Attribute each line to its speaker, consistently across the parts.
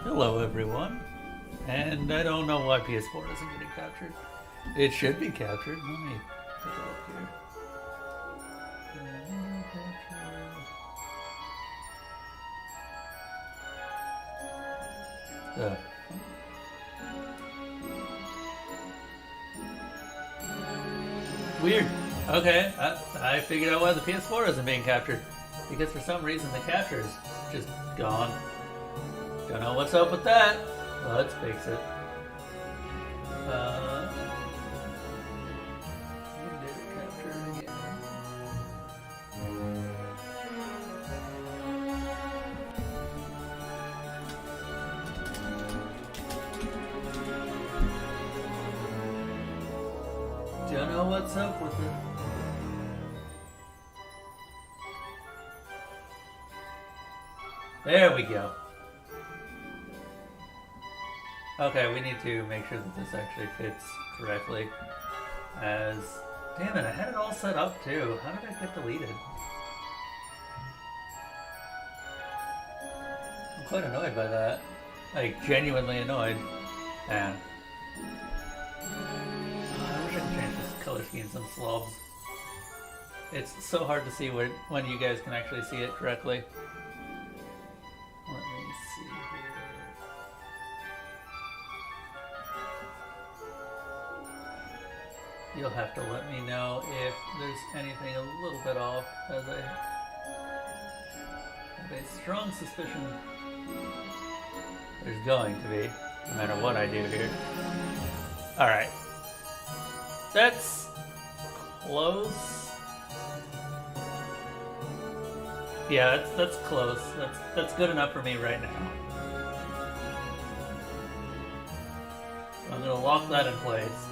Speaker 1: Hello, everyone. And I don't know why PS4 isn't getting captured. It should be captured. Let me take a look here. Weird. Okay, I figured out why the PS4 isn't being captured. Because for some reason the capture is just gone. Don't know what's up with that. Let's fix it. Did it capture it again? Don't know what's up with it. There we go. Okay, we need to make sure that this actually fits correctly. Damn it, I had it all set up too. How did it get deleted? I'm quite annoyed by that. Like, genuinely annoyed. Man. I wish I could change this color scheme some slobs. It's so hard to see when you guys can actually see it correctly. Let me see here. You'll have to let me know if there's anything a little bit off, as I have a strong suspicion there's going to be, no matter what I do here. Alright. That's close. Yeah, that's close. That's good enough for me right now. So I'm gonna lock that in place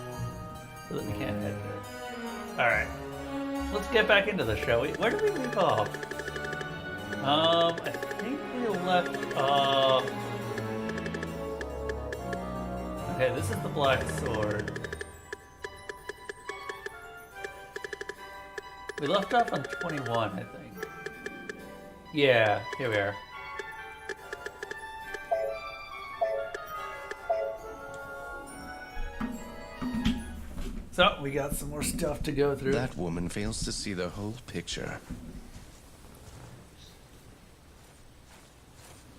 Speaker 1: so that we can't edit it. Alright. Let's get back into this, shall we? Where did we leave off? I think we left off... Okay, this is the black sword. We left off on 21, I think. Yeah, here we are. So, we got some more stuff to go through.
Speaker 2: That woman fails to see the whole picture.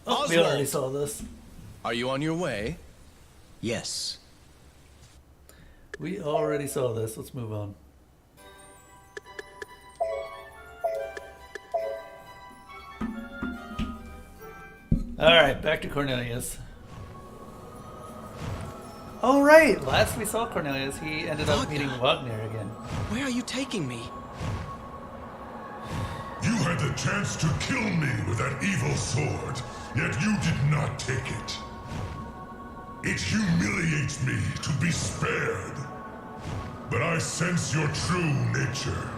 Speaker 1: Oh, we already saw this.
Speaker 2: Are you on your way?
Speaker 3: Yes.
Speaker 1: We already saw this. Let's move on. Alright, back to Cornelius. Oh right, last we saw Cornelius, he ended up meeting Wagner again.
Speaker 3: Where are you taking me?
Speaker 4: You had the chance to kill me with that evil sword, yet you did not take it. It humiliates me to be spared, but I sense your true nature.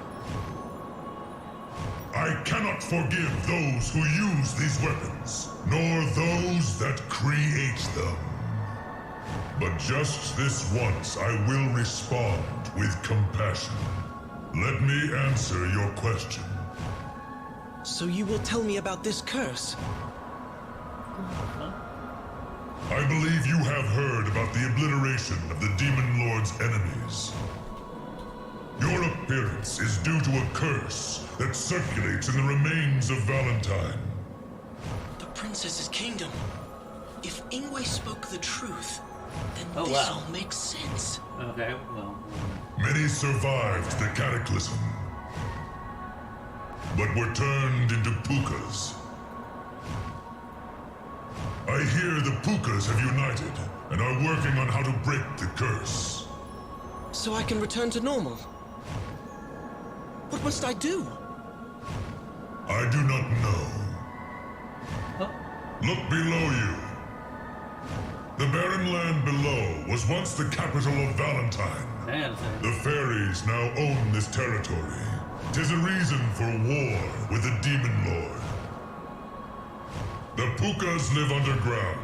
Speaker 4: I cannot forgive those who use these weapons, nor those that create them. But just this once I will respond with compassion. Let me answer your question.
Speaker 3: So you will tell me about this curse?
Speaker 4: I believe you have heard about the obliteration of the Demon Lord's enemies. Your appearance is due to a curse that circulates in the remains of Valentine.
Speaker 3: The princess's kingdom. If Ingwe spoke the truth, then
Speaker 1: this
Speaker 3: all makes sense.
Speaker 1: Okay, well.
Speaker 4: Many survived the cataclysm, but were turned into pukas. I hear the pukas have united and are working on how to break the curse.
Speaker 3: So I can return to normal? What must I do?
Speaker 4: I do not know.
Speaker 1: Oh.
Speaker 4: Look below you. The barren land below was once the capital of Valentine.
Speaker 1: Man,
Speaker 4: The fairies now own this territory. 'Tis a reason for war with the Demon Lord. The Pukas live underground.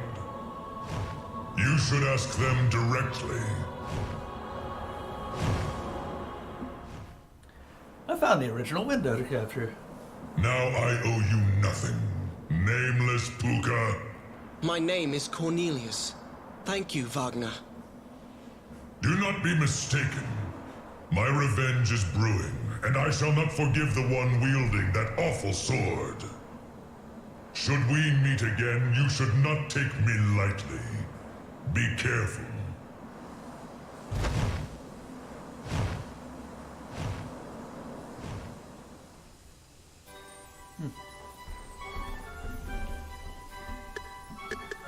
Speaker 4: You should ask them directly.
Speaker 1: I found the original window to capture.
Speaker 4: Now I owe you nothing, nameless Puka.
Speaker 3: My name is Cornelius. Thank you, Wagner.
Speaker 4: Do not be mistaken. My revenge is brewing, and I shall not forgive the one wielding that awful sword. Should we meet again, you should not take me lightly. Be careful.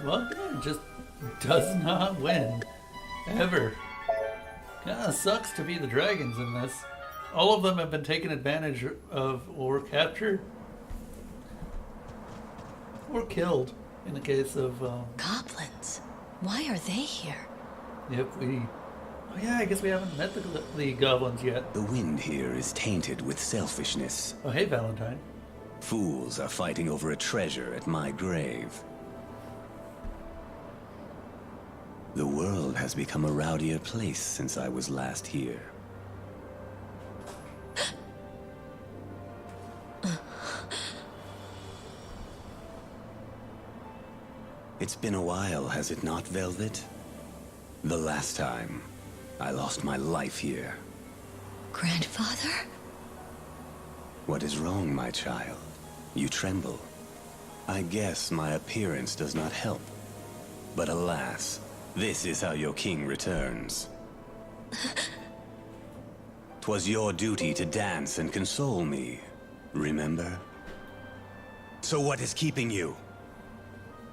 Speaker 1: Wagner just does not win. Ever. Kinda sucks to be the dragons in this. All of them have been taken advantage of or captured. Or killed, in the case of,
Speaker 5: Goblins. Why are they here?
Speaker 1: Yep, oh yeah, I guess we haven't met the goblins yet.
Speaker 6: The wind here is tainted with selfishness.
Speaker 1: Oh, hey, Valentine.
Speaker 6: Fools are fighting over a treasure at my grave. The world has become a rowdier place since I was last here. It's been a while, has it not, Velvet? The last time, I lost my life here.
Speaker 5: Grandfather?
Speaker 6: What is wrong, my child? You tremble. I guess my appearance does not help. But alas, this is how your king returns. 'Twas your duty to dance and console me, remember? So what is keeping you?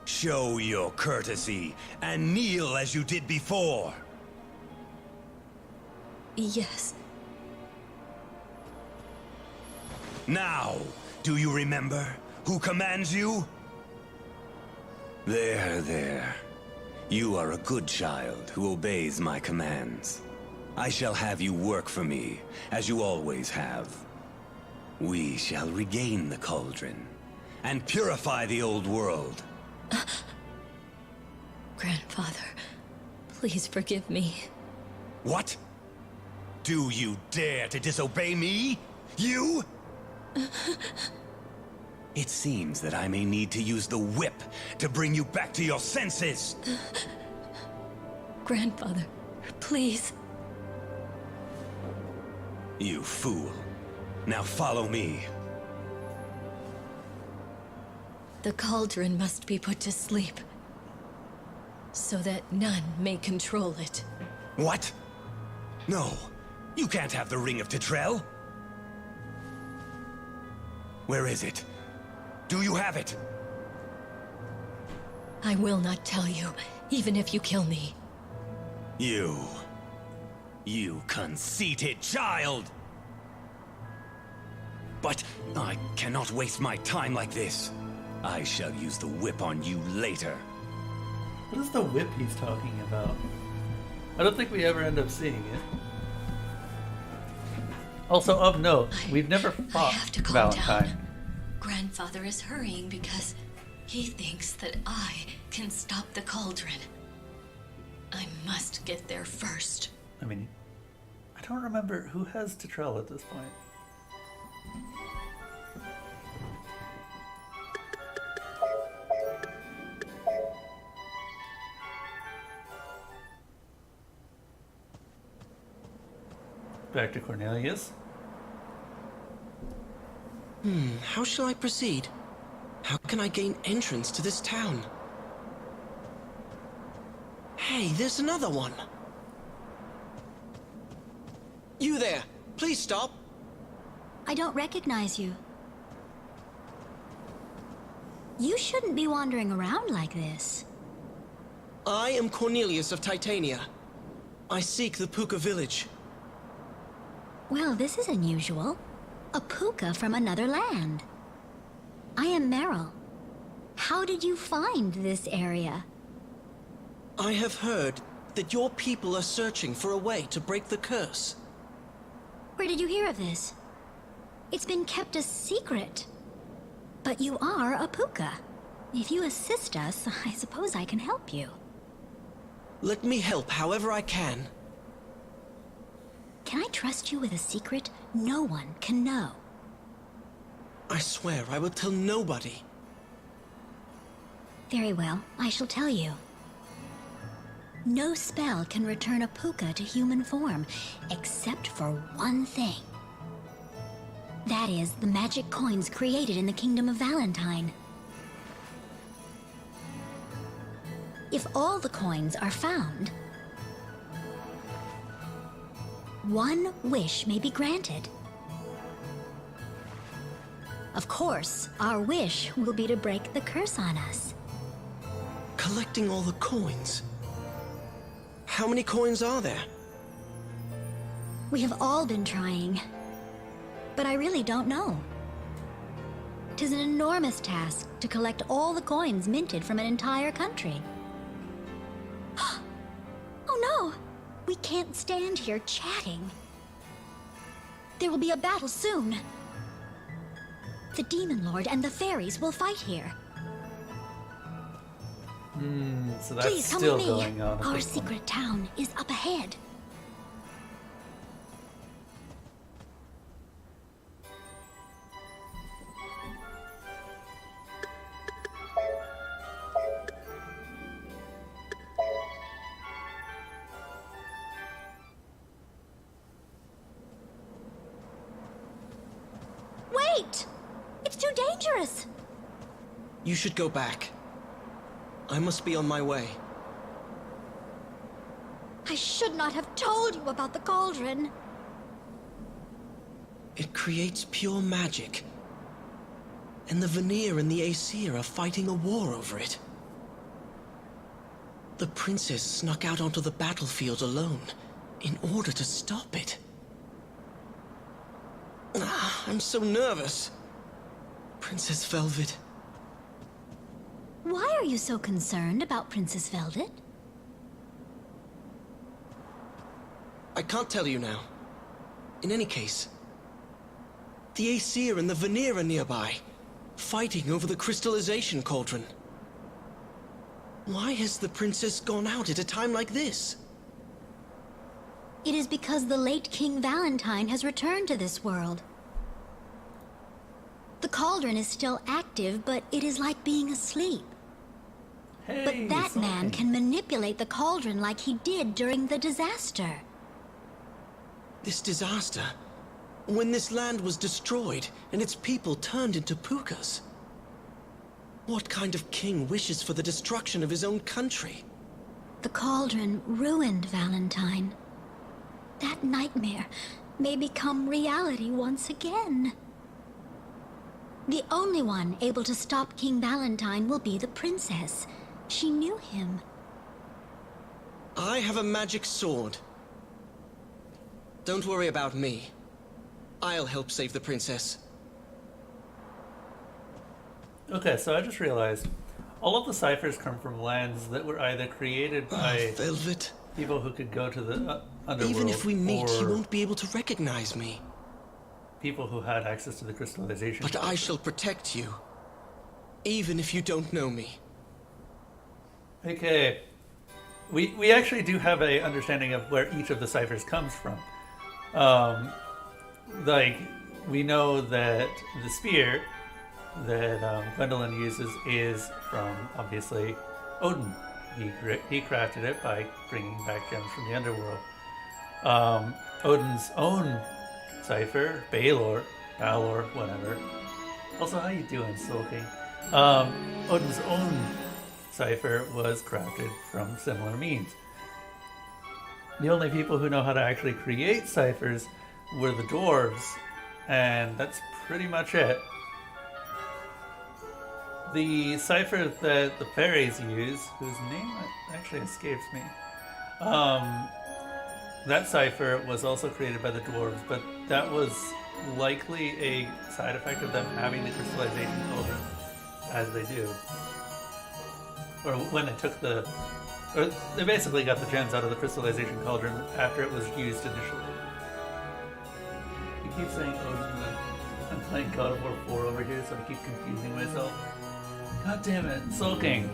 Speaker 6: Show your courtesy and kneel as you did before.
Speaker 5: Yes.
Speaker 6: Now, do you remember who commands you? There. You are a good child who obeys my commands. I shall have you work for me, as you always have. We shall regain the cauldron and purify the old world.
Speaker 5: Grandfather, please forgive me.
Speaker 6: What? Do you dare to disobey me? You? It seems that I may need to use the whip to bring you back to your senses.
Speaker 5: Grandfather, please.
Speaker 6: You fool. Now follow me.
Speaker 5: The cauldron must be put to sleep, so that none may control it.
Speaker 6: What? No, you can't have the Ring of Tetrel. Where is it? Do you have it?
Speaker 5: I will not tell you, even if you kill me.
Speaker 6: You conceited child! But I cannot waste my time like this. I shall use the whip on you later.
Speaker 1: What is the whip he's talking about? I don't think we ever end up seeing it. Also, of note, we've never
Speaker 5: I have to
Speaker 1: fought
Speaker 5: calm
Speaker 1: Valentine.
Speaker 5: down. Grandfather is hurrying because he thinks that I can stop the cauldron. I must get there first.
Speaker 1: I mean, I don't remember who has Tetrel at this point. Back to Cornelius.
Speaker 3: How shall I proceed? How can I gain entrance to this town? Hey, there's another one. You there, please stop.
Speaker 7: I don't recognize you. You shouldn't be wandering around like this.
Speaker 3: I am Cornelius of Titania. I seek the Puka village.
Speaker 7: Well, this is unusual. A puka from another land. I am Meryl. How did you find this area?
Speaker 3: I have heard that your people are searching for a way to break the curse.
Speaker 7: Where did you hear of this? It's been kept a secret. But you are a puka. If you assist us, I suppose I can help you.
Speaker 3: Let me help however I can.
Speaker 7: Can I trust you with a secret no one can know?
Speaker 3: I swear I will tell nobody.
Speaker 7: Very well, I shall tell you. No spell can return a puka to human form, except for one thing. That is, the magic coins created in the Kingdom of Valentine. If all the coins are found, one wish may be granted. Of course, our wish will be to break the curse on us.
Speaker 3: Collecting all the coins. How many coins are there?
Speaker 7: We have all been trying, but I really don't know. 'Tis an enormous task to collect all the coins minted from an entire country. Oh no! We can't stand here chatting. There will be a battle soon. The Demon Lord and the fairies will fight here.
Speaker 1: So that's
Speaker 7: Please come
Speaker 1: still
Speaker 7: with me.
Speaker 1: going on. at
Speaker 7: Our
Speaker 1: this point.
Speaker 7: secret town is up ahead. Wait! It's too dangerous!
Speaker 3: You should go back. I must be on my way.
Speaker 7: I should not have told you about the cauldron.
Speaker 3: It creates pure magic. And the Vanir and the Aesir are fighting a war over it. The princess snuck out onto the battlefield alone in order to stop it. I'm so nervous. Princess Velvet.
Speaker 7: Why are you so concerned about Princess Velvet?
Speaker 3: I can't tell you now. In any case, the Aesir and the Vanir are nearby, fighting over the crystallization cauldron. Why has the princess gone out at a time like this?
Speaker 7: It is because the late King Valentine has returned to this world. The cauldron is still active, but it is like being asleep.
Speaker 1: Hey,
Speaker 7: But that man
Speaker 1: something.
Speaker 7: can manipulate the cauldron like he did during the disaster.
Speaker 3: This disaster, when this land was destroyed and its people turned into pukas. What kind of king wishes for the destruction of his own country?
Speaker 7: The cauldron ruined Valentine. That nightmare may become reality once again. The only one able to stop King Valentine will be the princess. She knew him.
Speaker 3: I have a magic sword. Don't worry about me. I'll help save the princess.
Speaker 1: Okay, so I just realized all of the ciphers come from lands that were either created by
Speaker 3: Velvet.
Speaker 1: people who could go to the underworld,
Speaker 3: Even if we meet, he
Speaker 1: or
Speaker 3: won't be able to recognize me.
Speaker 1: people who had access to the crystallization.
Speaker 3: But I shall protect you. Even if you don't know me.
Speaker 1: Okay, we actually do have a understanding of where each of the ciphers comes from. Like, we know that the spear that Gwendolyn uses is from, obviously, Odin. He crafted it by bringing back gems from the underworld. Odin's own cipher, Balor, whatever. Also, how you doing, Sulking? Odin's own cipher was crafted from similar means. The only people who know how to actually create ciphers were the dwarves, and that's pretty much it. The cipher that the fairies use, whose name actually escapes me, that cipher was also created by the dwarves, but that was likely a side effect of them having the crystallization cauldron as they do. Or when they took or they basically got the gems out of the crystallization cauldron after it was used initially. You keep saying Odin, I'm playing God of War 4 over here, so I keep confusing myself. God damn it, sulking.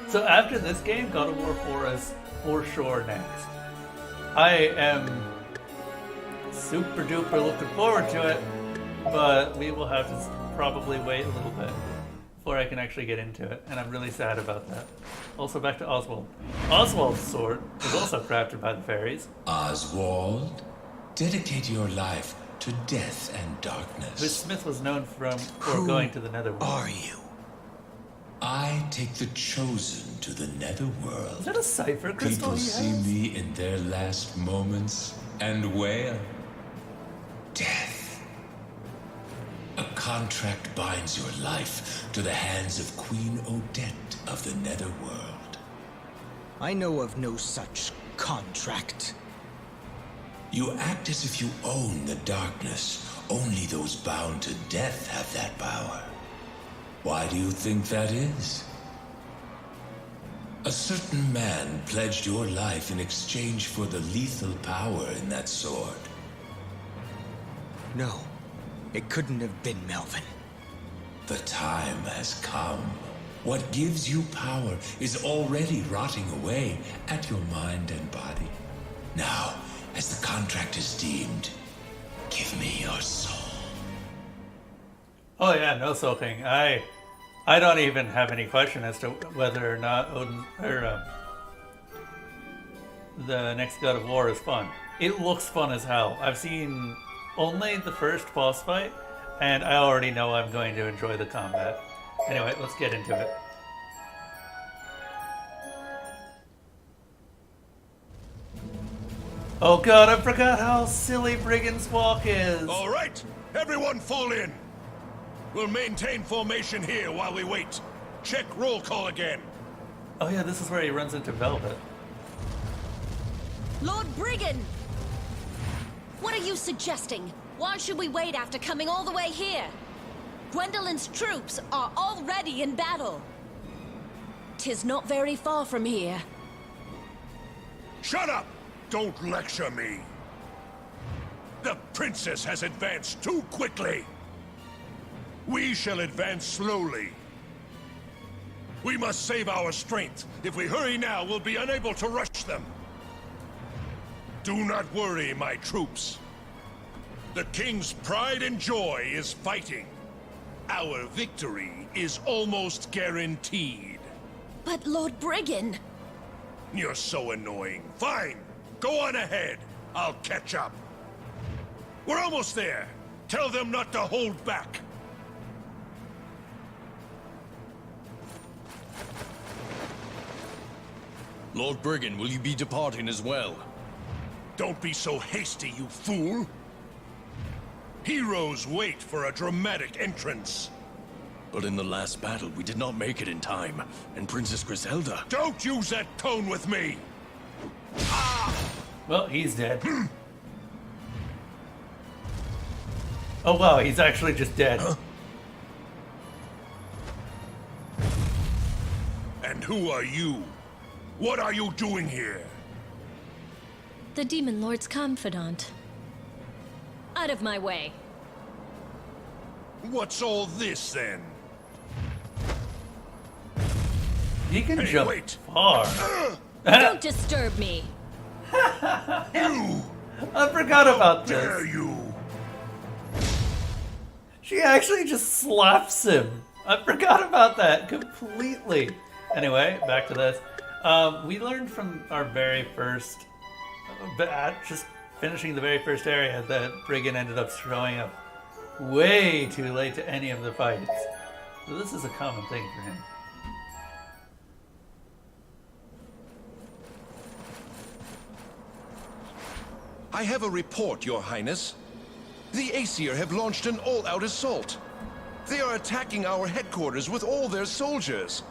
Speaker 1: So after this game, God of War 4 is for sure next. I am super duper looking forward to it, but we will have to probably wait a little bit before I can actually get into it, and I'm really sad about that. Also, back to Oswald. Oswald's sword was also crafted by the fairies,
Speaker 8: Oswald, dedicate your life to death and
Speaker 1: whose
Speaker 8: darkness.
Speaker 1: smith was known for
Speaker 3: Who
Speaker 1: going to the netherworld.
Speaker 3: are you?
Speaker 8: I take the chosen to the netherworld.
Speaker 1: Is that a cipher crystal
Speaker 8: People
Speaker 1: he
Speaker 8: see
Speaker 1: has?
Speaker 8: me in their last moments and wail. Death. A contract binds your life to the hands of Queen Odette of the netherworld.
Speaker 3: I know of no such contract.
Speaker 8: You act as if you own the darkness. Only those bound to death have that power. Why do you think that is? A certain man pledged your life in exchange for the lethal power in that sword.
Speaker 3: No, it couldn't have been Melvin.
Speaker 8: The time has come. What gives you power is already rotting away at your mind and body. Now, as the contract is deemed, give me your soul.
Speaker 1: Oh yeah, no sulking. I don't even have any question as to whether or not Odin or the next God of War is fun. It looks fun as hell. I've seen only the first boss fight, and I already know I'm going to enjoy the combat. Anyway, let's get into it. Oh god, I forgot how silly Brigand's Walk is.
Speaker 4: All right, everyone fall in. We'll maintain formation here while we wait. Check roll call again.
Speaker 1: Oh yeah, this is where he runs into Velvet.
Speaker 9: Lord Brigand! What are you suggesting? Why should we wait after coming all the way here? Gwendolyn's troops are already in battle. 'Tis not very far from here.
Speaker 4: Shut up! Don't lecture me. The princess has advanced too quickly. We shall advance slowly. We must save our strength. If we hurry now, we'll be unable to rush them. Do not worry, my troops. The king's pride and joy is fighting. Our victory is almost guaranteed.
Speaker 9: But Lord Brigand...
Speaker 4: You're so annoying. Fine. Go on ahead. I'll catch up. We're almost there. Tell them not to hold back.
Speaker 2: Lord Brigand, will you be departing as well?
Speaker 4: Don't be so hasty, you fool. Heroes wait for a dramatic entrance.
Speaker 2: But in the last battle, we did not make it in time. And Princess Griselda...
Speaker 4: Don't use that tone with me.
Speaker 1: Well, he's dead. Oh wow, he's actually just dead.
Speaker 4: And who are you? What are you doing here?
Speaker 9: The Demon Lord's confidant. Out of my way.
Speaker 4: What's all this, then?
Speaker 1: He can
Speaker 4: Hey,
Speaker 1: jump
Speaker 4: wait.
Speaker 1: far.
Speaker 9: Don't disturb me.
Speaker 4: You!
Speaker 1: I forgot about
Speaker 4: Dare
Speaker 1: this.
Speaker 4: you!
Speaker 1: She actually just slaps him. I forgot about that completely. Anyway, back to this. We learned from our very first, just finishing the very first area, that Brigand ended up showing up way too late to any of the fights. So this is a common thing for him.
Speaker 2: I have a report, Your Highness. The Aesir have launched an all-out assault. They are attacking our headquarters with all their soldiers.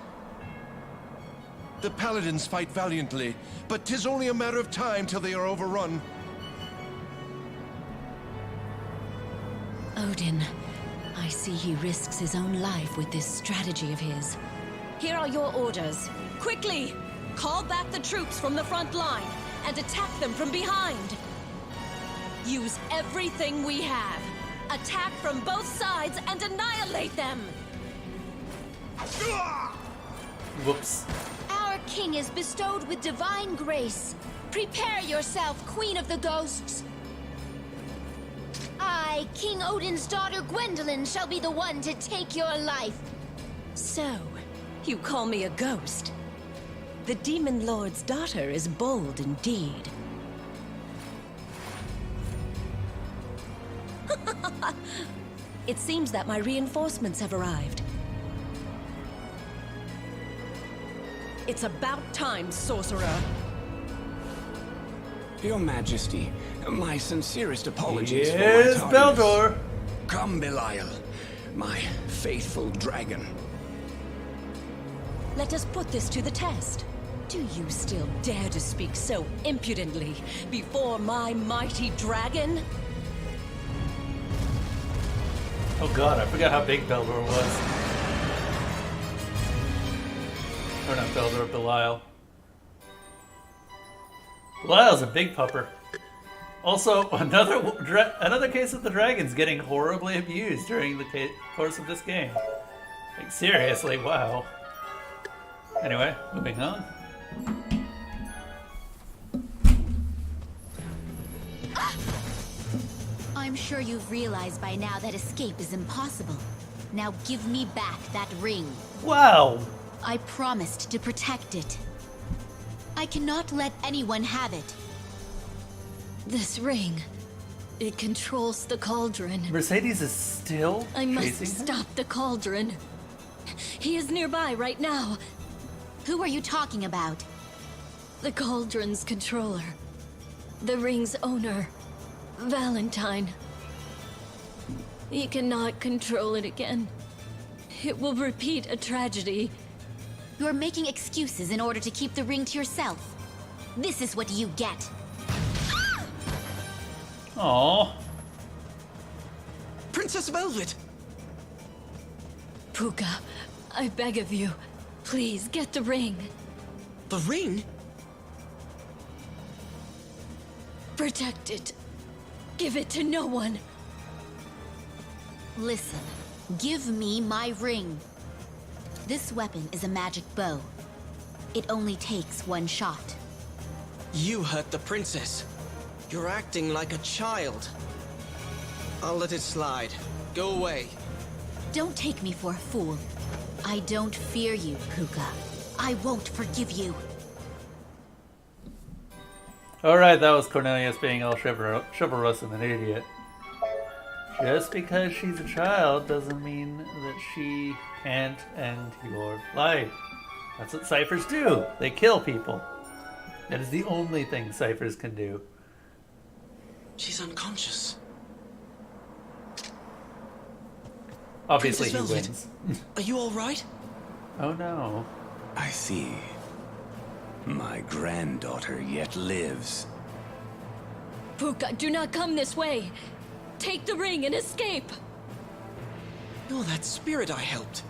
Speaker 2: The paladins fight valiantly, but 'tis only a matter of time till they are overrun.
Speaker 9: Odin, I see he risks his own life with this strategy of his. Here are your orders. Quickly! Call back the troops from the front line and attack them from behind. Use everything we have. Attack from both sides and annihilate them!
Speaker 1: Whoops.
Speaker 7: Our king is bestowed with divine grace. Prepare yourself, Queen of the Ghosts. I, King Odin's daughter Gwendolyn, shall be the one to take your life.
Speaker 9: So, you call me a ghost? The Demon Lord's daughter is bold indeed. It seems that my reinforcements have arrived. It's about time, sorcerer.
Speaker 10: Your Majesty, my sincerest apologies for my
Speaker 1: Here's
Speaker 10: tardiness.
Speaker 1: Beldor.
Speaker 10: Come, Belial, my faithful dragon.
Speaker 9: Let us put this to the test. Do you still dare to speak so impudently before my mighty dragon?
Speaker 1: Oh god, I forgot how big Beldor was. Or not Beldor, Belial. Belial's a big pupper. Also, another case of the dragons getting horribly abused during the course of this game. Like, seriously, wow. Anyway, moving on.
Speaker 7: I'm sure you've realized by now that escape is impossible. Now give me back that ring.
Speaker 1: Wow!
Speaker 7: I promised to protect it. I cannot let anyone have it.
Speaker 5: This ring, it controls the cauldron.
Speaker 1: Mercedes is still
Speaker 5: I must
Speaker 1: chasing him?
Speaker 5: stop the cauldron. He is nearby right now.
Speaker 7: Who are you talking about?
Speaker 5: The cauldron's controller. The ring's owner. Valentine. He cannot control it again. It will repeat a tragedy.
Speaker 7: You're making excuses in order to keep the ring to yourself. This is what you get.
Speaker 1: Aww.
Speaker 3: Princess Velvet!
Speaker 5: Puka, I beg of you, please get the ring.
Speaker 3: The ring?
Speaker 5: Protect it. Give it to no one.
Speaker 7: Listen, give me my ring. This weapon is a magic bow. It only takes one shot.
Speaker 3: You hurt the princess. You're acting like a child. I'll let it slide. Go away.
Speaker 7: Don't take me for a fool. I don't fear you, Puka. I won't forgive you.
Speaker 1: Alright, that was Cornelius being all chivalrous and an idiot. Just because she's a child doesn't mean that she can't end your life. That's what ciphers do. They kill people. That is the only thing ciphers can do.
Speaker 3: She's unconscious.
Speaker 1: Obviously
Speaker 3: Princess
Speaker 1: he
Speaker 3: Velvet,
Speaker 1: wins.
Speaker 3: are you all right?
Speaker 1: Oh no.
Speaker 6: I see. My granddaughter yet lives.
Speaker 5: Puka, do not come this way. Take the ring and escape.
Speaker 3: You're that spirit I helped.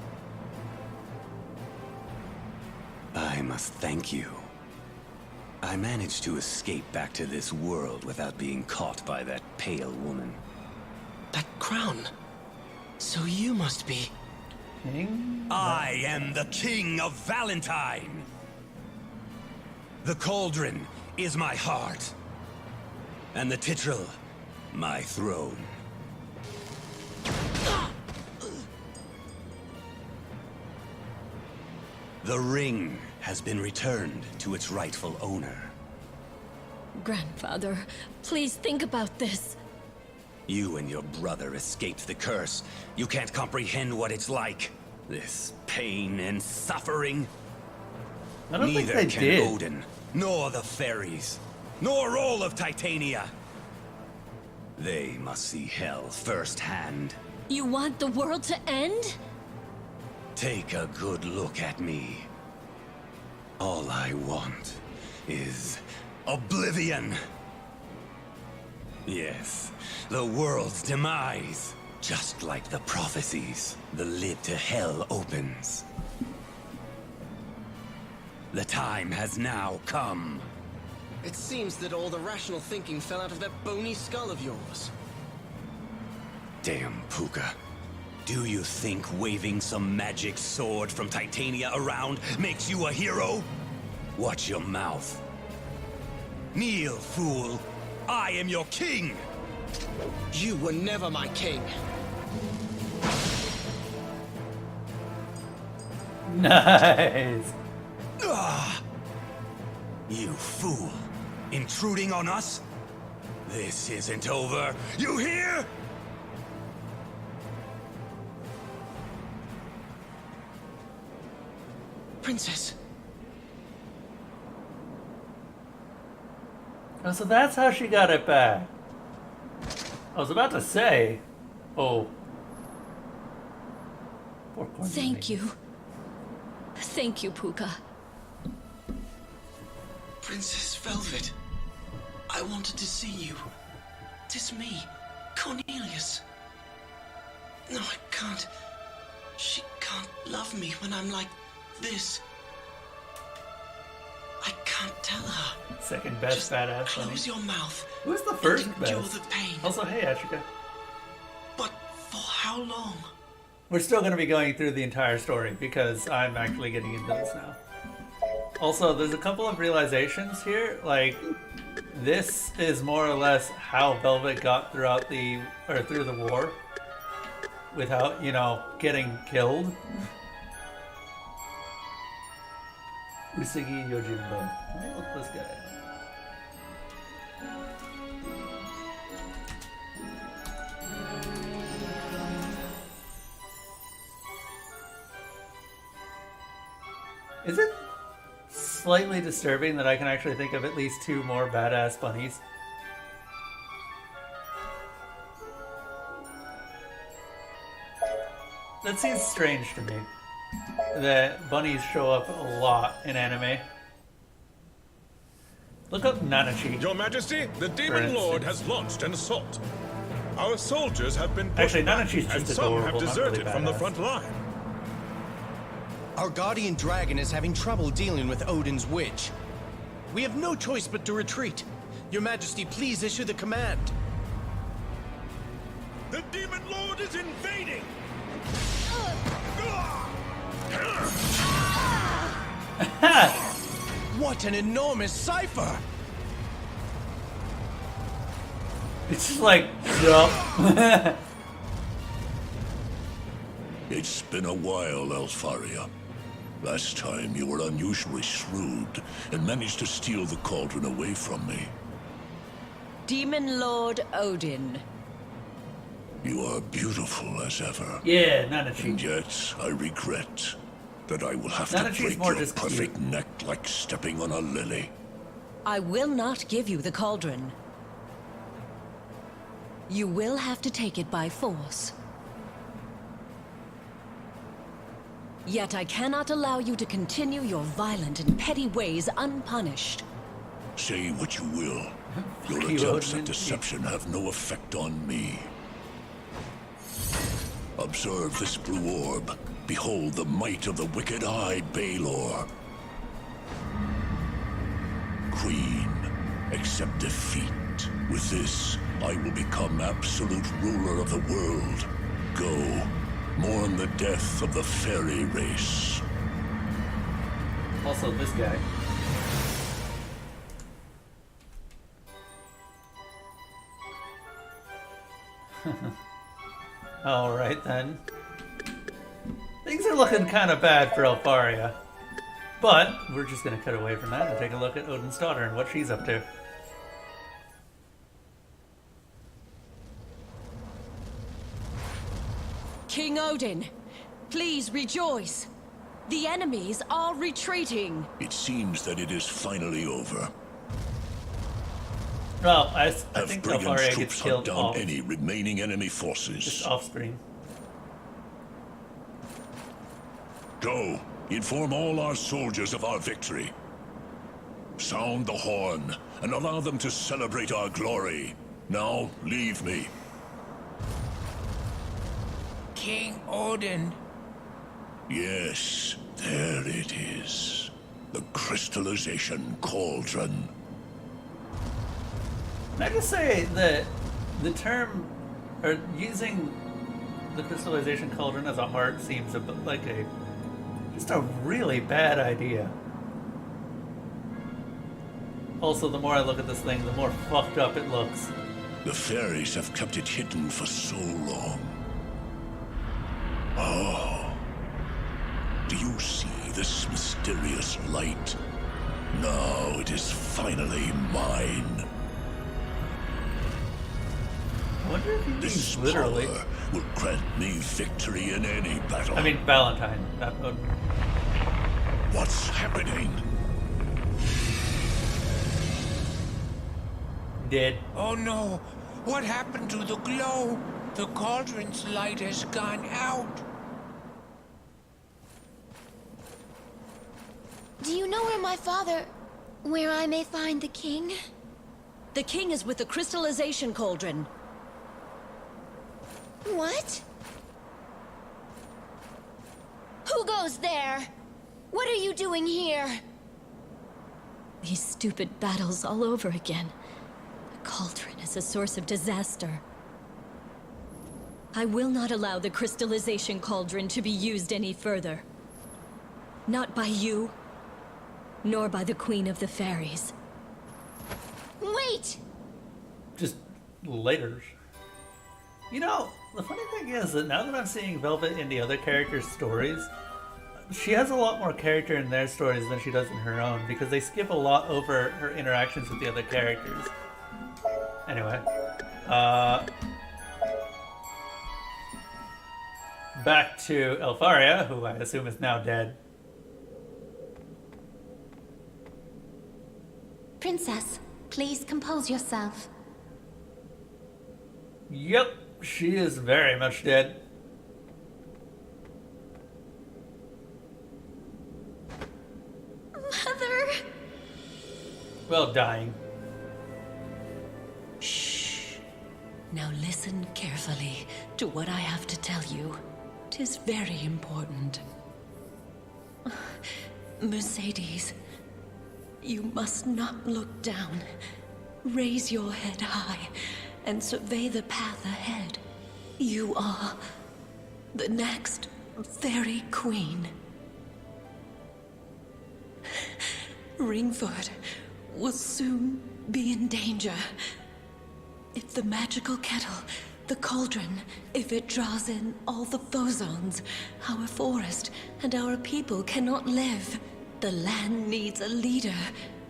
Speaker 6: I must thank you. I managed to escape back to this world without being caught by that pale woman.
Speaker 3: That crown. So you must be...
Speaker 1: King?
Speaker 6: I am the King of Valentine! The cauldron is my heart. And the titral, my throne. The ring has been returned to its rightful owner.
Speaker 5: Grandfather, please think about this.
Speaker 6: You and your brother escaped the curse. You can't comprehend what it's like. This pain and suffering.
Speaker 1: I don't think
Speaker 6: Neither
Speaker 1: they
Speaker 6: can
Speaker 1: did.
Speaker 6: Odin, nor the fairies, nor all of Titania. They must see hell firsthand.
Speaker 5: You want the world to end?
Speaker 6: Take a good look at me. All I want is oblivion. Yes, the world's demise. Just like the prophecies, the lid to hell opens. The time has now come.
Speaker 3: It seems that all the rational thinking fell out of that bony skull of yours.
Speaker 6: Damn, Puka. Do you think waving some magic sword from Titania around makes you a hero? Watch your mouth. Kneel, fool. I am your king!
Speaker 3: You were never my king.
Speaker 1: Nice.
Speaker 6: You fool! Intruding on us? This isn't over. You hear?
Speaker 3: Princess.
Speaker 1: Oh, so that's how she got it back. I was about to say, oh.
Speaker 9: Thank you. Thank you, Puka.
Speaker 3: Princess Velvet. I wanted to see you. 'Tis me, Cornelius. No, I can't. She can't love me when I'm like this. I can't tell her.
Speaker 1: Second best
Speaker 3: Just
Speaker 1: badass
Speaker 3: close
Speaker 1: bunny.
Speaker 3: your mouth.
Speaker 1: Who's the first
Speaker 3: and endure
Speaker 1: best?
Speaker 3: the pain.
Speaker 1: Also, hey, Ashika.
Speaker 3: But for how long?
Speaker 1: We're still going to be going through the entire story because I'm actually getting into this now. Also, there's a couple of realizations here. Like, this is more or less how Velvet got through the war without, you know, getting killed. Usagi Yojimbo. Let me look this guy. Is it slightly disturbing that I can actually think of at least 2 more badass bunnies? That seems strange to me, that bunnies show up a lot in anime. Look up Nanachi.
Speaker 11: Your Majesty, the
Speaker 1: For
Speaker 11: Demon Lord
Speaker 1: instance.
Speaker 11: has launched an assault. Our soldiers have been pushed
Speaker 1: Actually,
Speaker 11: back,
Speaker 1: Nanachi's
Speaker 11: and
Speaker 1: just
Speaker 11: some
Speaker 1: adorable,
Speaker 11: have
Speaker 1: not
Speaker 11: deserted
Speaker 1: really
Speaker 11: from the
Speaker 1: badass.
Speaker 11: front line.
Speaker 12: Our guardian dragon is having trouble dealing with Odin's witch. We have no choice but to retreat. Your Majesty, please issue the command.
Speaker 11: The Demon Lord is invading!
Speaker 12: What an enormous cipher!
Speaker 1: It's just like, jump.
Speaker 4: It's been a while, Leifthrasir. Last time you were unusually shrewd and managed to steal the cauldron away from me.
Speaker 9: Demon Lord Odin.
Speaker 4: You are beautiful as ever.
Speaker 1: Yeah,
Speaker 4: And
Speaker 1: Nanachi.
Speaker 4: yet, I regret that I will have
Speaker 1: Nanachi's
Speaker 4: to break
Speaker 1: more
Speaker 4: your
Speaker 1: just
Speaker 4: perfect
Speaker 1: cute.
Speaker 4: neck like stepping on a lily.
Speaker 9: I will not give you the cauldron. You will have to take it by force. Yet I cannot allow you to continue your violent and petty ways unpunished.
Speaker 4: Say what you will. Your
Speaker 1: you,
Speaker 4: attempts
Speaker 1: Odin.
Speaker 4: at deception have no effect on me. Observe this blue orb. Behold the might of the wicked-eyed Baelor. Queen, accept defeat. With this, I will become absolute ruler of the world. Go, mourn the death of the fairy race.
Speaker 1: Also, this guy. Alright then. Things are looking kind of bad for Leifthrasir. But, we're just going to cut away from that and take a look at Odin's daughter and what she's up to.
Speaker 9: King Odin, please rejoice. The enemies are retreating.
Speaker 4: It seems that it is finally over.
Speaker 1: Well, I
Speaker 4: Have
Speaker 1: think
Speaker 4: Brigand's
Speaker 1: Leifthrasir gets
Speaker 4: troops
Speaker 1: killed
Speaker 4: hunt down
Speaker 1: off,
Speaker 4: any remaining enemy
Speaker 1: just
Speaker 4: forces.
Speaker 1: off screen.
Speaker 4: Go, inform all our soldiers of our victory. Sound the horn, and allow them to celebrate our glory. Now, leave me.
Speaker 10: King Odin.
Speaker 4: Yes, there it is. The crystallization cauldron.
Speaker 1: Can I just say that the term, or using the crystallization cauldron as a heart seems a bit like just a really bad idea. Also, the more I look at this thing, the more fucked up it looks.
Speaker 4: The fairies have kept it hidden for so long. Oh.
Speaker 8: Do you see this mysterious light? Now it is finally mine.
Speaker 1: I wonder if he
Speaker 8: This
Speaker 1: means literally.
Speaker 8: power will grant me victory in any battle.
Speaker 1: I mean Valentine, not Odin.
Speaker 8: What's happening?
Speaker 1: Dead.
Speaker 13: Oh no! What happened to the glow? The cauldron's light has gone out.
Speaker 14: Do you know where I may find the king?
Speaker 9: The king is with the crystallization cauldron.
Speaker 14: What? Who goes there? What are you doing here?
Speaker 9: These stupid battles all over again. The cauldron is a source of disaster. I will not allow the crystallization cauldron to be used any further. Not by you, nor by the Queen of the Fairies.
Speaker 14: Wait!
Speaker 1: Just later. You know, the funny thing is that now that I'm seeing Velvet in the other characters' stories, she has a lot more character in their stories than she does in her own, because they skip a lot over her interactions with the other characters. Anyway, back to Leifthrasir, who I assume is now dead.
Speaker 14: Princess, please compose yourself.
Speaker 1: Yep, she is very much dead.
Speaker 14: Mother!
Speaker 1: Well, dying.
Speaker 9: Shh. Now listen carefully to what I have to tell you. 'Tis very important. Mercedes, you must not look down. Raise your head high and survey the path ahead. You are the next fairy queen. Ringford will soon be in danger. If the magical kettle, the cauldron, if it draws in all the phozons, our forest and our people cannot live. The land needs a leader.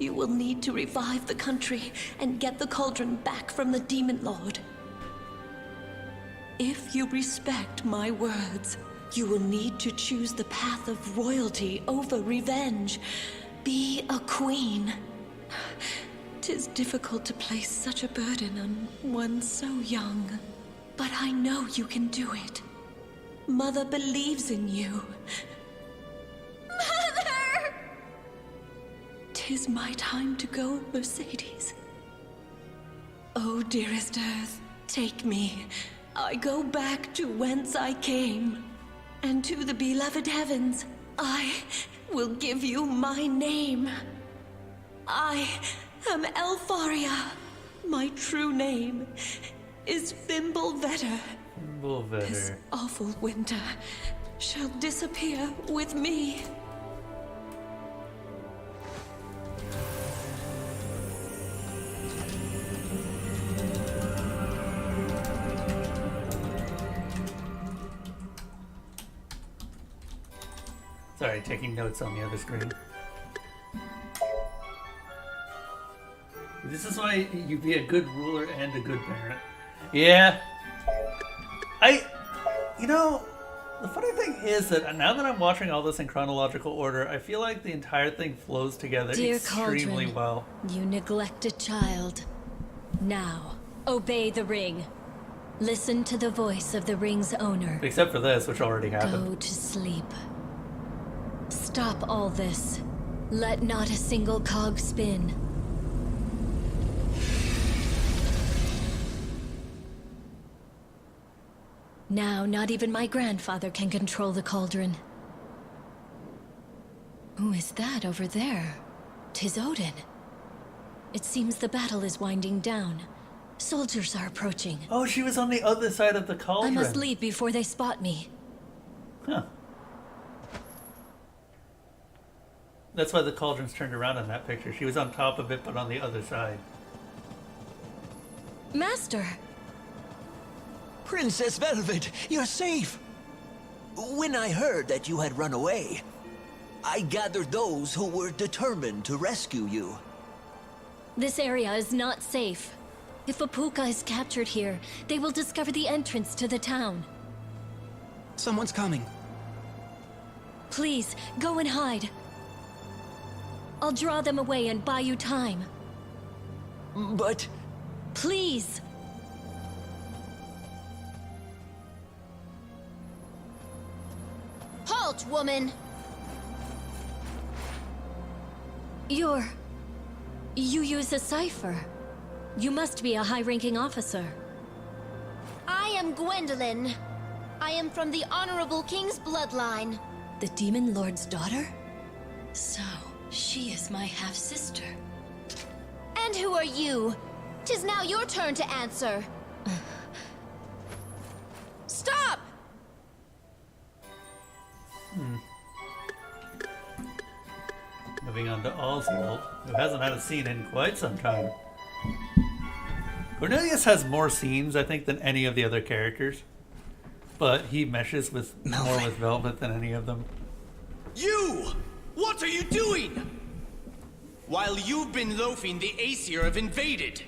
Speaker 9: You will need to revive the country and get the cauldron back from the Demon Lord. If you respect my words, you will need to choose the path of royalty over revenge. Be a queen. 'Tis difficult to place such a burden on one so young, but I know you can do it. Mother believes in you.
Speaker 14: Mother!
Speaker 9: 'Tis my time to go, Mercedes. Oh, dearest Earth, take me. I go back to whence I came, and to the beloved heavens. I will give you my name. I am Leifthrasir. My true name is Fimbulvetter. This awful winter shall disappear with me.
Speaker 1: Sorry, taking notes on the other screen. This is why you be a good ruler and a good parent. Yeah. You know, the funny thing is that now that I'm watching all this in chronological order, I feel like the entire thing flows together
Speaker 9: Dear
Speaker 1: extremely
Speaker 9: Cauldron,
Speaker 1: well.
Speaker 9: You neglected child. Now, obey the ring. Listen to the voice of the ring's owner.
Speaker 1: Except for this, which already happened.
Speaker 9: Go to sleep. Stop all this. Let not a single cog spin. Now, not even my grandfather can control the cauldron. Who is that over there? 'Tis Odin. It seems the battle is winding down. Soldiers are approaching.
Speaker 1: Oh, she was on the other side of the cauldron.
Speaker 9: I must leave before they spot me.
Speaker 1: Huh. That's why the cauldron's turned around in that picture. She was on top of it, but on the other side.
Speaker 9: Master!
Speaker 12: Princess Velvet, you're safe!
Speaker 15: When I heard that you had run away, I gathered those who were determined to rescue you.
Speaker 9: This area is not safe. If Apuka is captured here, they will discover the entrance to the town.
Speaker 10: Someone's coming.
Speaker 9: Please, go and hide. I'll draw them away and buy you time.
Speaker 15: But...
Speaker 9: Please!
Speaker 14: Halt, woman!
Speaker 9: You use a cipher. You must be a high-ranking officer.
Speaker 14: I am Gwendolyn. I am from the Honorable King's bloodline.
Speaker 9: The Demon Lord's daughter?
Speaker 5: So, she is my half-sister.
Speaker 14: And who are you? 'Tis now your turn to answer. Stop!
Speaker 1: Moving on to Oswald, who hasn't had a scene in quite some time. Cornelius has more scenes, I think, than any of the other characters. But he meshes with more with Velvet than any of them.
Speaker 12: You! What are you doing? While you've been loafing, the Aesir have invaded.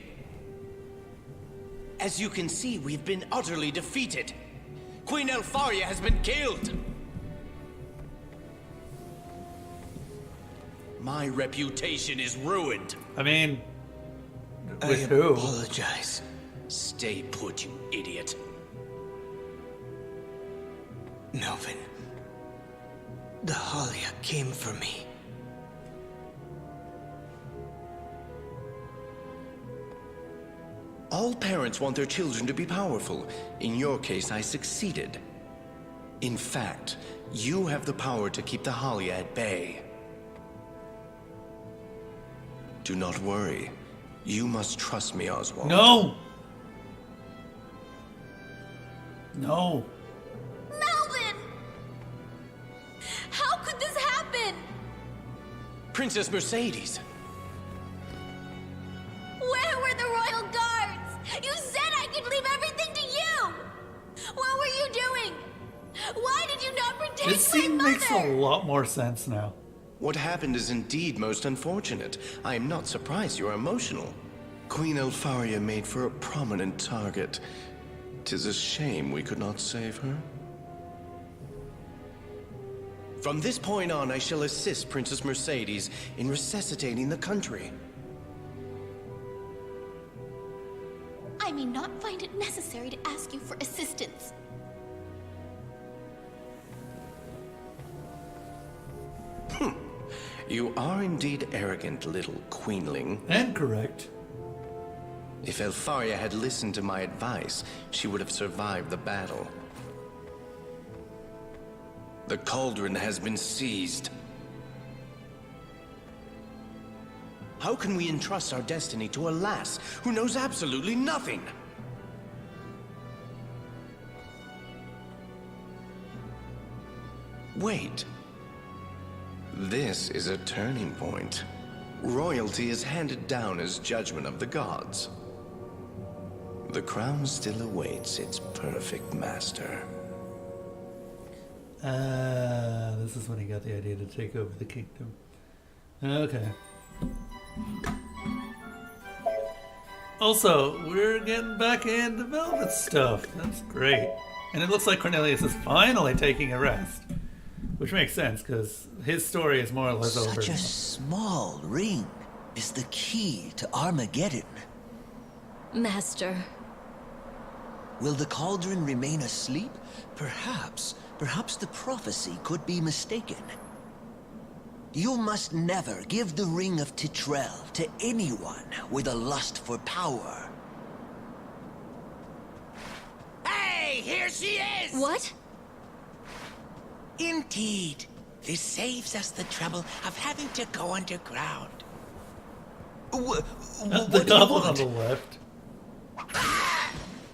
Speaker 12: As you can see, we've been utterly defeated. Queen Leifthrasir has been killed. My reputation is ruined.
Speaker 1: I mean,
Speaker 12: I
Speaker 1: who?
Speaker 12: apologize. Stay put, you idiot.
Speaker 3: Melvin, the Halia came for me.
Speaker 12: All parents want their children to be powerful. In your case, I succeeded. In fact, you have the power to keep the Halia at bay. Do not worry. You must trust me, Oswald.
Speaker 1: No! No.
Speaker 14: Melvin! How could this happen?
Speaker 12: Princess Mercedes.
Speaker 14: Where were the royal guards? You said I could leave everything to you! What were you doing? Why did you not protect
Speaker 1: This
Speaker 14: my
Speaker 1: scene
Speaker 14: mother?
Speaker 1: makes a lot more sense now.
Speaker 12: What happened is indeed most unfortunate. I am not surprised you are emotional. Queen Leifthrasir made for a prominent target. 'Tis a shame we could not save her. From this point on, I shall assist Princess Mercedes in resuscitating the country.
Speaker 14: I may not find it necessary to ask you for assistance.
Speaker 12: You are indeed arrogant, little queenling.
Speaker 1: And correct.
Speaker 12: If Leifthrasir had listened to my advice, she would have survived the battle. The cauldron has been seized. How can we entrust our destiny to a lass who knows absolutely nothing? Wait. This is a turning point. Royalty is handed down as judgment of the gods. The crown still awaits its perfect master.
Speaker 1: This is when he got the idea to take over the kingdom. Okay. Also, we're getting back into Velvet stuff. That's great. And it looks like Cornelius is finally taking a rest. Which makes sense, because his story is more or less over.
Speaker 15: Such a small ring is the key to Armageddon.
Speaker 9: Master.
Speaker 15: Will the cauldron remain asleep? Perhaps the prophecy could be mistaken. You must never give the ring of Titrel to anyone with a lust for power.
Speaker 13: Hey, here she is!
Speaker 9: What?
Speaker 13: Indeed. This saves us the trouble of having to go underground.
Speaker 1: The goblin on the left.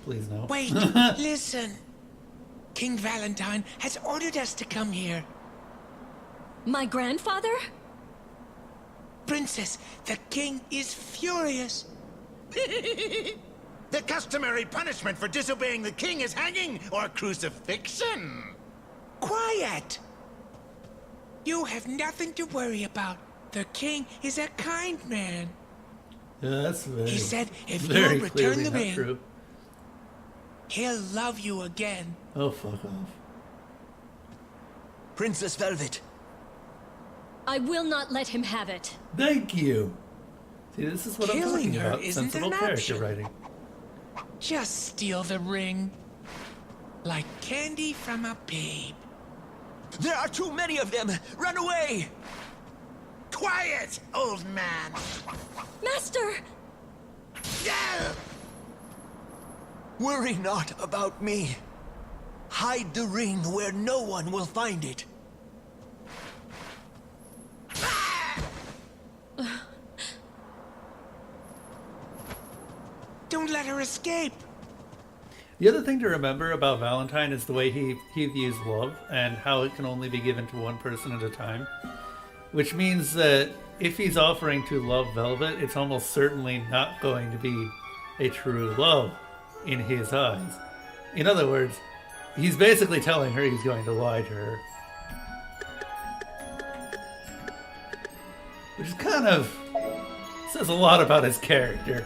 Speaker 1: Please no.
Speaker 13: Wait, listen. King Valentine has ordered us to come here.
Speaker 9: My grandfather?
Speaker 13: Princess, the king is furious.
Speaker 11: The customary punishment for disobeying the king is hanging or crucifixion.
Speaker 13: Quiet! You have nothing to worry about. The king is a kind man.
Speaker 1: Yeah, that's very,
Speaker 13: he said if
Speaker 1: very
Speaker 13: you return the
Speaker 1: not
Speaker 13: ring,
Speaker 1: true.
Speaker 13: he'll love you again.
Speaker 1: Oh, fuck off.
Speaker 15: Princess Velvet.
Speaker 9: I will not let him have it.
Speaker 1: Thank you. See, this is what I'm
Speaker 13: Killing
Speaker 1: talking
Speaker 13: her
Speaker 1: about.
Speaker 13: isn't
Speaker 1: Sensible
Speaker 13: an
Speaker 1: character
Speaker 13: option.
Speaker 1: writing.
Speaker 13: Just steal the ring. Like candy from a babe.
Speaker 15: There are too many of them! Run away!
Speaker 13: Quiet, old man!
Speaker 9: Master!
Speaker 13: Yeah!
Speaker 15: Worry not about me. Hide the ring where no one will find it.
Speaker 13: Don't let her escape!
Speaker 1: The other thing to remember about Valentine is the way he views love and how it can only be given to one person at a time. Which means that if he's offering to love Velvet, it's almost certainly not going to be a true love in his eyes. In other words, he's basically telling her he's going to lie to her. Which is kind of says a lot about his character.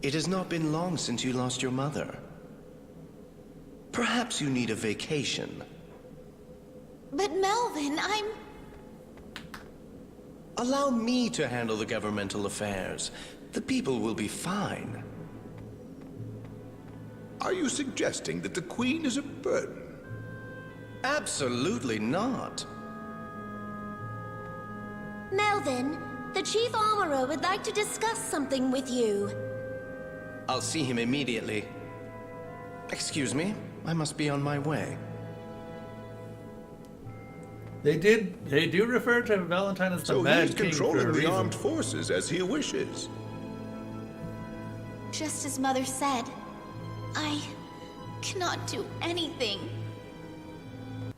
Speaker 12: It has not been long since you lost your mother. Perhaps you need a vacation.
Speaker 14: But Melvin, I'm...
Speaker 12: Allow me to handle the governmental affairs. The people will be fine.
Speaker 11: Are you suggesting that the Queen is a burden?
Speaker 12: Absolutely not.
Speaker 14: Melvin, the Chief Armorer would like to discuss something with you.
Speaker 12: I'll see him immediately. Excuse me, I must be on my way.
Speaker 1: They do refer to Valentine as the
Speaker 11: So
Speaker 1: Mad
Speaker 11: he's
Speaker 1: King for a
Speaker 11: controlling the
Speaker 1: reason.
Speaker 11: armed forces as he wishes.
Speaker 14: Just as Mother said, I cannot do anything.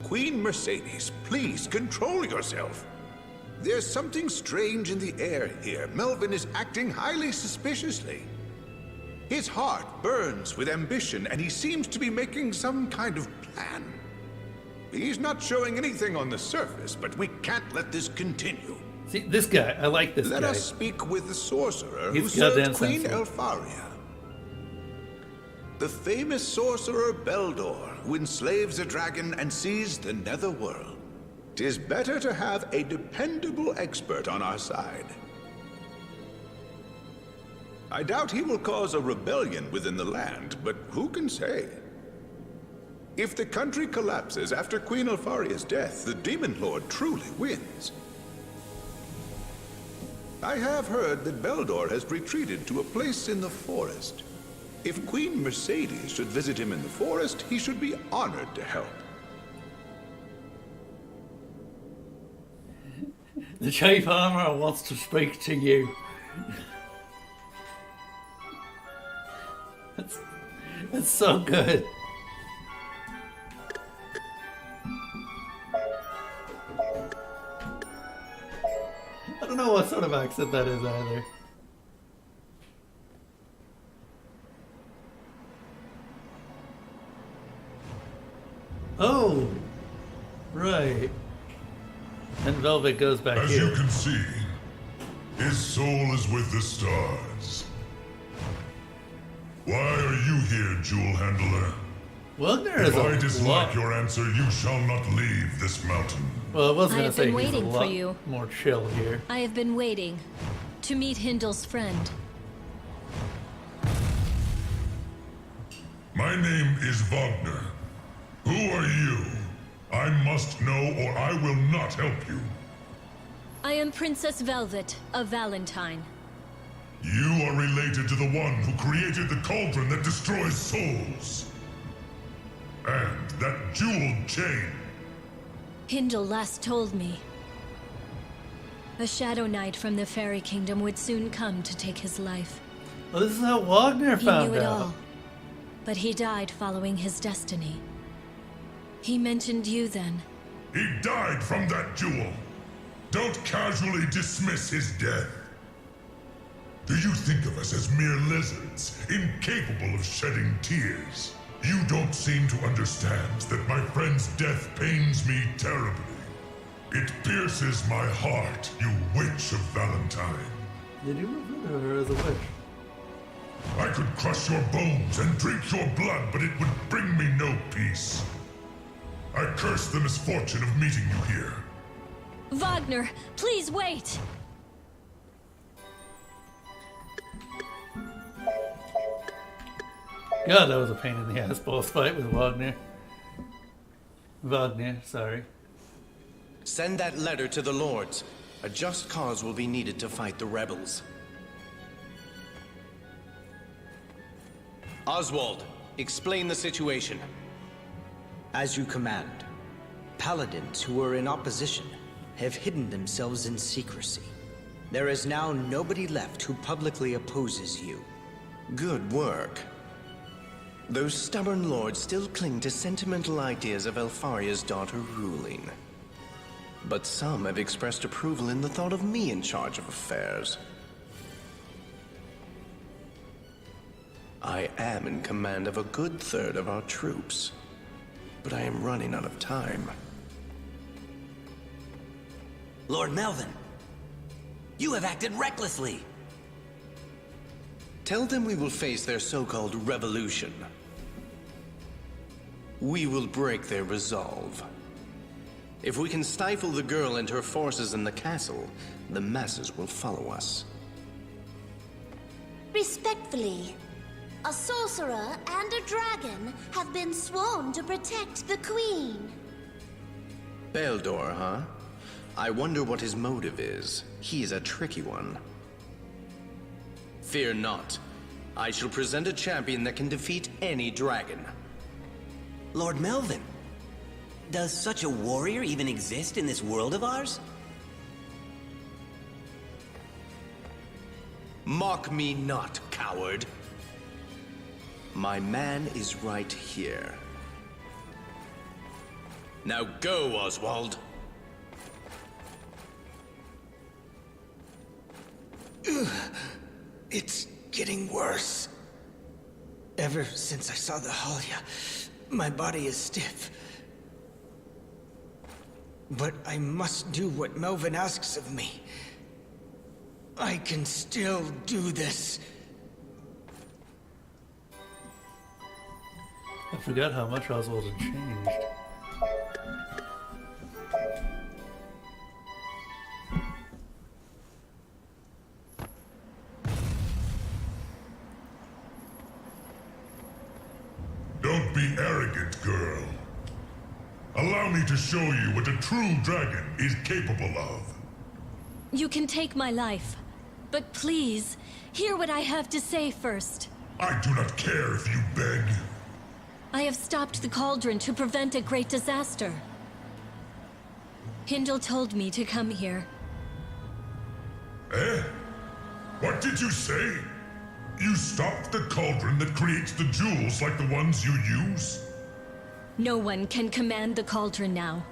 Speaker 11: Queen Mercedes, please control yourself. There's something strange in the air here. Melvin is acting highly suspiciously. His heart burns with ambition, and he seems to be making some kind of plan. He's not showing anything on the surface, but we can't let this continue.
Speaker 1: See, this guy, I like this
Speaker 11: Let
Speaker 1: guy.
Speaker 11: us speak with the sorcerer
Speaker 1: He's
Speaker 11: who
Speaker 1: goddamn
Speaker 11: served Queen
Speaker 1: sensible.
Speaker 11: Leifthrasir. The famous sorcerer Beldor, who enslaves a dragon and sees the netherworld. 'Tis better to have a dependable expert on our side. I doubt he will cause a rebellion within the land, but who can say? If the country collapses after Queen Alfaria's death, the Demon Lord truly wins. I have heard that Beldor has retreated to a place in the forest. If Queen Mercedes should visit him in the forest, he should be honored to help.
Speaker 1: The Chief Armorer wants to speak to you. That's so good. I don't know what sort of accent that is either. Oh, right. And Velvet goes back
Speaker 4: As
Speaker 1: here.
Speaker 4: you can see, his soul is with the stars. Why are you here, Jewel Handler?
Speaker 1: Well, there
Speaker 4: If
Speaker 1: is
Speaker 4: I
Speaker 1: a
Speaker 4: dislike
Speaker 1: lot.
Speaker 4: your answer, you shall not leave this mountain.
Speaker 1: Well, I was
Speaker 9: I
Speaker 1: going to
Speaker 9: have
Speaker 1: say
Speaker 9: been
Speaker 1: he's a
Speaker 9: waiting for
Speaker 1: lot
Speaker 9: you.
Speaker 1: more chill here.
Speaker 9: I have been waiting to meet Hindel's friend.
Speaker 4: My name is Wagner. Who are you? I must know or I will not help you.
Speaker 9: I am Princess Velvet of Valentine.
Speaker 4: You are related to the one who created the cauldron that destroys souls. And that jeweled chain.
Speaker 9: Hindel last told me. A Shadow Knight from the Fairy Kingdom would soon come to take his life.
Speaker 1: Well, this is how Wagner
Speaker 9: He
Speaker 1: found
Speaker 9: knew it
Speaker 1: out.
Speaker 9: all, but he died following his destiny. He mentioned you then.
Speaker 4: He died from that jewel. Don't casually dismiss his death. Do you think of us as mere lizards, incapable of shedding tears? You don't seem to understand that my friend's death pains me terribly. It pierces my heart, you witch of Valentine.
Speaker 1: Did you refer to her as a witch?
Speaker 4: I could crush your bones and drink your blood, but it would bring me no peace. I curse the misfortune of meeting you here.
Speaker 9: Wagner, please wait!
Speaker 1: God, that was a pain in the ass boss fight with Wagner. Wagner, sorry.
Speaker 12: Send that letter to the lords. A just cause will be needed to fight the rebels. Oswald, explain the situation.
Speaker 16: As you command. Paladins who are in opposition have hidden themselves in secrecy. There is now nobody left who publicly opposes you.
Speaker 12: Good work. Those stubborn lords still cling to sentimental ideas of Leifthrasir's daughter ruling. But some have expressed approval in the thought of me in charge of affairs. I am in command of a good third of our troops, but I am running out of time.
Speaker 6: Lord Melvin, you have acted recklessly.
Speaker 12: Tell them we will face their so-called revolution. We will break their resolve. If we can stifle the girl and her forces in the castle, the masses will follow us.
Speaker 14: Respectfully, a sorcerer and a dragon have been sworn to protect the Queen.
Speaker 12: Beldor, huh? I wonder what his motive is. He's a tricky one. Fear not. I shall present a champion that can defeat any dragon.
Speaker 6: Lord Melvin, does such a warrior even exist in this world of ours?
Speaker 12: Mock me not, coward. My man is right here. Now go, Oswald.
Speaker 16: It's getting worse. Ever since I saw the Halia, my body is stiff. But I must do what Melvin asks of me. I can still do this.
Speaker 1: I forgot how much Oswald had changed.
Speaker 4: Don't be arrogant, girl. Allow me to show you what a true dragon is capable of.
Speaker 9: You can take my life, but please, hear what I have to say first.
Speaker 4: I do not care if you beg.
Speaker 9: I have stopped the cauldron to prevent a great disaster. Hindle told me to come here.
Speaker 4: Eh? What did you say? You stopped the cauldron that creates the jewels like the ones you use?
Speaker 9: No one can command the cauldron now.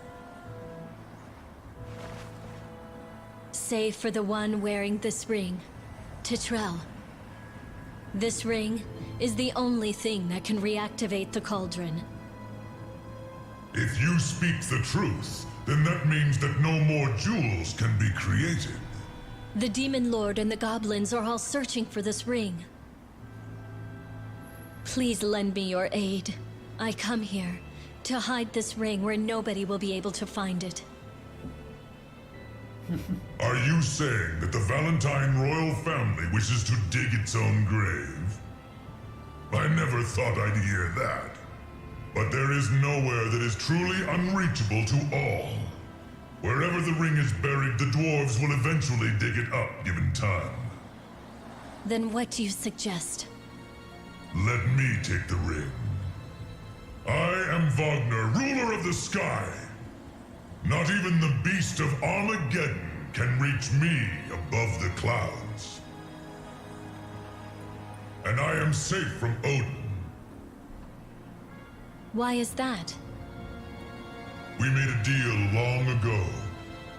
Speaker 9: Save for the one wearing this ring, Titrell. This ring is the only thing that can reactivate the cauldron.
Speaker 4: If you speak the truth, then that means that no more jewels can be created.
Speaker 9: The Demon Lord and the goblins are all searching for this ring. Please lend me your aid. I come here to hide this ring where nobody will be able to find it.
Speaker 4: Are you saying that the Valentine royal family wishes to dig its own grave? I never thought I'd hear that. But there is nowhere that is truly unreachable to all. Wherever the ring is buried, the dwarves will eventually dig it up, given time.
Speaker 9: Then what do you suggest?
Speaker 4: Let me take the ring. I am Wagner, ruler of the sky. Not even the beast of Armageddon can reach me above the clouds. And I am safe from Odin.
Speaker 9: Why is that?
Speaker 4: We made a deal long ago.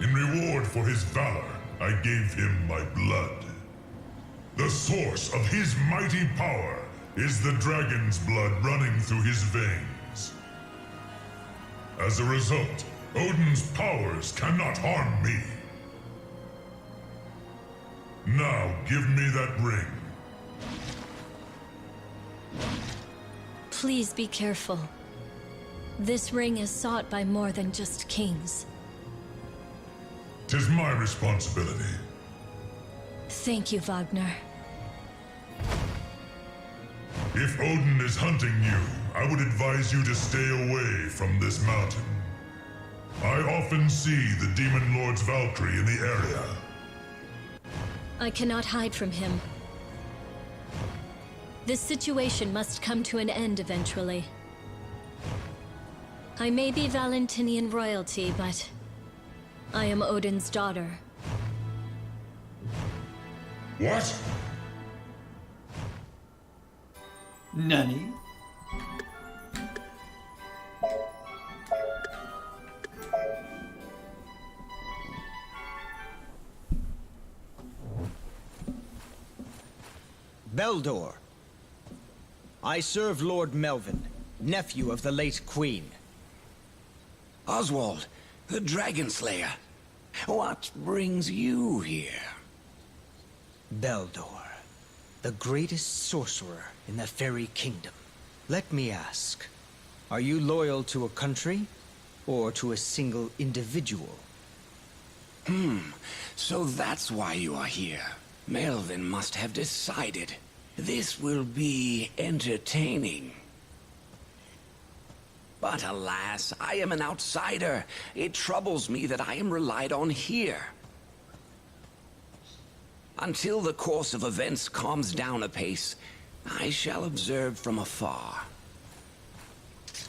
Speaker 4: In reward for his valor, I gave him my blood. The source of his mighty power is the dragon's blood running through his veins. As a result, Odin's powers cannot harm me. Now give me that ring.
Speaker 9: Please be careful. This ring is sought by more than just kings.
Speaker 4: 'Tis my responsibility.
Speaker 9: Thank you, Wagner.
Speaker 4: If Odin is hunting you, I would advise you to stay away from this mountain. I often see the Demon Lord's Valkyrie in the area.
Speaker 9: I cannot hide from him. This situation must come to an end eventually. I may be Valentinian royalty, but I am Odin's daughter.
Speaker 4: What?
Speaker 1: Nani?
Speaker 16: Beldor. I serve Lord Melvin, nephew of the late Queen.
Speaker 10: Oswald, the Dragon Slayer. What brings you here?
Speaker 16: Beldor, the greatest sorcerer in the Fairy Kingdom. Let me ask, are you loyal to a country or to a single individual?
Speaker 10: So that's why you are here. Melvin must have decided. This will be entertaining. But alas, I am an outsider. It troubles me that I am relied on here. Until the course of events calms down a pace, I shall observe from afar.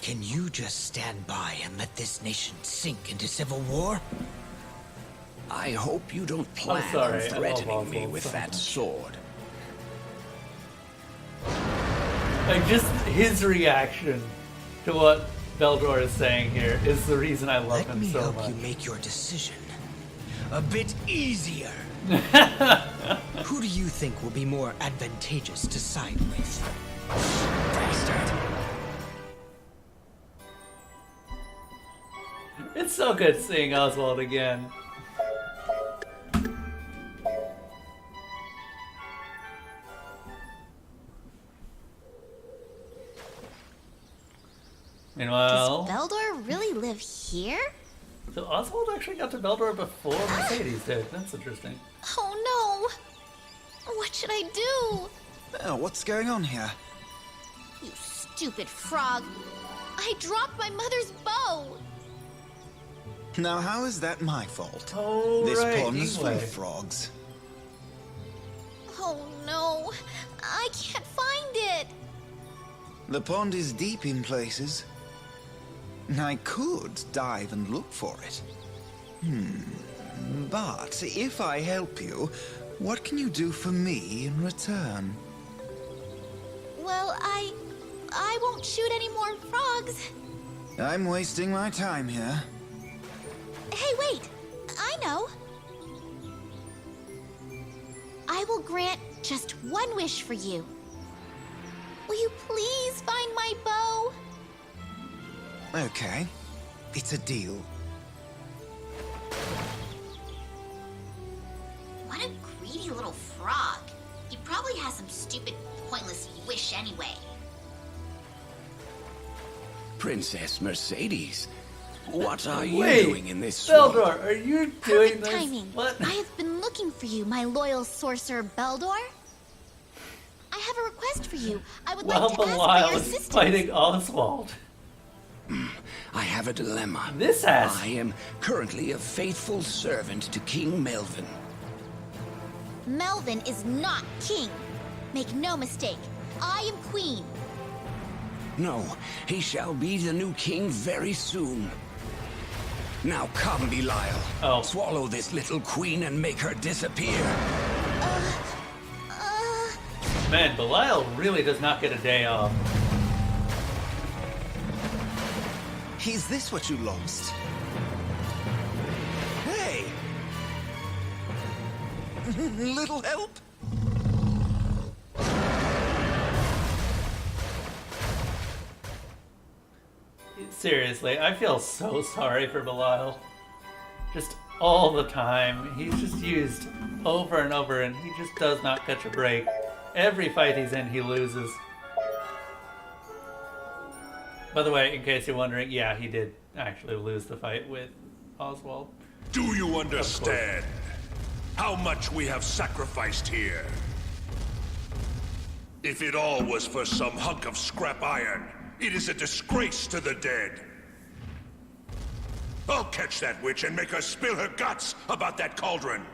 Speaker 16: Can you just stand by and let this nation sink into civil war?
Speaker 10: I hope you don't plan on threatening me with that sword.
Speaker 1: Like, just his reaction to what Beldor is saying here is the reason I love him so much.
Speaker 16: Let me help you make your decision a bit easier. Who do you think will be more advantageous to side with? Bastard.
Speaker 1: It's so good seeing Oswald again. Meanwhile,
Speaker 14: Does Beldor really live here?
Speaker 1: So Oswald actually got to Beldor before Mercedes did. That's interesting.
Speaker 14: Oh no! What should I do?
Speaker 17: What's going on here?
Speaker 14: You stupid frog! I dropped my mother's bow!
Speaker 17: Now how is that my fault?
Speaker 1: Oh,
Speaker 17: this
Speaker 1: right,
Speaker 17: pond is full of
Speaker 1: anyway.
Speaker 17: frogs.
Speaker 14: Oh no! I can't find it!
Speaker 17: The pond is deep in places. I could dive and look for it. But if I help you, what can you do for me in return?
Speaker 14: Well, I won't shoot any more frogs.
Speaker 17: I'm wasting my time here.
Speaker 14: Hey, wait! I know! I will grant just one wish for you. Will you please find my bow?
Speaker 17: Okay, it's a deal.
Speaker 14: What a greedy little frog. He probably has some stupid, pointless wish anyway.
Speaker 10: Princess Mercedes, what are you
Speaker 1: Wait,
Speaker 10: doing in this swamp?
Speaker 1: Beldor, are you doing
Speaker 14: Perfect
Speaker 1: this?
Speaker 14: timing.
Speaker 1: What?
Speaker 14: I have been looking for you, my loyal sorcerer Beldor. I have a request for you. I would
Speaker 1: While
Speaker 14: like to ask for
Speaker 1: Belial
Speaker 14: your
Speaker 1: is
Speaker 14: assistance.
Speaker 1: fighting Oswald.
Speaker 10: I have a dilemma.
Speaker 1: This ass.
Speaker 10: I am currently a faithful servant to King Melvin.
Speaker 14: Melvin is not king. Make no mistake. I am queen.
Speaker 10: No, he shall be the new king very soon. Now come, Belial.
Speaker 1: Oh.
Speaker 10: Swallow this little queen and make her disappear.
Speaker 1: Man, Belial really does not get a day off.
Speaker 17: Is this what you lost? Hey! Little help?
Speaker 1: seriously, I feel so sorry for Belial. Just all the time. He's just used over and over, and he just does not catch a break. Every fight he's in, he loses. By the way, in case you're wondering, yeah, he did actually lose the fight with Oswald.
Speaker 2: Do you understand how much we have sacrificed here? If it all was for some hunk of scrap iron, it is a disgrace to the dead. I'll catch that witch and make her spill her guts about that cauldron.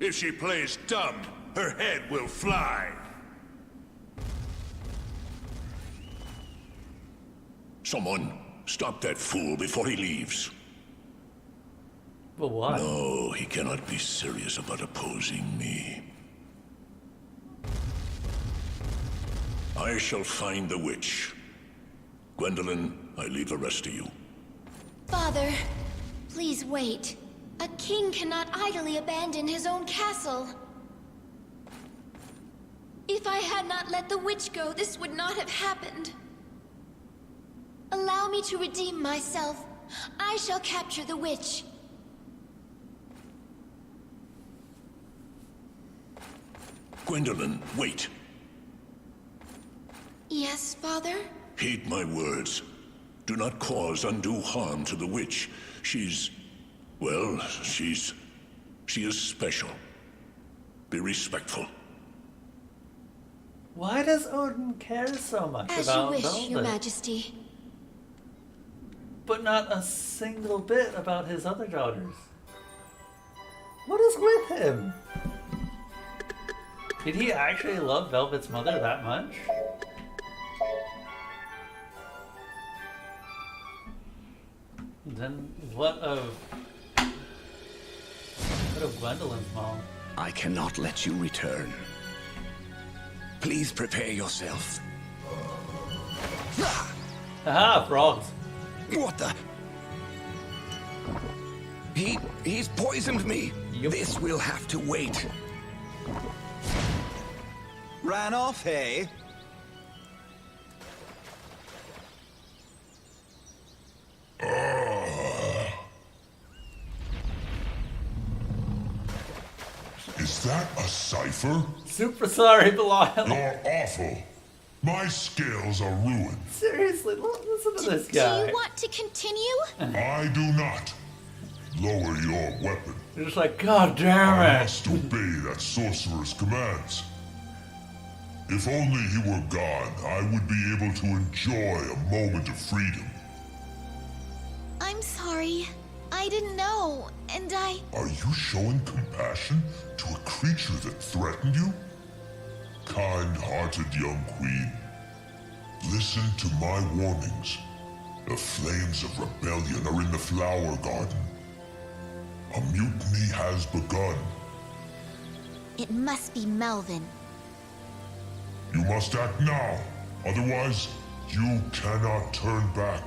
Speaker 2: If she plays dumb, her head will fly. Someone, stop that fool before he leaves.
Speaker 1: But what?
Speaker 2: No, he cannot be serious about opposing me. I shall find the witch. Gwendolyn, I leave the rest to you.
Speaker 14: Father, please wait. A king cannot idly abandon his own castle. If I had not let the witch go, this would not have happened. Allow me to redeem myself. I shall capture the witch.
Speaker 2: Gwendolyn, wait.
Speaker 14: Yes, Father?
Speaker 2: Heed my words. Do not cause undue harm to the witch. She is special. Be respectful.
Speaker 1: Why does Odin care so much
Speaker 14: As
Speaker 1: about
Speaker 14: you wish,
Speaker 1: Velvet?
Speaker 14: Your Majesty.
Speaker 1: But not a single bit about his other daughters. What is with him? Did he actually love Velvet's mother that much? Then what of Gwendolyn's mom?
Speaker 10: I cannot let you return. Please prepare yourself.
Speaker 1: Aha, frogs.
Speaker 10: What the? He's poisoned me.
Speaker 1: Yep.
Speaker 10: This will have to wait.
Speaker 17: Ran off, hey?
Speaker 4: Is that a cipher?
Speaker 1: Super sorry, Belial.
Speaker 4: You're awful. My scales are ruined.
Speaker 1: Seriously, listen to this guy.
Speaker 14: Do you want to continue?
Speaker 4: I do not. Lower your weapon.
Speaker 1: You're just like, God damn
Speaker 4: I
Speaker 1: it.
Speaker 4: must obey that sorcerer's commands. If only he were gone, I would be able to enjoy a moment of freedom.
Speaker 14: I'm sorry. I didn't know, and I...
Speaker 4: Are you showing compassion to a creature that threatened you? Kind-hearted young queen, listen to my warnings. The flames of rebellion are in the flower garden. A mutiny has begun.
Speaker 14: It must be Melvin.
Speaker 4: You must act now, otherwise you cannot turn back.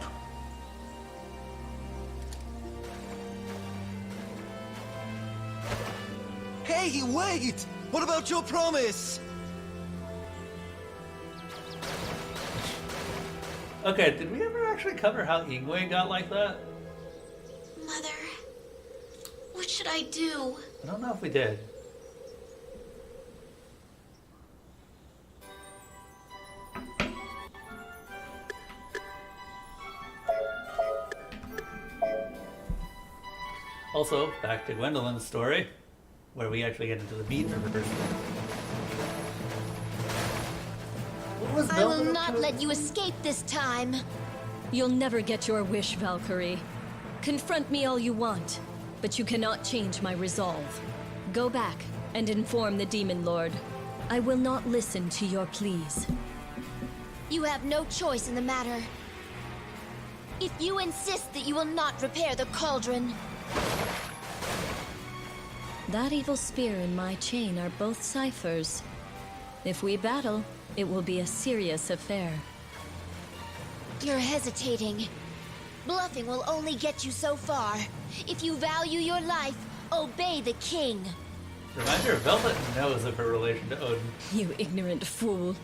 Speaker 15: Hey, wait! What about your promise?
Speaker 1: Okay, did we ever actually cover how Ingwe got like that?
Speaker 14: Mother, what should I do?
Speaker 1: I don't know if we did. Also, back to Gwendolyn's story, where we actually get into the meat of her story. What was
Speaker 14: I will
Speaker 1: Velvet
Speaker 14: not
Speaker 1: up to?
Speaker 14: let you escape this time.
Speaker 9: You'll never get your wish, Valkyrie. Confront me all you want, but you cannot change my resolve. Go back and inform the Demon Lord. I will not listen to your pleas.
Speaker 14: You have no choice in the matter. If you insist that you will not repair the cauldron...
Speaker 9: That evil spear and my chain are both ciphers. If we battle, it will be a serious affair.
Speaker 14: You're hesitating. Bluffing will only get you so far. If you value your life, obey the king.
Speaker 1: Reminder, Velvet knows of her relation to Odin.
Speaker 9: You ignorant fool.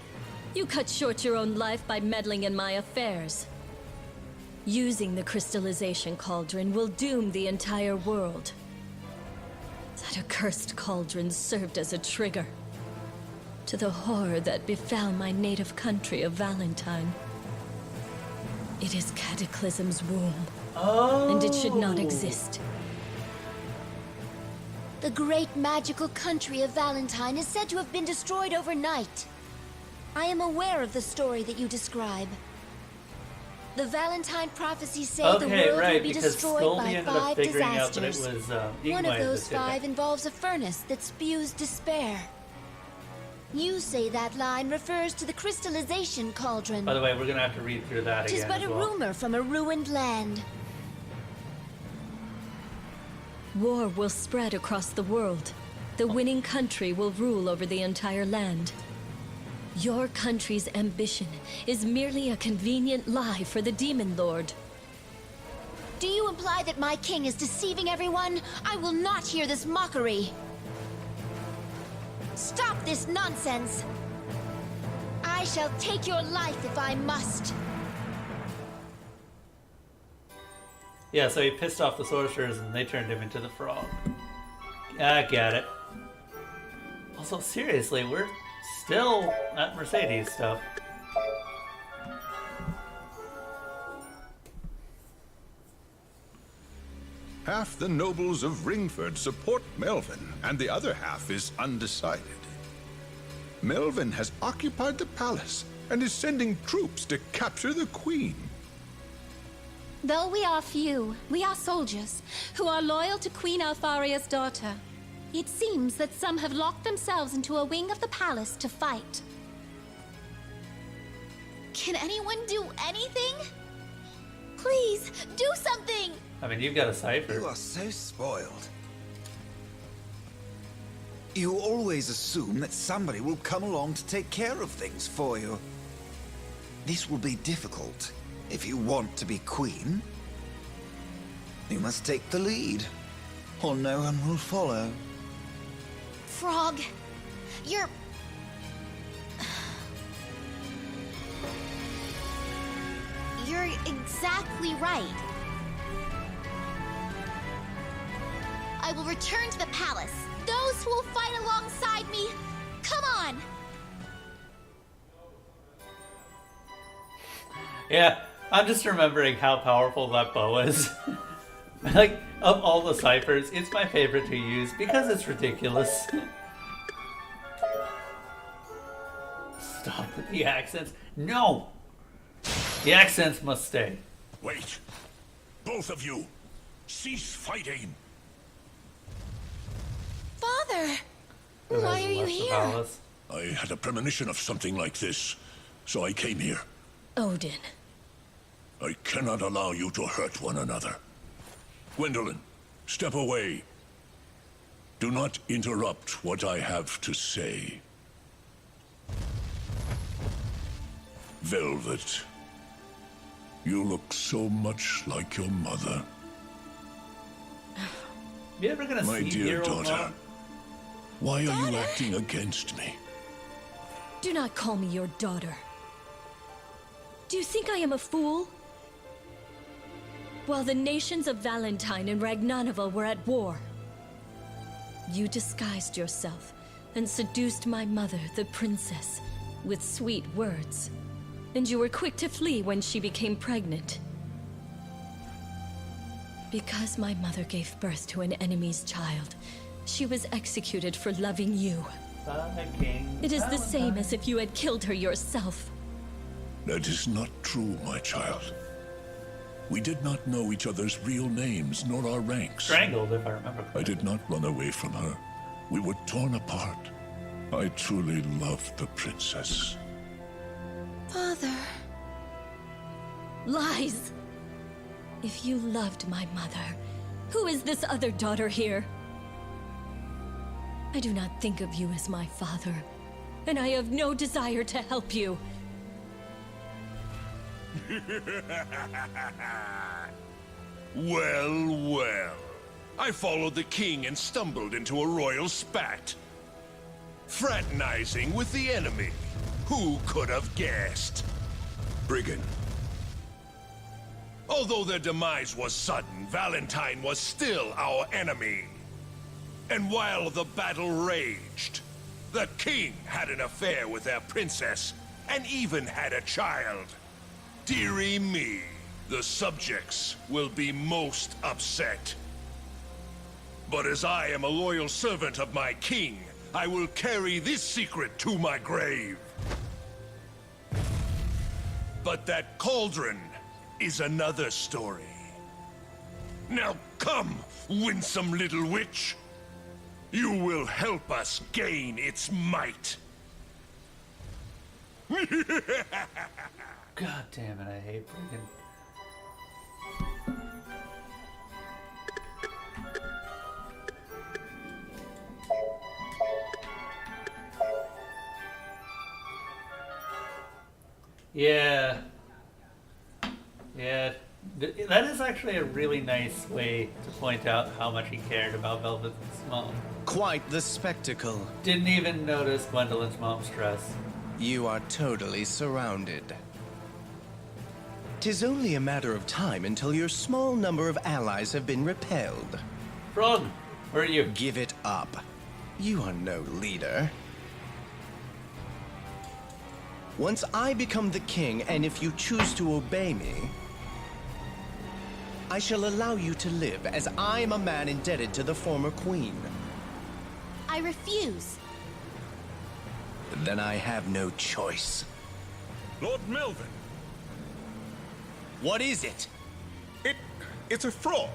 Speaker 9: You cut short your own life by meddling in my affairs. Using the crystallization cauldron will doom the entire world. That accursed cauldron served as a trigger to the horror that befell my native country of Valentine. It is Cataclysm's womb, and it should not exist.
Speaker 14: The great magical country of Valentine is said to have been destroyed overnight. I am aware of the story that you describe. The Valentine prophecies say the world will be destroyed by 5 disasters. One of those 5 involves a furnace that spews despair. You say that line refers to the crystallization cauldron.
Speaker 1: By the way, we're gonna have to read through that again.
Speaker 14: It is but a rumor from a ruined land.
Speaker 9: War will spread across the world. The winning country will rule over the entire land. Your country's ambition is merely a convenient lie for the Demon Lord.
Speaker 14: Do you imply that my king is deceiving everyone? I will not hear this mockery. Stop this nonsense! I shall take your life if I must.
Speaker 1: Yeah, so he pissed off the sorcerers and they turned him into the frog. I get it. Also, seriously, we're still at Mercedes stuff.
Speaker 11: Half the nobles of Ringford support Melvin, and the other half is undecided. Melvin has occupied the palace and is sending troops to capture the queen.
Speaker 18: Though we are few, we are soldiers who are loyal to Queen Leifthrasir's daughter. It seems that some have locked themselves into a wing of the palace to fight.
Speaker 14: Can anyone do anything? Please, do something!
Speaker 1: I mean, you've got a cipher.
Speaker 17: You are so spoiled. You always assume that somebody will come along to take care of things for you. This will be difficult if you want to be queen. You must take the lead, or no one will follow.
Speaker 14: Frog, you're... You're exactly right. I will return to the palace. Those who will fight alongside me, come on!
Speaker 1: Yeah, I'm just remembering how powerful that bow is. Like, of all the ciphers, it's my favorite to use because it's ridiculous. Stop with the accents. No! The accents must stay.
Speaker 19: Wait. Both of you. Cease fighting.
Speaker 14: Father! Why are you here?
Speaker 19: I had a premonition of something like this, so I came here.
Speaker 9: Odin.
Speaker 19: I cannot allow you to hurt one another. Gwendolyn, step away. Do not interrupt what I have to say. Velvet, you look so much like your mother.
Speaker 1: You ever gonna
Speaker 19: My
Speaker 1: see
Speaker 19: dear
Speaker 1: your old
Speaker 19: daughter,
Speaker 1: mom?
Speaker 19: why are you acting against me?
Speaker 9: Do not call me your daughter. Do you think I am a fool? While the nations of Valentine and Ragnarva were at war, you disguised yourself and seduced my mother, the princess, with sweet words. And you were quick to flee when she became pregnant. Because my mother gave birth to an enemy's child, she was executed for loving you. It is the same as if you had killed her yourself.
Speaker 19: That is not true, my child. We did not know each other's real names nor our ranks.
Speaker 1: Strangled, if I remember correctly.
Speaker 19: I did not run away from her. We were torn apart. I truly loved the princess.
Speaker 14: Father...
Speaker 9: Lies! If you loved my mother, who is this other daughter here? I do not think of you as my father, and I have no desire to help you.
Speaker 2: Well, well. I followed the king and stumbled into a royal spat. Fraternizing with the enemy. Who could have guessed?
Speaker 11: Brigand.
Speaker 2: Although their demise was sudden, Valentine was still our enemy. And while the battle raged, the king had an affair with their princess, and even had a child. Dearie me, the subjects will be most upset. But as I am a loyal servant of my king, I will carry this secret to my grave. But that cauldron is another story. Now come, winsome little witch. You will help us gain its might.
Speaker 1: God damn it, I hate freaking... Yeah. Yeah. That is actually a really nice way to point out how much he cared about Velvet's mom.
Speaker 12: Quite the spectacle.
Speaker 1: Didn't even notice Gwendolyn's mom's dress.
Speaker 12: You are totally surrounded. 'Tis only a matter of time until your small number of allies have been repelled.
Speaker 1: Frog, where are you?
Speaker 12: Give it up. You are no leader. Once I become the king, and if you choose to obey me, I shall allow you to live, as I am a man indebted to the former queen.
Speaker 18: I refuse.
Speaker 12: Then I have no choice.
Speaker 11: Lord Melvin.
Speaker 12: What is it?
Speaker 11: It's a frog.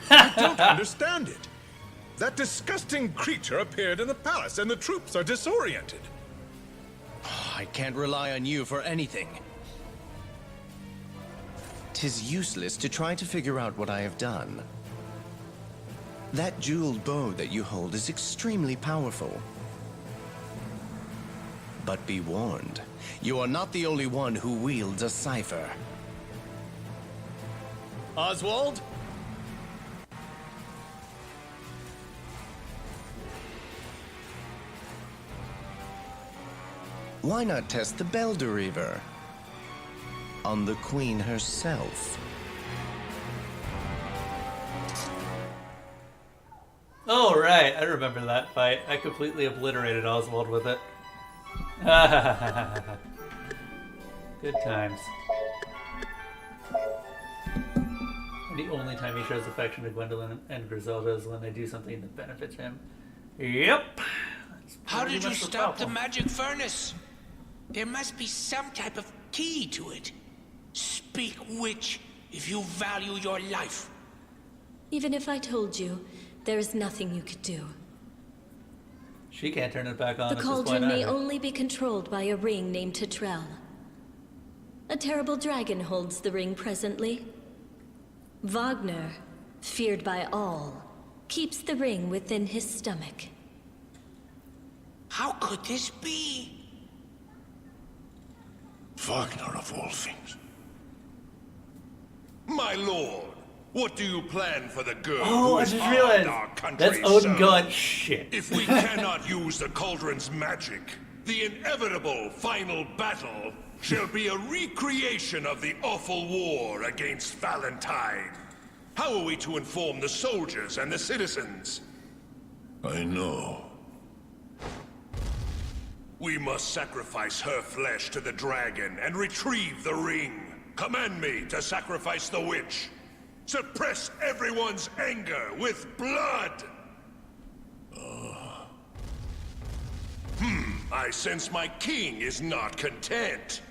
Speaker 11: I don't understand it. That disgusting creature appeared in the palace, and the troops are disoriented.
Speaker 12: I can't rely on you for anything. 'Tis useless to try to figure out what I have done. That jeweled bow that you hold is extremely powerful. But be warned, you are not the only one who wields a cipher. Oswald? Why not test the Belderreaver on the Queen herself?
Speaker 1: Oh, right. I remember that fight. I completely obliterated Oswald with it. Good times. And the only time he shows affection to Gwendolyn and Griselda is when they do something that benefits him. Yep.
Speaker 13: How did you stop the magic furnace? There must be some type of key to it. Speak, witch, if you value your life.
Speaker 5: Even if I told you, there is nothing you could do.
Speaker 1: She can't turn it back on.
Speaker 5: The cauldron may only be controlled by a ring named Tetrel. A terrible dragon holds the ring presently. Wagner, feared by all, keeps the ring within his stomach.
Speaker 13: How could this be?
Speaker 19: Wagner of all things.
Speaker 2: My lord, what do you plan for the girl
Speaker 1: Oh,
Speaker 2: who
Speaker 1: I
Speaker 2: has
Speaker 1: just
Speaker 2: harmed
Speaker 1: realized.
Speaker 2: our country
Speaker 1: That's Odin
Speaker 2: so?
Speaker 1: going, shit.
Speaker 2: If we cannot use the cauldron's magic, the inevitable final battle shall be a recreation of the awful war against Valentine. How are we to inform the soldiers and the citizens?
Speaker 19: I know.
Speaker 2: We must sacrifice her flesh to the dragon and retrieve the ring. Command me to sacrifice the witch. Suppress everyone's anger with blood! I sense my king is not content.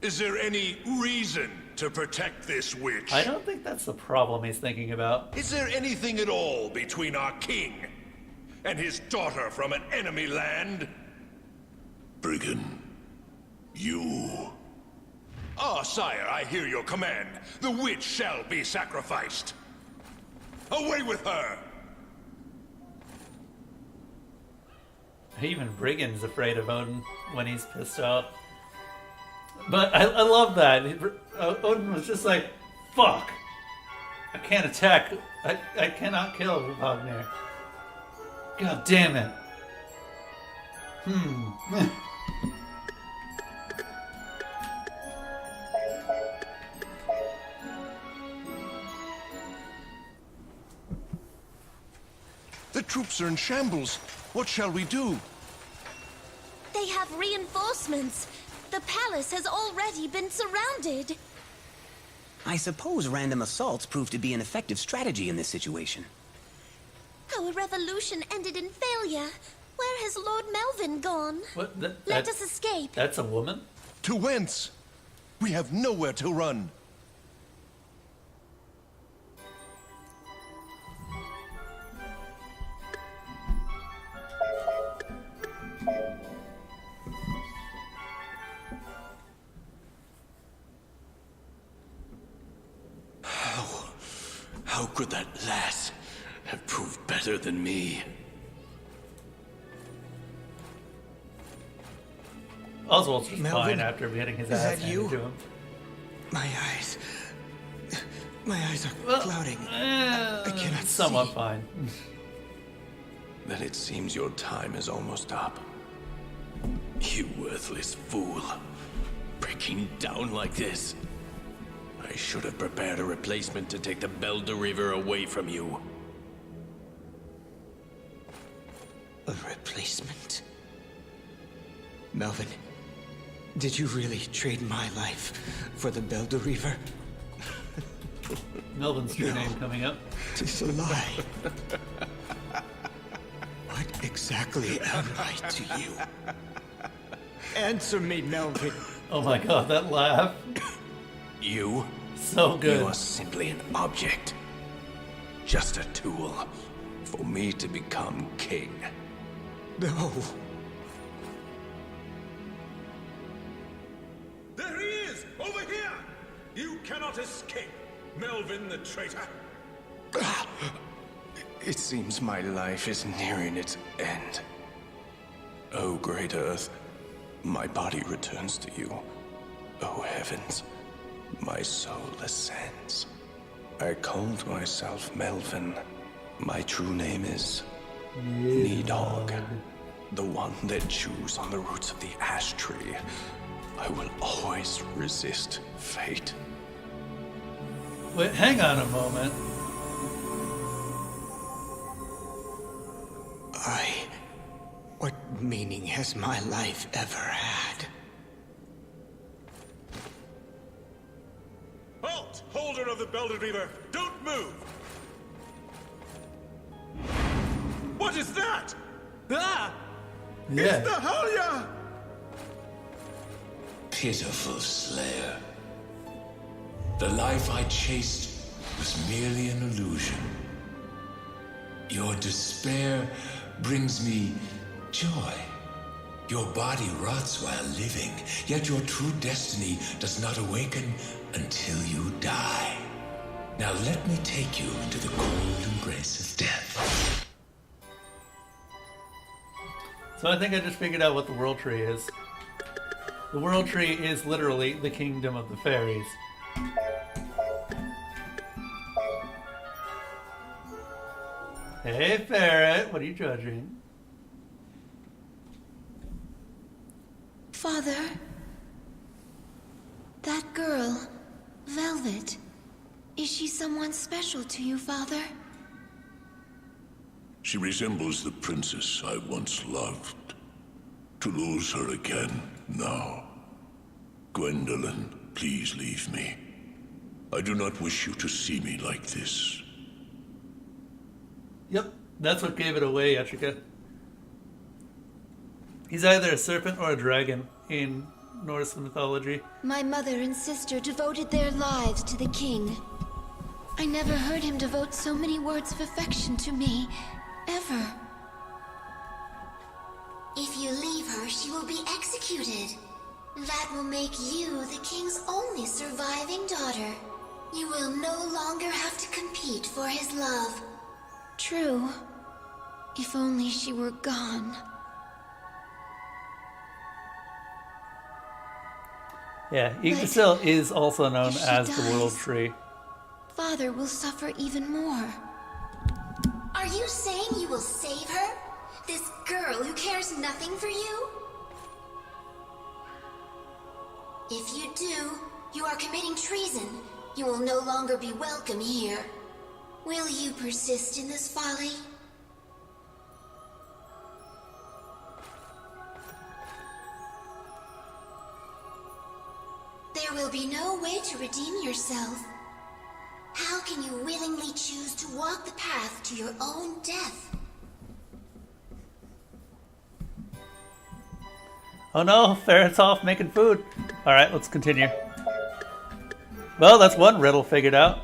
Speaker 2: Is there any reason to protect this witch?
Speaker 1: I don't think that's the problem he's thinking about.
Speaker 2: Is there anything at all between our king and his daughter from an enemy land?
Speaker 19: Brigand, you...
Speaker 2: Ah, sire, I hear your command. The witch shall be sacrificed. Away with her!
Speaker 1: Even Brigand's afraid of Odin when he's pissed off. But I love that. Odin was just like, fuck. I can't attack. I cannot kill Wagner. God damn it.
Speaker 2: The troops are in shambles. What shall we do?
Speaker 14: They have reinforcements. The palace has already been surrounded.
Speaker 6: I suppose random assaults prove to be an effective strategy in this situation.
Speaker 14: Our revolution ended in failure. Where has Lord Melvin gone?
Speaker 1: What?
Speaker 14: Let us escape.
Speaker 1: That's a woman?
Speaker 2: To whence? We have nowhere to run.
Speaker 10: How could that lass have proved better than me?
Speaker 1: Oswald's just
Speaker 3: Melvin,
Speaker 1: fine after getting his
Speaker 3: is
Speaker 1: ass
Speaker 3: that
Speaker 1: handed
Speaker 3: you?
Speaker 1: to him.
Speaker 3: My eyes are clouding. I cannot
Speaker 1: Somewhat
Speaker 3: see.
Speaker 1: fine.
Speaker 10: Then it seems your time is almost up. You worthless fool. Breaking down like this. I should have prepared a replacement to take the Belle de River away from you.
Speaker 3: A replacement? Melvin, did you really trade my life for the Belle de River?
Speaker 1: Melvin's true name coming up.
Speaker 3: It's a lie. What exactly am I to you? Answer me, Melvin.
Speaker 1: Oh my god, that laugh.
Speaker 10: You?
Speaker 1: So good.
Speaker 10: You are simply an object. Just a tool for me to become king.
Speaker 3: No.
Speaker 11: There he is! Over here! You cannot escape, Melvin the traitor.
Speaker 10: It seems my life is nearing its end. O great earth, my body returns to you. O heavens, my soul ascends. I called myself Melvin. My true name is Nidhogg, the one that chews on the roots of the ash tree. I will always resist fate.
Speaker 1: Wait, hang on a moment.
Speaker 3: What meaning has my life ever had?
Speaker 11: Halt! Holder of the Belle de River, don't move! What is that? Ah!
Speaker 1: Yeah.
Speaker 11: It's the Halia!
Speaker 8: Pitiful slayer. The life I chased was merely an illusion. Your despair brings me joy. Your body rots while living, yet your true destiny does not awaken until you die. Now let me take you into the cold embrace of death.
Speaker 1: So I think I just figured out what the World Tree is. The World Tree is literally the kingdom of the fairies. Hey, Ferret, what are you judging?
Speaker 14: Father, that girl, Velvet, is she someone special to you, Father?
Speaker 19: She resembles the princess I once loved. To lose her again now. Gwendolyn, please leave me. I do not wish you to see me like this.
Speaker 1: Yep, that's what gave it away, Yachika. He's either a serpent or a dragon in Norse mythology.
Speaker 14: My mother and sister devoted their lives to the king. I never heard him devote so many words of affection to me, ever.
Speaker 20: If you leave her, she will be executed. That will make you the king's only surviving daughter. You will no longer have to compete for his love.
Speaker 14: True. If only she were gone.
Speaker 1: Yeah, Yggdrasil is also known
Speaker 14: if she
Speaker 1: as the World
Speaker 14: dies-
Speaker 1: Tree.
Speaker 14: Father will suffer even more.
Speaker 20: Are you saying you will save her? This girl who cares nothing for you? If you do, you are committing treason. You will no longer be welcome here. Will you persist in this folly? will be no way to redeem yourself. How can you willingly choose to walk the path to your own death?
Speaker 1: Oh no, Ferret's off making food. Alright, let's continue. Well, that's one riddle figured out.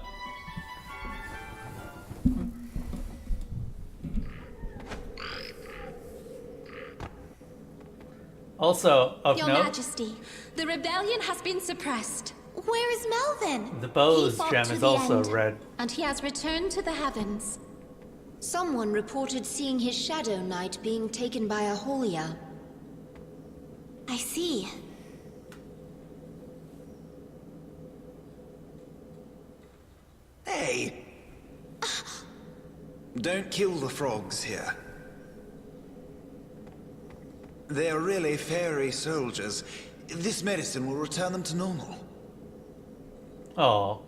Speaker 1: Also, of
Speaker 18: Your
Speaker 1: note,
Speaker 18: Majesty, the rebellion has been suppressed.
Speaker 14: Where is Melvin?
Speaker 1: the Bose
Speaker 14: He fought
Speaker 1: gem
Speaker 14: to
Speaker 1: is
Speaker 14: the
Speaker 1: also
Speaker 14: end.
Speaker 1: red.
Speaker 18: And he has returned to the heavens.
Speaker 14: Someone reported seeing his Shadow Knight being taken by a Holia. I see.
Speaker 17: Hey! Don't kill the frogs here. They're really fairy soldiers. This medicine will return them to normal.
Speaker 1: Oh.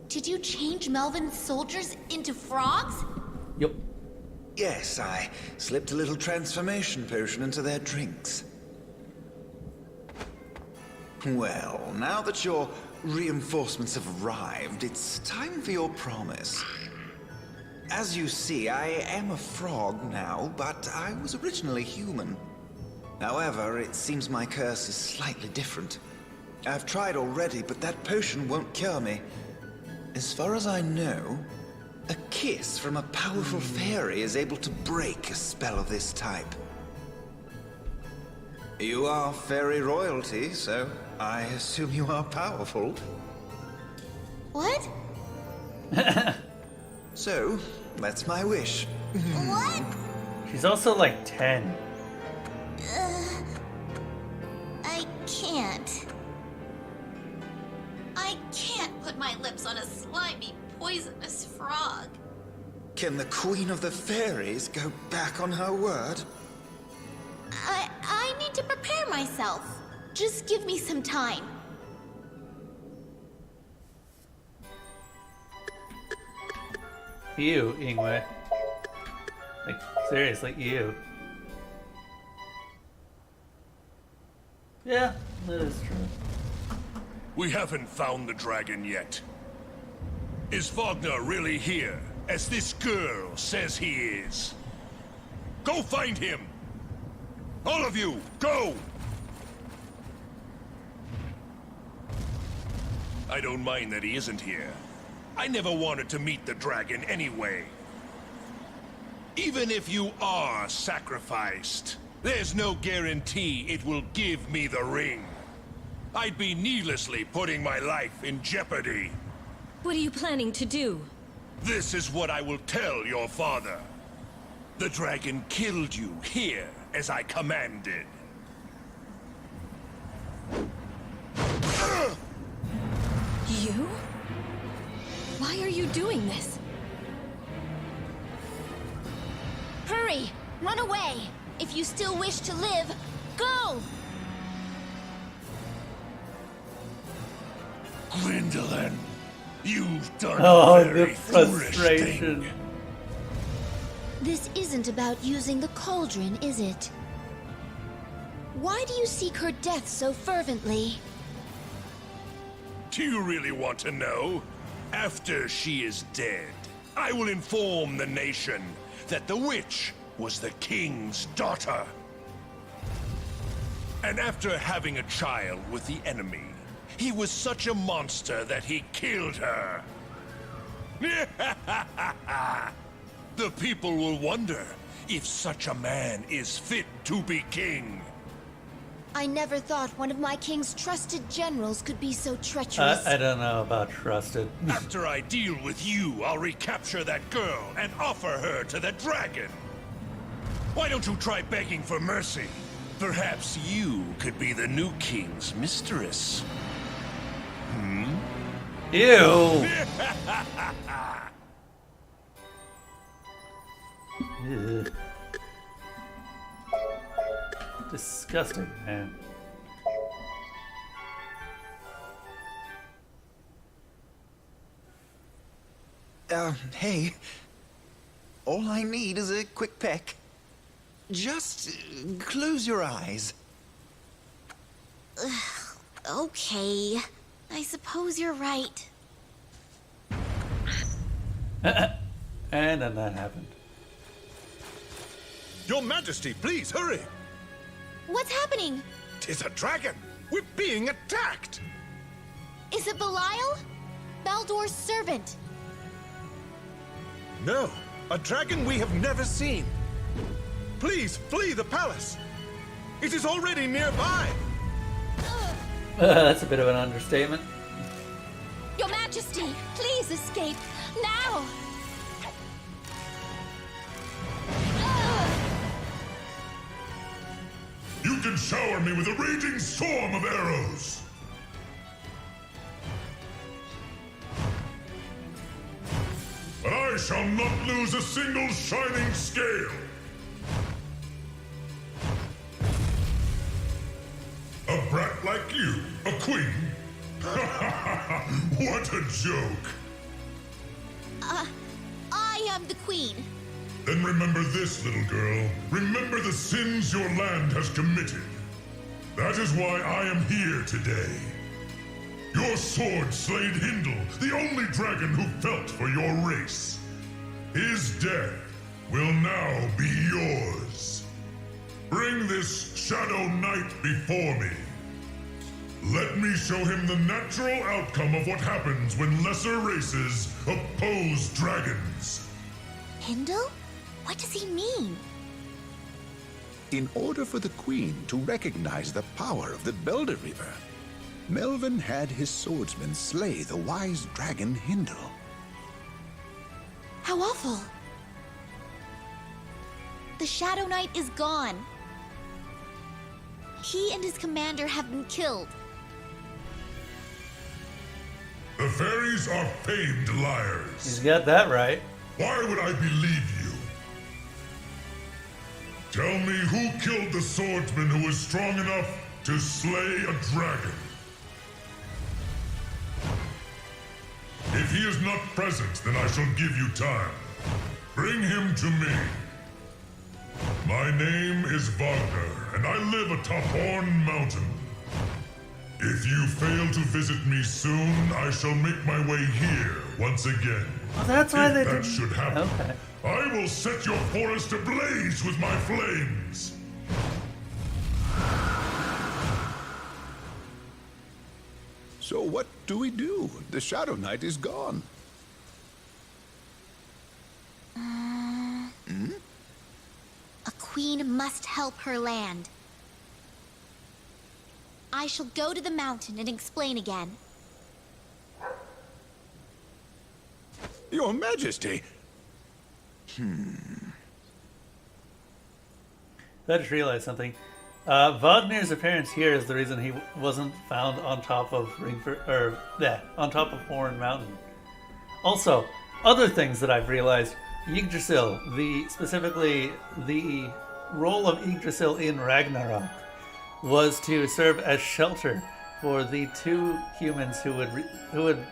Speaker 14: Did you change Melvin's soldiers into frogs?
Speaker 1: Yep.
Speaker 17: Yes, I slipped a little transformation potion into their drinks. Well, now that your reinforcements have arrived, it's time for your promise. As you see, I am a frog now, but I was originally human. However, it seems my curse is slightly different. I've tried already, but that potion won't cure me. As far as I know, a kiss from a powerful fairy is able to break a spell of this type. You are fairy royalty, so I assume you are powerful.
Speaker 14: What?
Speaker 17: So, that's my wish.
Speaker 14: What?
Speaker 1: She's also like 10.
Speaker 14: I can't. I can't put my lips on a slimy, poisonous frog.
Speaker 17: Can the Queen of the Fairies go back on her word?
Speaker 14: I need to prepare myself. Just give me some time.
Speaker 1: You, Ingwe. Like, seriously, you. Yeah, that is true.
Speaker 19: We haven't found the dragon yet. Is Wagner really here, as this girl says he is? Go find him! All of you, go! I don't mind that he isn't here. I never wanted to meet the dragon anyway. Even if you are sacrificed, there's no guarantee it will give me the ring. I'd be needlessly putting my life in jeopardy.
Speaker 5: What are you planning to do?
Speaker 19: This is what I will tell your father. The dragon killed you here, as I commanded.
Speaker 5: You? Why are you doing this?
Speaker 14: Hurry! Run away! If you still wish to live, go!
Speaker 19: Gwendolyn, you've done
Speaker 1: Oh,
Speaker 19: a very
Speaker 1: the
Speaker 19: foolish
Speaker 1: frustration.
Speaker 19: thing.
Speaker 14: This isn't about using the cauldron, is it? Why do you seek her death so fervently?
Speaker 19: Do you really want to know? After she is dead, I will inform the nation that the witch was the king's daughter. And after having a child with the enemy, he was such a monster that he killed her. The people will wonder if such a man is fit to be king.
Speaker 14: I never thought one of my king's trusted generals could be so treacherous.
Speaker 1: I don't know about trusted.
Speaker 19: After I deal with you, I'll recapture that girl and offer her to the dragon. Why don't you try begging for mercy? Perhaps you could be the new king's mistress. Hmm?
Speaker 1: Ew. Ugh. Disgusting, man.
Speaker 17: Hey. All I need is a quick peck. Just close your eyes.
Speaker 14: Okay. I suppose you're right.
Speaker 1: And then that happened.
Speaker 11: Your Majesty, please hurry!
Speaker 14: What's happening?
Speaker 11: 'Tis a dragon! We're being attacked!
Speaker 14: Is it Belial? Baldor's servant.
Speaker 11: No, a dragon we have never seen. Please flee the palace. It is already nearby.
Speaker 1: That's a bit of an understatement.
Speaker 18: Your Majesty, please escape now.
Speaker 4: You can shower me with a raging storm of arrows! But I shall not lose a single shining scale! A brat like you, a queen? What a joke!
Speaker 14: I am the queen.
Speaker 4: Then remember this, little girl. Remember the sins your land has committed. That is why I am here today. Your sword slayed Hindle, the only dragon who felt for your race. His death will now be yours. Bring this Shadow Knight before me. Let me show him the natural outcome of what happens when lesser races oppose dragons.
Speaker 14: Hindle? What does he mean?
Speaker 11: In order for the Queen to recognize the power of the Belder River, Melvin had his swordsmen slay the wise dragon Hindle.
Speaker 14: How awful. The Shadow Knight is gone. He and his commander have been killed.
Speaker 4: The fairies are famed liars.
Speaker 1: He's got that right.
Speaker 4: Why would I believe you? Tell me who killed the swordsman who was strong enough to slay a dragon? If he is not present, then I shall give you time. Bring him to me. My name is Wagner, and I live atop Horn Mountain. If you fail to visit me soon, I shall make my way here once again.
Speaker 1: Well, that's why they
Speaker 4: If that
Speaker 1: didn't.
Speaker 4: should happen,
Speaker 1: Okay.
Speaker 4: I will set your forest ablaze with my flames.
Speaker 11: So what do we do? The Shadow Knight is gone.
Speaker 14: A queen must help her land. I shall go to the mountain and explain again.
Speaker 11: Your Majesty!
Speaker 1: I just realized something. Wagner's appearance here is the reason he wasn't found on top of on top of Horn Mountain. Also, other things that I've realized: Yggdrasil, specifically the role of Yggdrasil in Ragnarok, was to serve as shelter for the two humans who would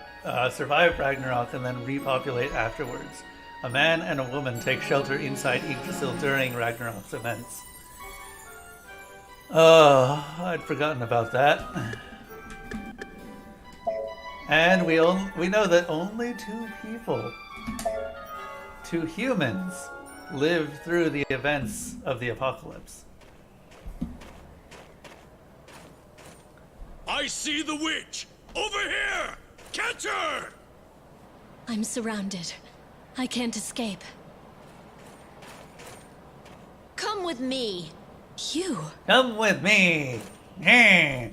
Speaker 1: survive Ragnarok and then repopulate afterwards. A man and a woman take shelter inside Yggdrasil during Ragnarok's events. Oh, I'd forgotten about that. And we know that only two humans, lived through the events of the apocalypse.
Speaker 21: I see the witch! Over here! Catch her!
Speaker 5: I'm surrounded. I can't escape.
Speaker 14: Come with me.
Speaker 5: You?
Speaker 1: Come with me! Yeah.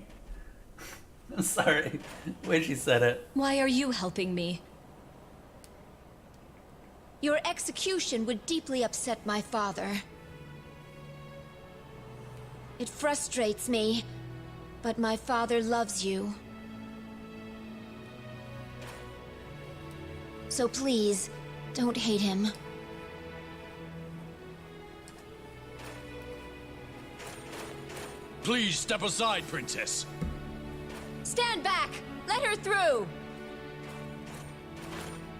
Speaker 1: Sorry, the way she said it.
Speaker 5: Why are you helping me?
Speaker 14: Your execution would deeply upset my father. It frustrates me, but my father loves you. So please, don't hate him.
Speaker 21: Please step aside, Princess.
Speaker 14: Stand back! Let her through!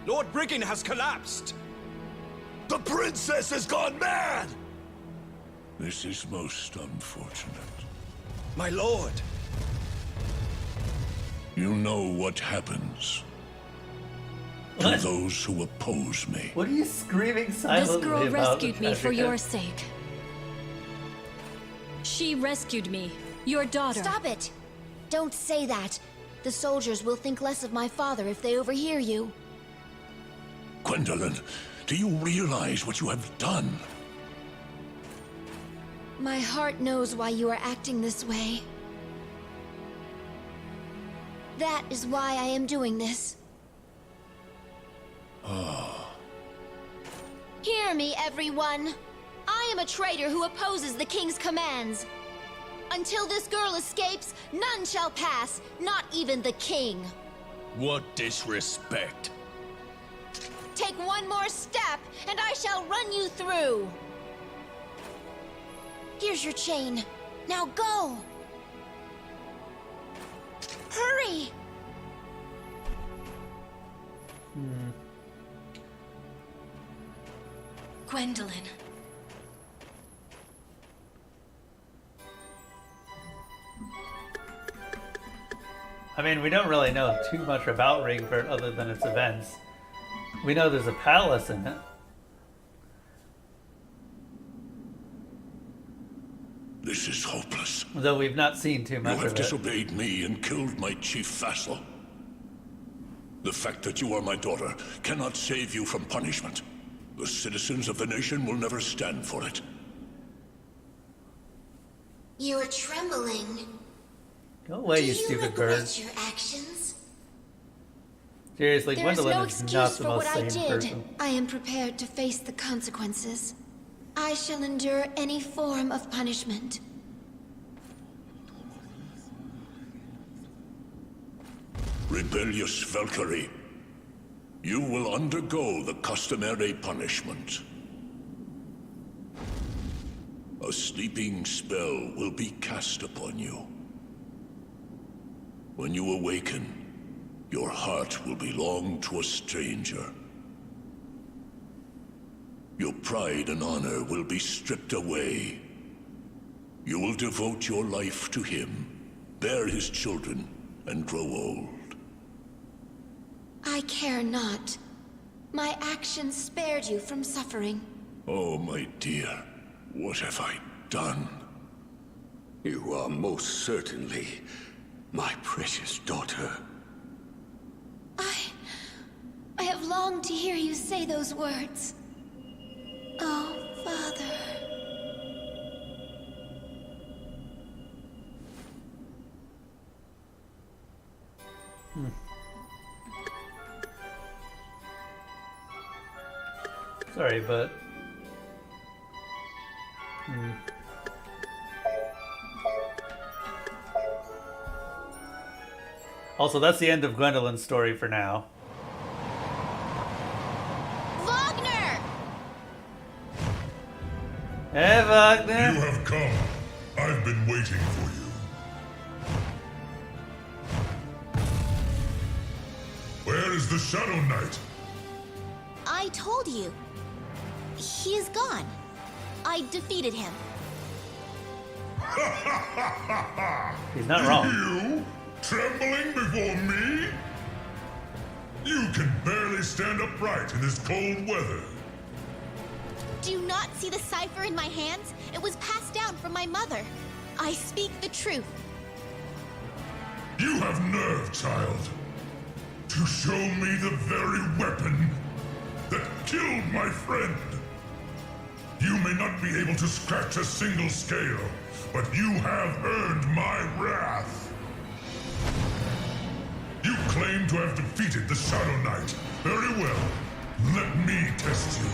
Speaker 21: Lord Briggin has collapsed. The princess has gone mad!
Speaker 19: This is most unfortunate.
Speaker 21: My lord!
Speaker 19: You know what happens to those who oppose me.
Speaker 1: What are you screaming silently
Speaker 5: This girl
Speaker 1: about?
Speaker 5: rescued me for
Speaker 1: Jessica?
Speaker 5: your sake. She rescued me, your daughter.
Speaker 14: Stop it! Don't say that. The soldiers will think less of my father if they overhear you.
Speaker 19: Gwendolyn, do you realize what you have done?
Speaker 14: My heart knows why you are acting this way. That is why I am doing this. Hear me, everyone. I am a traitor who opposes the king's commands. Until this girl escapes, none shall pass, not even the king.
Speaker 10: What disrespect.
Speaker 14: Take one more step, and I shall run you through. Here's your chain. Now go! Hurry!
Speaker 5: Gwendolyn.
Speaker 1: I mean, we don't really know too much about Ringford other than its events. We know there's a palace in it.
Speaker 19: This is hopeless.
Speaker 1: Though we've not seen too much
Speaker 19: You have
Speaker 1: of it.
Speaker 19: disobeyed me and killed my chief vassal. The fact that you are my daughter cannot save you from punishment. The citizens of the nation will never stand for it.
Speaker 20: You're trembling.
Speaker 1: Go away, you
Speaker 20: Do
Speaker 1: stupid bird.
Speaker 20: regret your actions?
Speaker 1: Seriously,
Speaker 14: There is
Speaker 1: Gwendolyn
Speaker 14: no
Speaker 1: is not
Speaker 14: excuse
Speaker 1: the
Speaker 14: for
Speaker 1: most
Speaker 14: what I
Speaker 1: sane
Speaker 14: did.
Speaker 1: person.
Speaker 14: I am prepared to face the consequences. I shall endure any form of punishment.
Speaker 19: Rebellious Valkyrie, you will undergo the customary punishment. A sleeping spell will be cast upon you. When you awaken, your heart will belong to a stranger. Your pride and honor will be stripped away. You will devote your life to him, bear his children, and grow old.
Speaker 14: I care not. My actions spared you from suffering.
Speaker 19: Oh, my dear, what have I done?
Speaker 10: You are most certainly my precious daughter.
Speaker 14: I have longed to hear you say those words. Oh, Father.
Speaker 1: Sorry, but... Also, that's the end of Gwendolyn's story for now.
Speaker 14: Wagner!
Speaker 1: Hey, Wagner!
Speaker 4: You have come. I've been waiting for you. Where is the Shadow Knight?
Speaker 14: I told you. He is gone. I defeated him.
Speaker 1: He's not wrong.
Speaker 4: You? Trembling before me? You can barely stand upright in this cold weather.
Speaker 14: Do you not see the cipher in my hands? It was passed down from my mother. I speak the truth.
Speaker 4: You have nerve, child, to show me the very weapon that killed my friend. You may not be able to scratch a single scale, but you have earned my wrath. You claim to have defeated the Shadow Knight. Very well. Let me test you.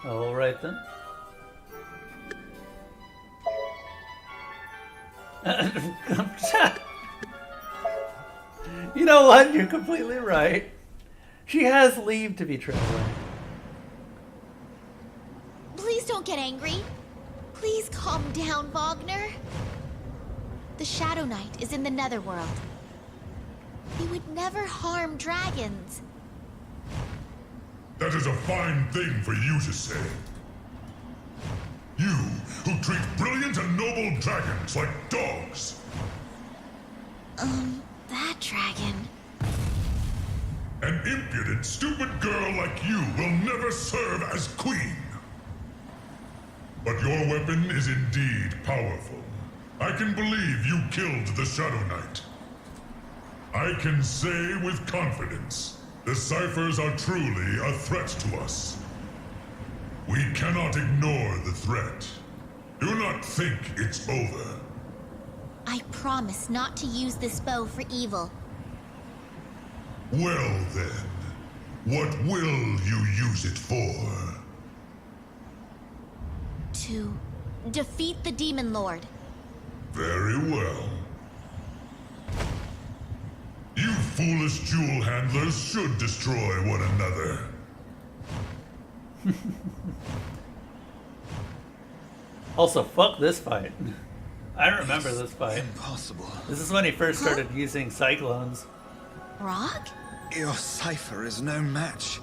Speaker 1: All right then. You know what? You're completely right. She has leave to be trembling.
Speaker 14: Please don't get angry. Please calm down, Wagner. The Shadow Knight is in the Netherworld. He would never harm dragons.
Speaker 4: That is a fine thing for you to say. You, who treat brilliant and noble dragons like dogs.
Speaker 14: That dragon.
Speaker 4: An impudent, stupid girl like you will never serve as queen. But your weapon is indeed powerful. I can believe you killed the Shadow Knight. I can say with confidence, the ciphers are truly a threat to us. We cannot ignore the threat. Do not think it's over.
Speaker 14: I promise not to use this bow for evil.
Speaker 4: Well then, what will you use it for?
Speaker 14: To defeat the Demon Lord.
Speaker 4: Very well. You foolish jewel handlers should destroy one another.
Speaker 1: Also, fuck this fight. I remember this fight.
Speaker 17: Impossible.
Speaker 1: This is when he first started using cyclones.
Speaker 14: Rock?
Speaker 17: Your cipher is no match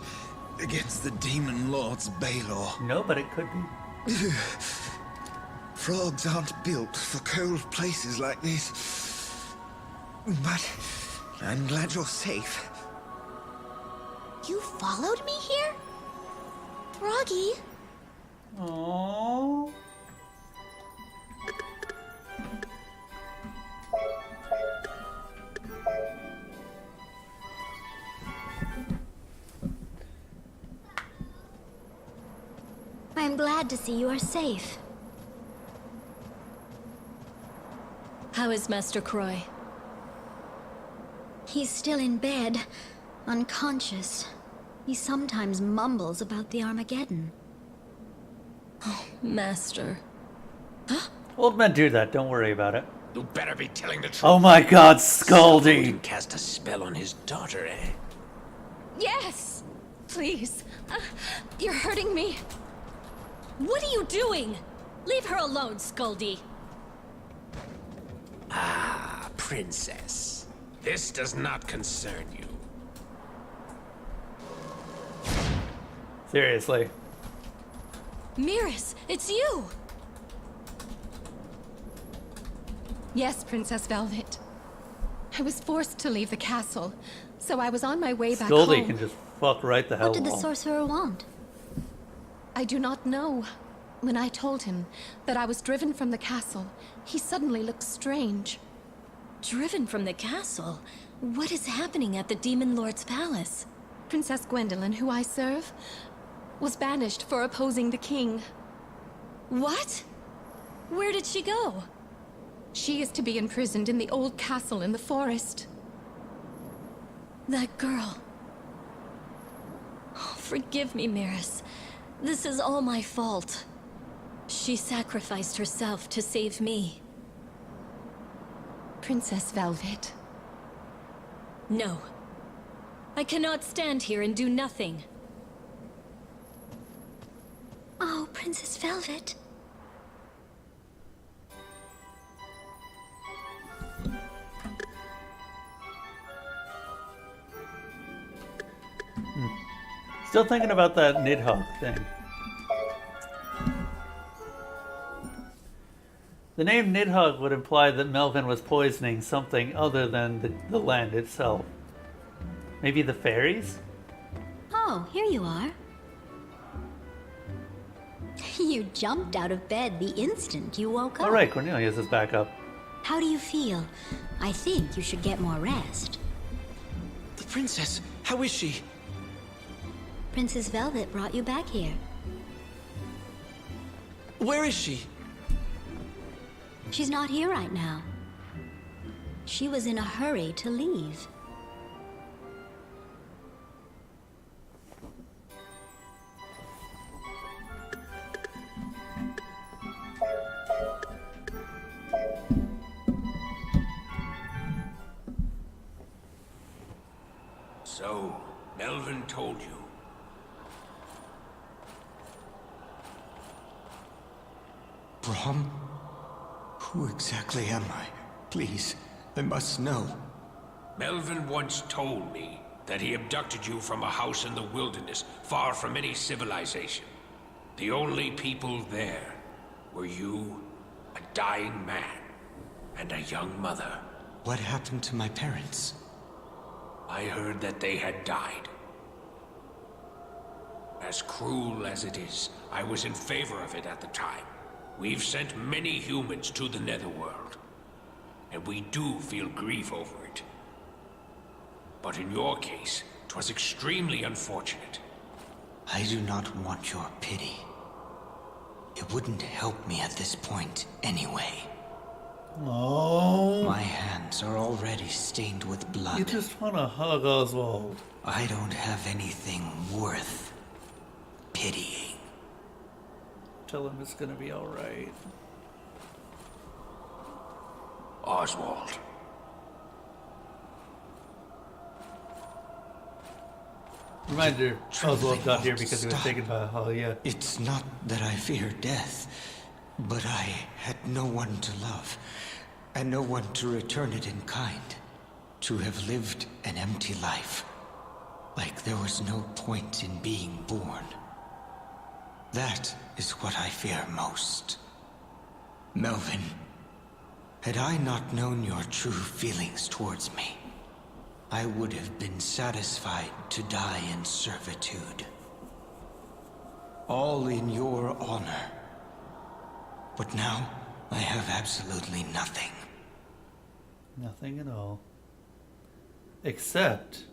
Speaker 17: against the Demon Lord's Baylor.
Speaker 1: No, but it could be.
Speaker 17: Frogs aren't built for cold places like this. But I'm glad you're safe.
Speaker 14: You followed me here? Froggy?
Speaker 1: Aww.
Speaker 14: I'm glad to see you are safe.
Speaker 5: How is Master Croy?
Speaker 14: He's still in bed, unconscious. He sometimes mumbles about the Armageddon.
Speaker 5: Oh, Master.
Speaker 1: Old men do that, don't worry about it.
Speaker 13: You better be telling the truth.
Speaker 1: Oh my god, Scaldy!
Speaker 13: Odin cast a spell on his daughter, eh?
Speaker 9: Yes! Please. You're hurting me.
Speaker 5: What are you doing? Leave her alone, Scaldy.
Speaker 13: Ah, princess. This does not concern you.
Speaker 1: Seriously.
Speaker 5: Miris, it's you!
Speaker 9: Yes, Princess Velvet. I was forced to leave the castle, so I was on my way back
Speaker 1: Scaldy
Speaker 9: home.
Speaker 1: can just fuck right the hell
Speaker 14: What did the
Speaker 1: off.
Speaker 14: sorcerer want?
Speaker 9: I do not know. When I told him that I was driven from the castle, he suddenly looked strange.
Speaker 5: Driven from the castle? What is happening at the Demon Lord's palace?
Speaker 9: Princess Gwendolyn, who I serve, was banished for opposing the king.
Speaker 5: What? Where did she go?
Speaker 9: She is to be imprisoned in the old castle in the forest.
Speaker 5: That girl. Oh, forgive me, Miris. This is all my fault. She sacrificed herself to save me.
Speaker 9: Princess Velvet.
Speaker 5: No. I cannot stand here and do nothing.
Speaker 14: Oh, Princess Velvet.
Speaker 1: Still thinking about that Nidhogg thing. The name Nidhogg would imply that Melvin was poisoning something other than the land itself. Maybe the fairies?
Speaker 14: Oh, here you are. You jumped out of bed the instant you woke up.
Speaker 1: Alright, Cornelius is back up.
Speaker 14: How do you feel? I think you should get more rest.
Speaker 3: The princess, how is she?
Speaker 14: Princess Velvet brought you back here.
Speaker 3: Where is she?
Speaker 14: She's not here right now. She was in a hurry to leave.
Speaker 13: So, Melvin told you.
Speaker 10: Brahm? Who exactly am I? Please, I must know.
Speaker 13: Melvin once told me that he abducted you from a house in the wilderness, far from any civilization. The only people there were you a dying man and a young mother.
Speaker 16: What happened to my parents?
Speaker 13: I heard that they had died. As cruel as it is, I was in favor of it at the time. We've sent many humans to the Netherworld, and we do feel grief over it. But in your case, 'twas extremely unfortunate.
Speaker 16: I do not want your pity. It wouldn't help me at this point anyway.
Speaker 1: Oh.
Speaker 16: My hands are already stained with blood.
Speaker 1: You just want to hug Oswald.
Speaker 16: I don't have anything worth pitying.
Speaker 1: Tell him it's gonna be alright.
Speaker 13: Oswald.
Speaker 1: Reminder, Oswald got here because he was taken by Halia.
Speaker 16: It's not that I fear death, but I had no one to love, and no one to return it in kind. To have lived an empty life, like there was no point in being born. That is what I fear most. Melvin, had I not known your true feelings towards me, I would have been satisfied to die in servitude. All in your honor. But now, I have absolutely nothing.
Speaker 1: Nothing at all. Except...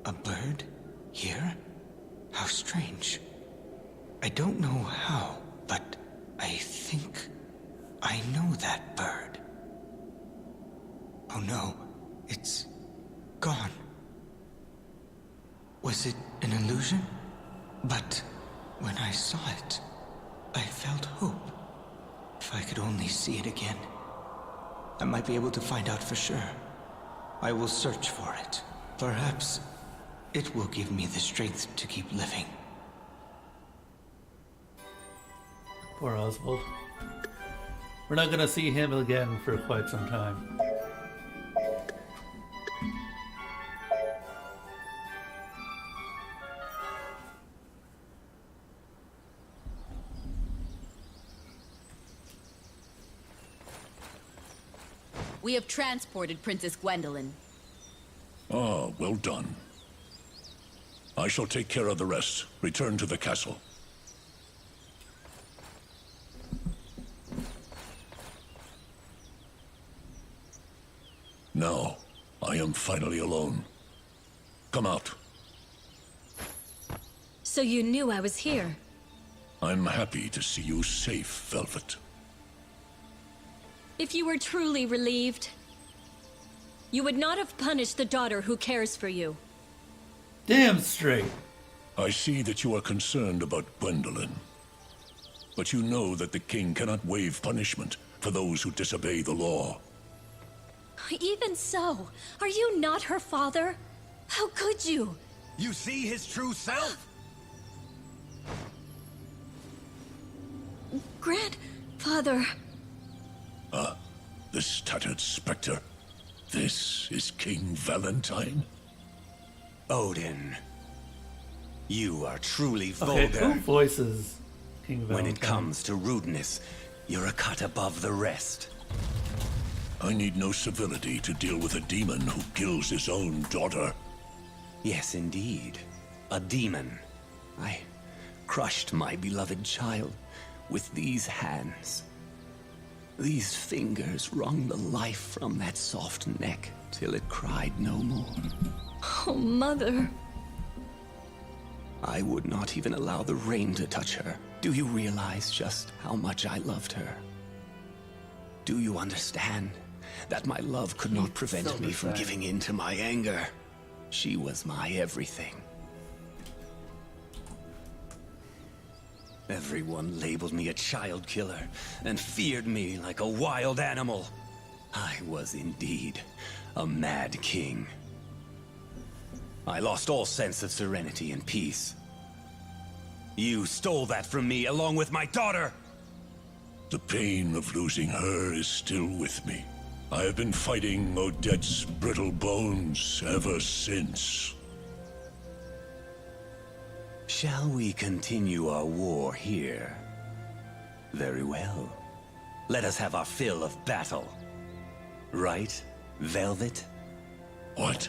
Speaker 16: a bird? Here? How strange. I don't know how, but I think I know that bird. Oh no, it's gone. Was it an illusion? But when I saw it, I felt hope. If I could only see it again, I might be able to find out for sure. I will search for it. Perhaps it will give me the strength to keep living.
Speaker 1: Poor Oswald. We're not gonna see him again for quite some time.
Speaker 9: We have transported Princess Gwendolyn.
Speaker 19: Ah, well done. I shall take care of the rest. Return to the castle. Now, I am finally alone. Come out.
Speaker 5: So you knew I was here?
Speaker 19: I'm happy to see you safe, Velvet.
Speaker 5: If you were truly relieved, you would not have punished the daughter who cares for you.
Speaker 1: Damn straight.
Speaker 19: I see that you are concerned about Gwendolyn. But you know that the king cannot waive punishment for those who disobey the law.
Speaker 5: Even so, are you not her father? How could you?
Speaker 21: You see his true self?
Speaker 5: Grandfather.
Speaker 19: Ah, this tattered specter. This is King Valentine?
Speaker 6: Odin. You are truly
Speaker 1: Okay,
Speaker 6: vulgar.
Speaker 1: who voices King Valentine?
Speaker 6: When it comes to rudeness, you're a cut above the rest.
Speaker 19: I need no civility to deal with a demon who kills his own daughter.
Speaker 6: Yes, indeed. A demon. I crushed my beloved child with these hands. These fingers wrung the life from that soft neck till it cried no more.
Speaker 5: Oh, Mother.
Speaker 6: I would not even allow the rain to touch her. Do you realize just how much I loved her? Do you understand that my love could not prevent me from giving in to my anger? She was my everything. Everyone labeled me a child killer and feared me like a wild animal. I was indeed a mad king. I lost all sense of serenity and peace. You stole that from me along with my daughter!
Speaker 19: The pain of losing her is still with me. I have been fighting Odette's brittle bones ever since.
Speaker 6: Shall we continue our war here? Very well. Let us have our fill of battle. Right, Velvet?
Speaker 19: What?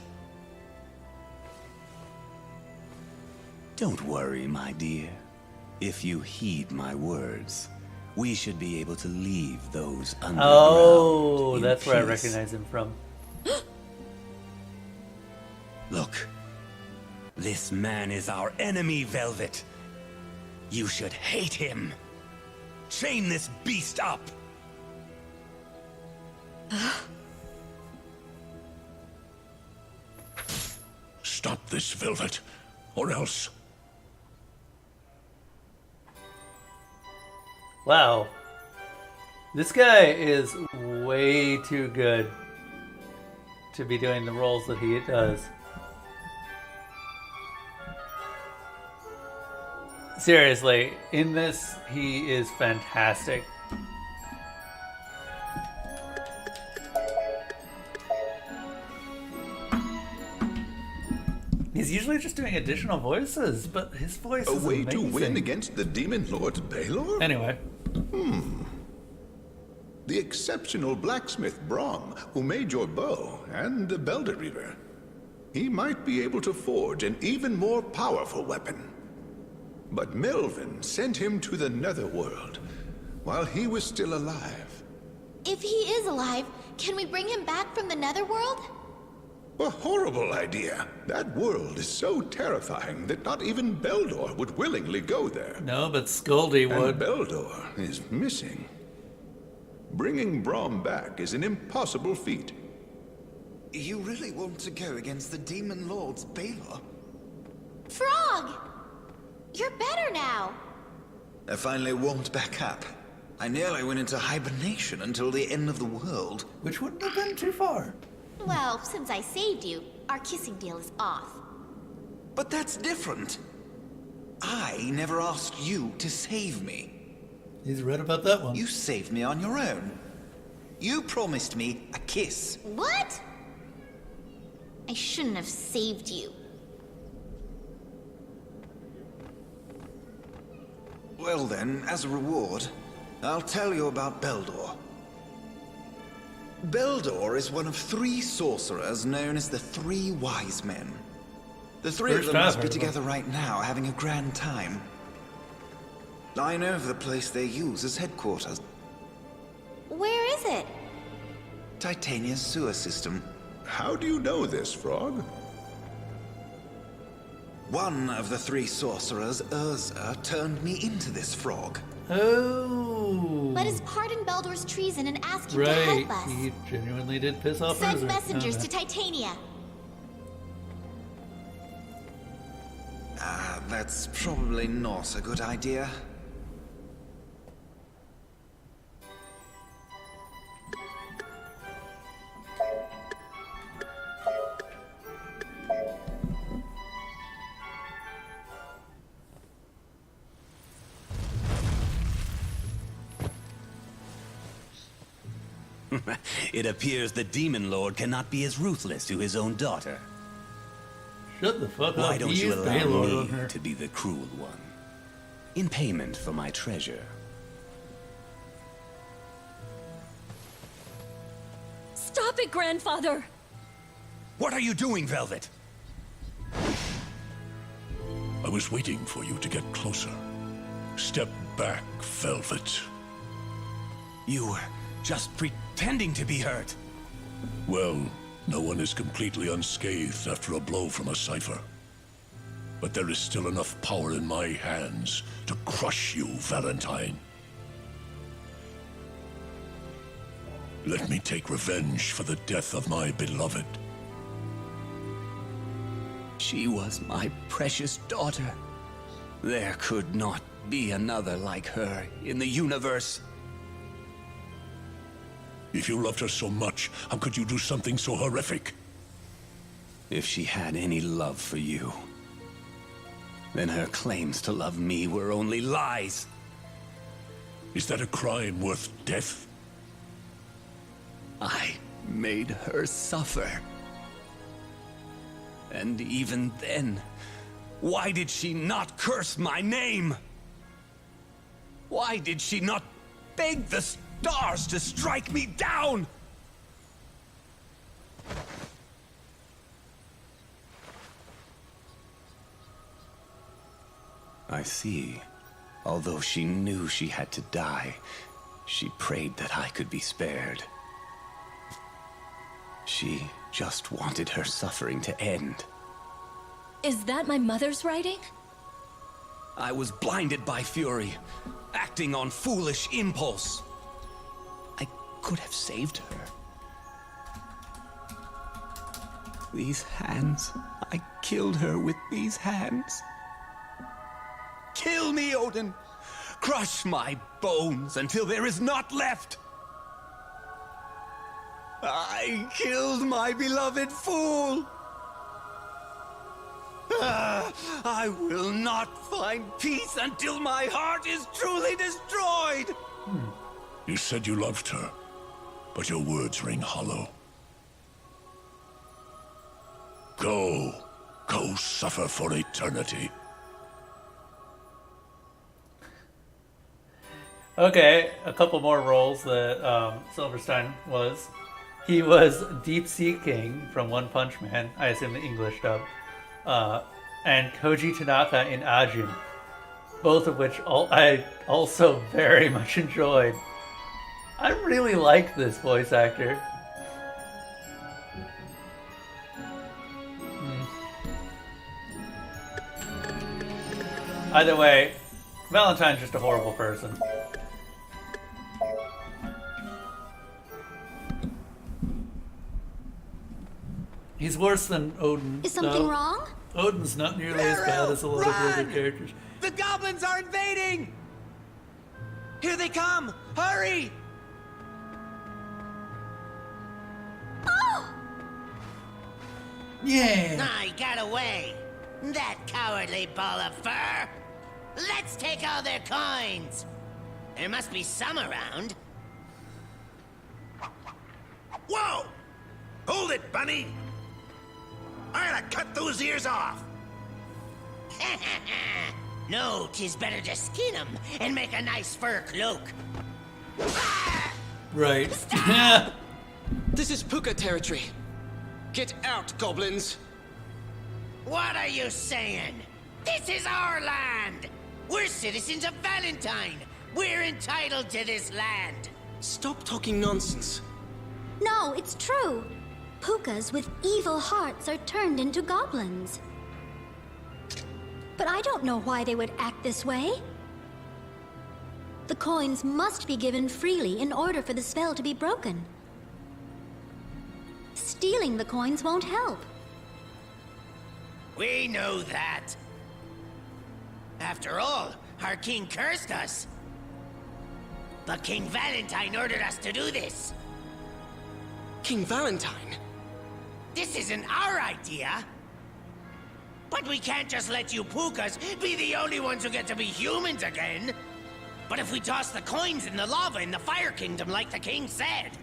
Speaker 6: Don't worry, my dear. If you heed my words, we should be able to leave those underground.
Speaker 1: Oh, that's where I
Speaker 6: peace.
Speaker 1: recognize him from.
Speaker 6: Look, this man is our enemy, Velvet. You should hate him. Chain this beast up.
Speaker 19: Stop this, Velvet, or else...
Speaker 1: Wow. This guy is way too good to be doing the roles that he does. Seriously, in this, he is fantastic. He's usually just doing additional voices, but his voice is
Speaker 11: way
Speaker 1: amazing.
Speaker 11: to win against the Demon Lord Baylor?
Speaker 1: Anyway.
Speaker 11: The exceptional blacksmith Brom, who made your bow, and the Belder Reaver. He might be able to forge an even more powerful weapon. But Melvin sent him to the Netherworld while he was still alive.
Speaker 20: If he is alive, can we bring him back from the Netherworld?
Speaker 11: A horrible idea. That world is so terrifying that not even Beldor would willingly go there.
Speaker 1: No, but Skuldy would.
Speaker 11: And Beldor is missing. Bringing Brom back is an impossible feat.
Speaker 17: You really want to go against the Demon Lord's Baylor?
Speaker 20: Frog! You're better now.
Speaker 17: I finally warmed back up. I nearly went into hibernation until the end of the world.
Speaker 1: Which wouldn't have been too far.
Speaker 20: Well, since I saved you, our kissing deal is off.
Speaker 17: But that's different. I never asked you to save me.
Speaker 1: He's right about that one.
Speaker 17: You saved me on your own. You promised me a kiss.
Speaker 20: What? I shouldn't have saved you.
Speaker 17: Well then, as a reward, I'll tell you about Beldor. Beldor is one of 3 sorcerers known as the 3 Wise Men. The 3 of them must be together right now, having a grand time. I know of the place they use as headquarters.
Speaker 20: Where is it?
Speaker 17: Titania's sewer system.
Speaker 11: How do you know this, Frog?
Speaker 17: One of the 3 sorcerers, Urza, turned me into this frog.
Speaker 1: Oh.
Speaker 20: Let us pardon Beldor's treason and ask him to
Speaker 1: Right,
Speaker 20: help us.
Speaker 1: he genuinely did piss off
Speaker 20: Send
Speaker 1: Urza.
Speaker 20: messengers
Speaker 1: Okay.
Speaker 20: to Titania.
Speaker 17: That's probably not a good idea.
Speaker 6: It appears the Demon Lord cannot be as ruthless to his own daughter.
Speaker 1: Shut the fuck up.
Speaker 6: Why don't
Speaker 1: He
Speaker 6: you
Speaker 1: is
Speaker 6: allow
Speaker 1: Baylor
Speaker 6: me
Speaker 1: on her.
Speaker 6: to be the cruel one? In payment for my treasure.
Speaker 9: Stop it, Grandfather!
Speaker 6: What are you doing, Velvet?
Speaker 19: I was waiting for you to get closer. Step back, Velvet.
Speaker 6: You were just pretending to be hurt.
Speaker 19: Well, no one is completely unscathed after a blow from a cipher. But there is still enough power in my hands to crush you, Valentine. Let me take revenge for the death of my beloved.
Speaker 6: She was my precious daughter. There could not be another like her in the universe.
Speaker 19: If you loved her so much, how could you do something so horrific?
Speaker 6: If she had any love for you, then her claims to love me were only lies.
Speaker 19: Is that a crime worth death?
Speaker 6: I made her suffer. And even then, why did she not curse my name? Why did she not begged the stars to strike me down! I see. Although she knew she had to die, she prayed that I could be spared. She just wanted her suffering to end.
Speaker 5: Is that my mother's writing?
Speaker 6: I was blinded by fury, acting on foolish impulse. I could have saved her. These hands, I killed her with these hands. Kill me, Odin! Crush my bones until there is naught left! I killed my beloved fool! I will not find peace until my heart is truly destroyed!
Speaker 19: You said you loved her, but your words ring hollow. Go. Go suffer for eternity.
Speaker 1: Okay, a couple more roles that Silverstein was. He was Deep Sea King from One Punch Man, I assume the English dub, and Koji Tanaka in Ajin, both of which I also very much enjoyed. I really like this voice actor. Either way, Valentine's just a horrible person. He's worse than Odin.
Speaker 18: Is something wrong?
Speaker 1: Odin's not nearly as bad as a lot of the other characters.
Speaker 6: The goblins are invading! Here they come! Hurry!
Speaker 18: Oh!
Speaker 1: Yeah!
Speaker 7: I got away! That cowardly ball of fur! Let's take all their coins! There must be some around.
Speaker 11: Whoa! Hold it, Bunny! I'll cut those ears off!
Speaker 7: No, 'tis better to skin 'em and make a nice fur cloak.
Speaker 1: Right.
Speaker 3: This is Puka territory. Get out, goblins!
Speaker 7: What are you saying? This is our land! We're citizens of Valentine! We're entitled to this land!
Speaker 3: Stop talking nonsense.
Speaker 18: No, it's true. Pukas with evil hearts are turned into goblins. But I don't know why they would act this way. The coins must be given freely in order for the spell to be broken. Stealing the coins won't help.
Speaker 7: We know that. After all, our king cursed us. But King Valentine ordered us to do this.
Speaker 3: King Valentine?
Speaker 7: This isn't our idea. But we can't just let you Pukas be the only ones who get to be humans again. But if we toss the coins in the lava in the Fire Kingdom like the king said,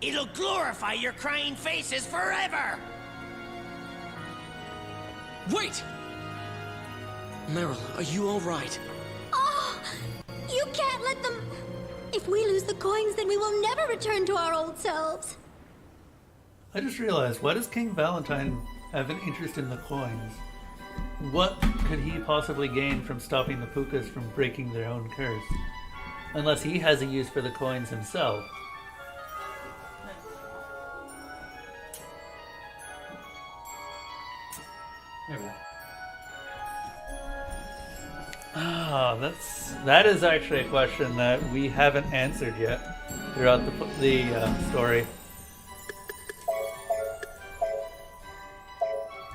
Speaker 7: it'll glorify your crying faces forever!
Speaker 3: Wait! Meryl, are you all right?
Speaker 18: Oh! You can't let them... If we lose the coins, then we will never return to our old selves.
Speaker 1: I just realized, why does King Valentine have an interest in the coins? What could he possibly gain from stopping the Pukas from breaking their own curse? Unless he has a use for the coins himself. There we go. That is actually a question that we haven't answered yet throughout the story.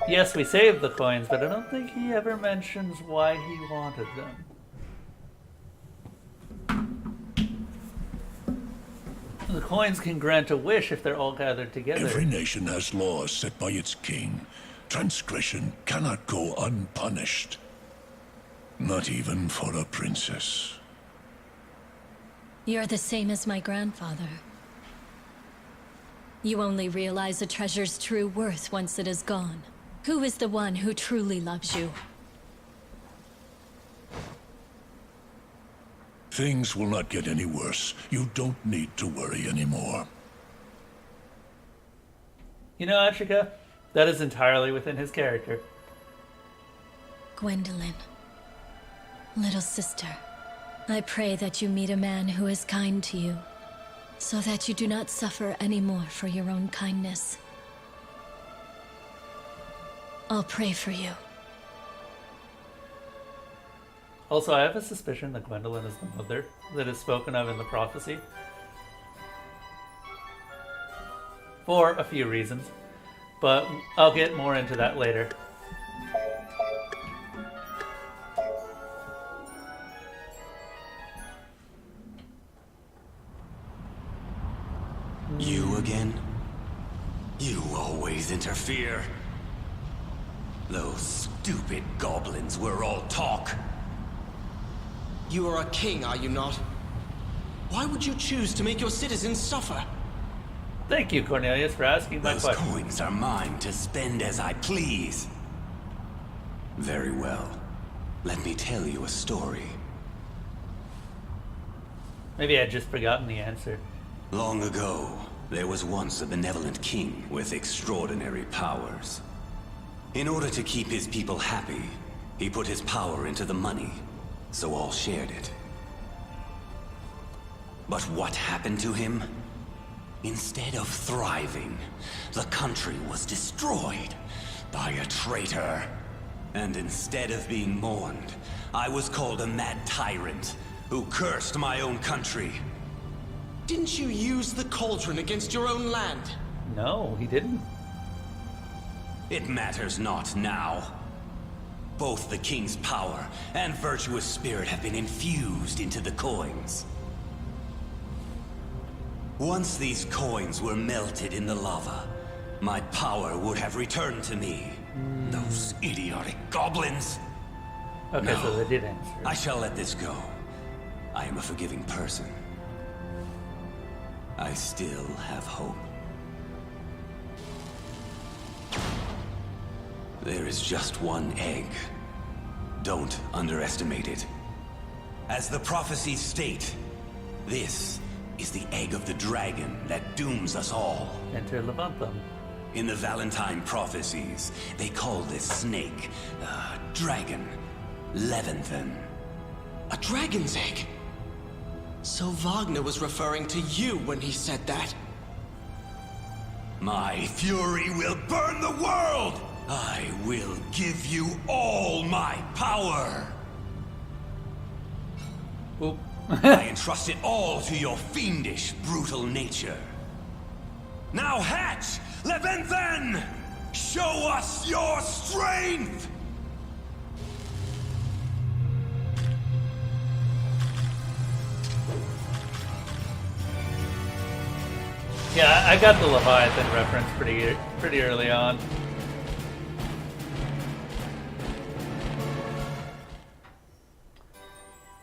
Speaker 1: Yes, we saved the coins, but I don't think he ever mentions why he wanted them. The coins can grant a wish if they're all gathered together.
Speaker 19: Every nation has laws set by its king. Transgression cannot go unpunished. Not even for a princess.
Speaker 5: You're the same as my grandfather. You only realize a treasure's true worth once it is gone. Who is the one who truly loves you?
Speaker 19: Things will not get any worse. You don't need to worry anymore.
Speaker 1: You know, Ashika, that is entirely within his character.
Speaker 5: Gwendolyn, little sister, I pray that you meet a man who is kind to you, so that you do not suffer anymore for your own kindness. I'll pray for you.
Speaker 1: Also, I have a suspicion that Gwendolyn is the mother that is spoken of in the prophecy. For a few reasons, but I'll get more into that later.
Speaker 6: You again? You always interfere. Those stupid goblins were all talk.
Speaker 3: You are a king, are you not? Why would you choose to make your citizens suffer?
Speaker 1: Thank you, Cornelius, for asking my question.
Speaker 6: Those coins are mine to spend as I please. Very well. Let me tell you a story.
Speaker 1: Maybe I'd just forgotten the answer.
Speaker 6: Long ago, there was once a benevolent king with extraordinary powers. In order to keep his people happy, he put his power into the money, so all shared it. But what happened to him? Instead of thriving, the country was destroyed by a traitor. And instead of being mourned, I was called a mad tyrant who cursed my own country.
Speaker 3: Didn't you use the cauldron against your own land?
Speaker 1: No, he didn't.
Speaker 6: It matters not now. Both the king's power and virtuous spirit have been infused into the coins. Once these coins were melted in the lava, my power would have returned to me. Those idiotic goblins!
Speaker 1: Okay,
Speaker 6: No,
Speaker 1: so they did answer.
Speaker 6: I shall let this go. I am a forgiving person. I still have hope. There is just one egg. Don't underestimate it. As the prophecies state, this is the egg of the dragon that dooms us all.
Speaker 1: Enter Levantham.
Speaker 6: In the Valentine prophecies, they call this snake, dragon, Leviathan.
Speaker 3: A dragon's egg? So Wagner was referring to you when he said that?
Speaker 6: My fury will burn the world! I will give you all my power!
Speaker 1: Oop.
Speaker 6: I entrust it all to your fiendish, brutal nature. Now hatch, Leviathan! Show us your strength!
Speaker 1: Yeah, I got the Leviathan reference pretty early on.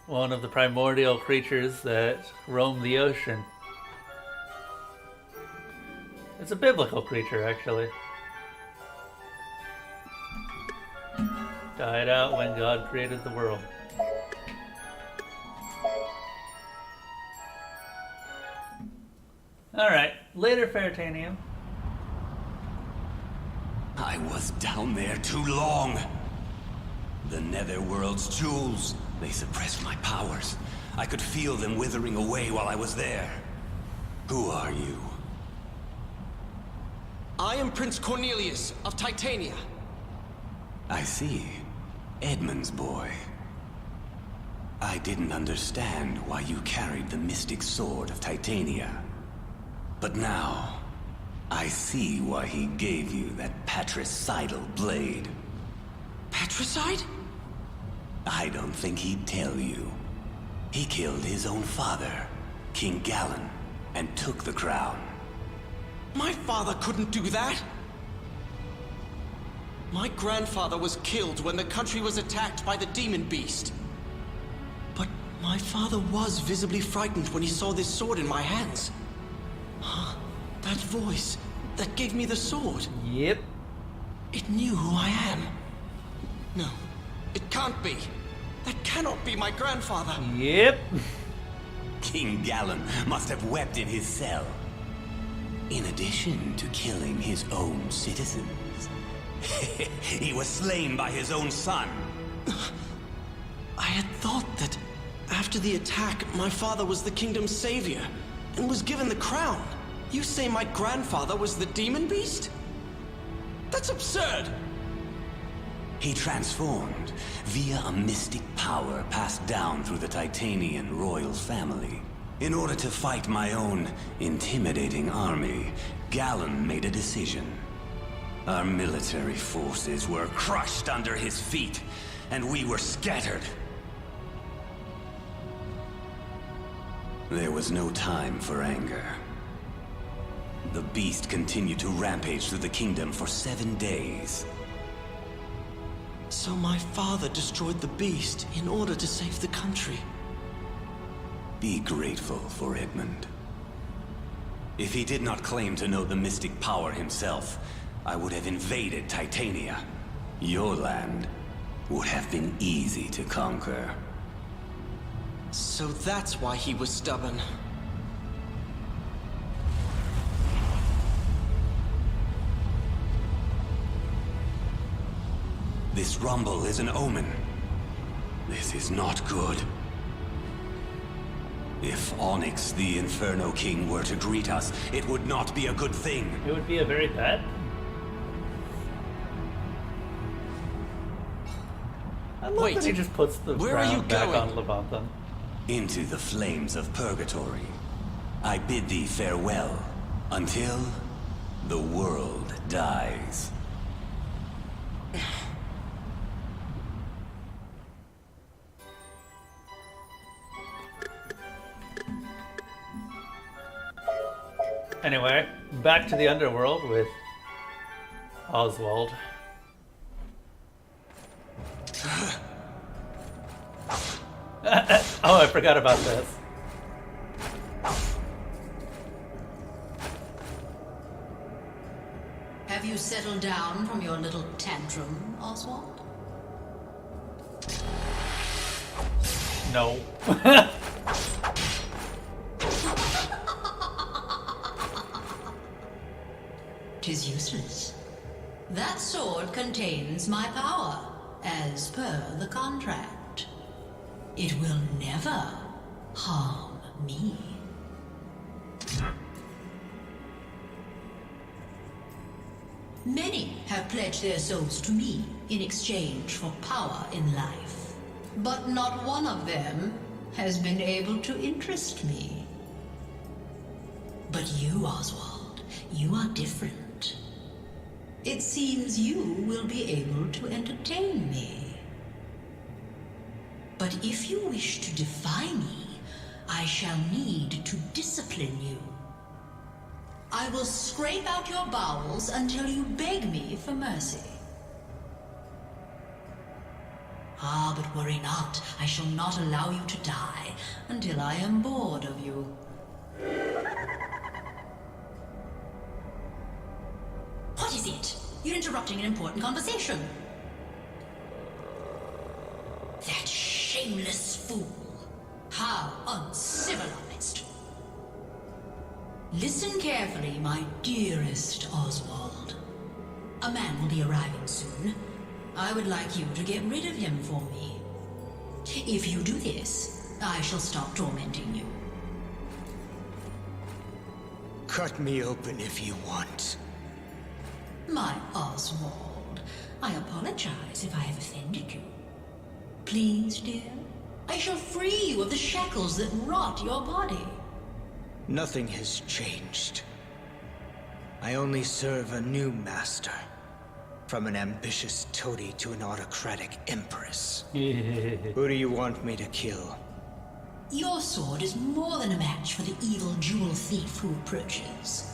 Speaker 1: One of the primordial creatures that roam the ocean. It's a biblical creature, actually. Died out when God created the world. Alright, later, Fairtanium.
Speaker 6: I was down there too long. The Netherworld's jewels, they suppressed my powers. I could feel them withering away while I was there. Who are you?
Speaker 3: I am Prince Cornelius of Titania.
Speaker 6: I see. Edmund's boy. I didn't understand why you carried the mystic sword of Titania. But now, I see why he gave you that patricidal blade.
Speaker 3: Patricide?
Speaker 6: I don't think he'd tell you. He killed his own father, King Gallen, and took the crown.
Speaker 3: My father couldn't do that! My grandfather was killed when the country was attacked by the demon beast. But my father was visibly frightened when he saw this sword in my hands. That voice that gave me the sword.
Speaker 1: Yep.
Speaker 3: It knew who I am. No, it can't be. That cannot be my grandfather.
Speaker 1: Yep.
Speaker 6: King Galen must have wept in his cell. In addition to killing his own citizens, he was slain by his own son.
Speaker 3: I had thought that after the attack, my father was the kingdom's savior and was given the crown. You say my grandfather was the demon beast? That's absurd!
Speaker 6: He transformed via a mystic power passed down through the Titanian royal family. In order to fight my own intimidating army, Galen made a decision. Our military forces were crushed under his feet, and we were scattered. There was no time for anger. The beast continued to rampage through the kingdom for 7 days.
Speaker 3: So my father destroyed the beast in order to save the country.
Speaker 6: Be grateful for Edmund. If he did not claim to know the mystic power himself, I would have invaded Titania. Your land would have been easy to conquer.
Speaker 3: So that's why he was stubborn.
Speaker 6: This rumble is an omen. This is not good. If Onyx, the Inferno King, were to greet us, it would not be a good thing.
Speaker 1: It would be a very bad thing. I love that he just puts the crown back on Levantan.
Speaker 6: Into the flames of purgatory. I bid thee farewell, until the world dies.
Speaker 1: Anyway, back to the underworld with Oswald. Oh, I forgot about this.
Speaker 15: Have you settled down from your little tantrum, Oswald?
Speaker 1: No.
Speaker 15: Tis useless. That sword contains my power, as per the contract. It will never harm me. Many have pledged their souls to me in exchange for power in life. But not one of them has been able to interest me. But you, Oswald, you are different. It seems you will be able to entertain me. But if you wish to defy me, I shall need to discipline you. I will scrape out your bowels until you beg me for mercy. Ah, but worry not. I shall not allow you to die until I am bored of you. What is it? You're interrupting an important conversation. That shameless fool. How uncivilized. Listen carefully, my dearest Oswald. A man will be arriving soon. I would like you to get rid of him for me. If you do this, I shall stop tormenting you.
Speaker 16: Cut me open if you want.
Speaker 15: My Oswald, I apologize if I have offended you. Please, dear, I shall free you of the shackles that rot your body.
Speaker 16: Nothing has changed. I only serve a new master. From an ambitious toady to an autocratic empress. Who do you want me to kill?
Speaker 15: Your sword is more than a match for the evil jewel thief who approaches.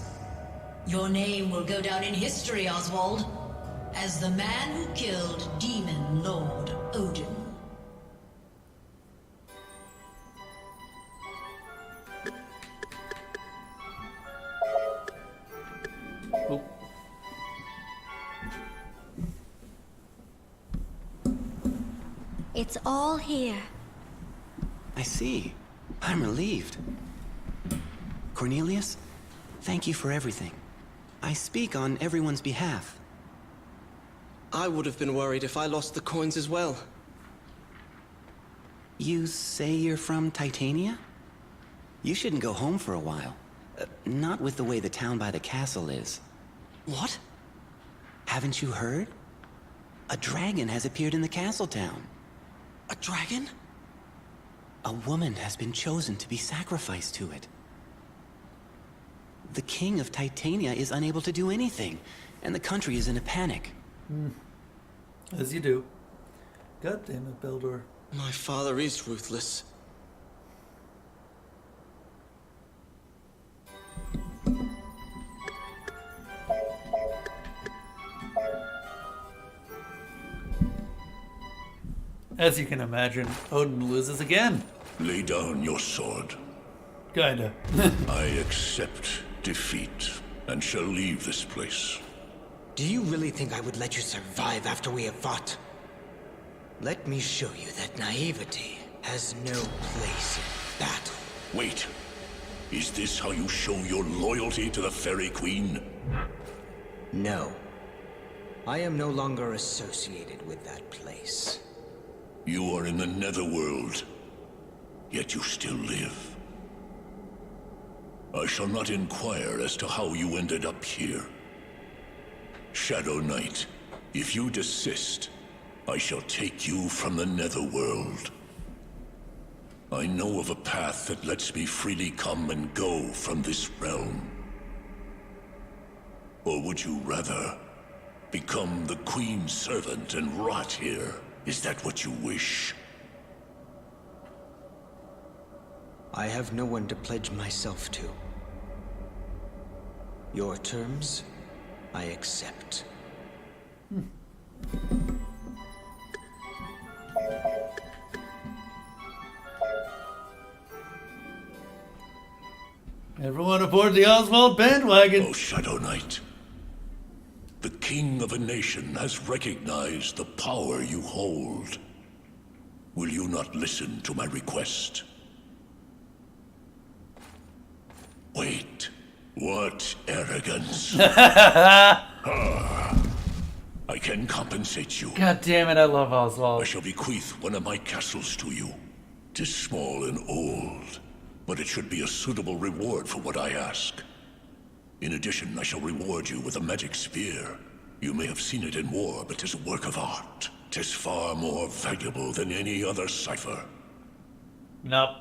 Speaker 15: Your name will go down in history, Oswald, as the man who killed Demon Lord Odin.
Speaker 18: It's all here.
Speaker 6: I see. I'm relieved. Cornelius, thank you for everything. I speak on everyone's behalf.
Speaker 3: I would have been worried if I lost the coins as well.
Speaker 6: You say you're from Titania? You shouldn't go home for a while. Not with the way the town by the castle is.
Speaker 3: What?
Speaker 6: Haven't you heard? A dragon has appeared in the castle town.
Speaker 3: A dragon?
Speaker 6: A woman has been chosen to be sacrificed to it. The king of Titania is unable to do anything, and the country is in a panic.
Speaker 1: As you do. God damn it, Beldor.
Speaker 3: My father is ruthless.
Speaker 1: As you can imagine, Odin loses again.
Speaker 19: Lay down your sword.
Speaker 1: Kinda.
Speaker 19: I accept defeat and shall leave this place.
Speaker 16: Do you really think I would let you survive after we have fought? Let me show you that naivety has no place in battle.
Speaker 19: Wait. Is this how you show your loyalty to the Fairy Queen?
Speaker 16: No. I am no longer associated with that place.
Speaker 19: You are in the Netherworld, yet you still live. I shall not inquire as to how you ended up here. Shadow Knight, if you desist, I shall take you from the Netherworld. I know of a path that lets me freely come and go from this realm. Or would you rather become the Queen's servant and rot here? Is that what you wish?
Speaker 16: I have no one to pledge myself to. Your terms, I accept.
Speaker 1: Everyone aboard the Oswald bandwagon.
Speaker 19: Oh, Shadow Knight. The king of a nation has recognized the power you hold. Will you not listen to my request? Wait. What arrogance. I can compensate you.
Speaker 1: God damn it, I love Oswald.
Speaker 19: I shall bequeath one of my castles to you. 'Tis small and old, but it should be a suitable reward for what I ask. In addition, I shall reward you with a magic spear. You may have seen it in war, but 'tis a work of art. 'Tis far more valuable than any other cipher.
Speaker 1: Nope.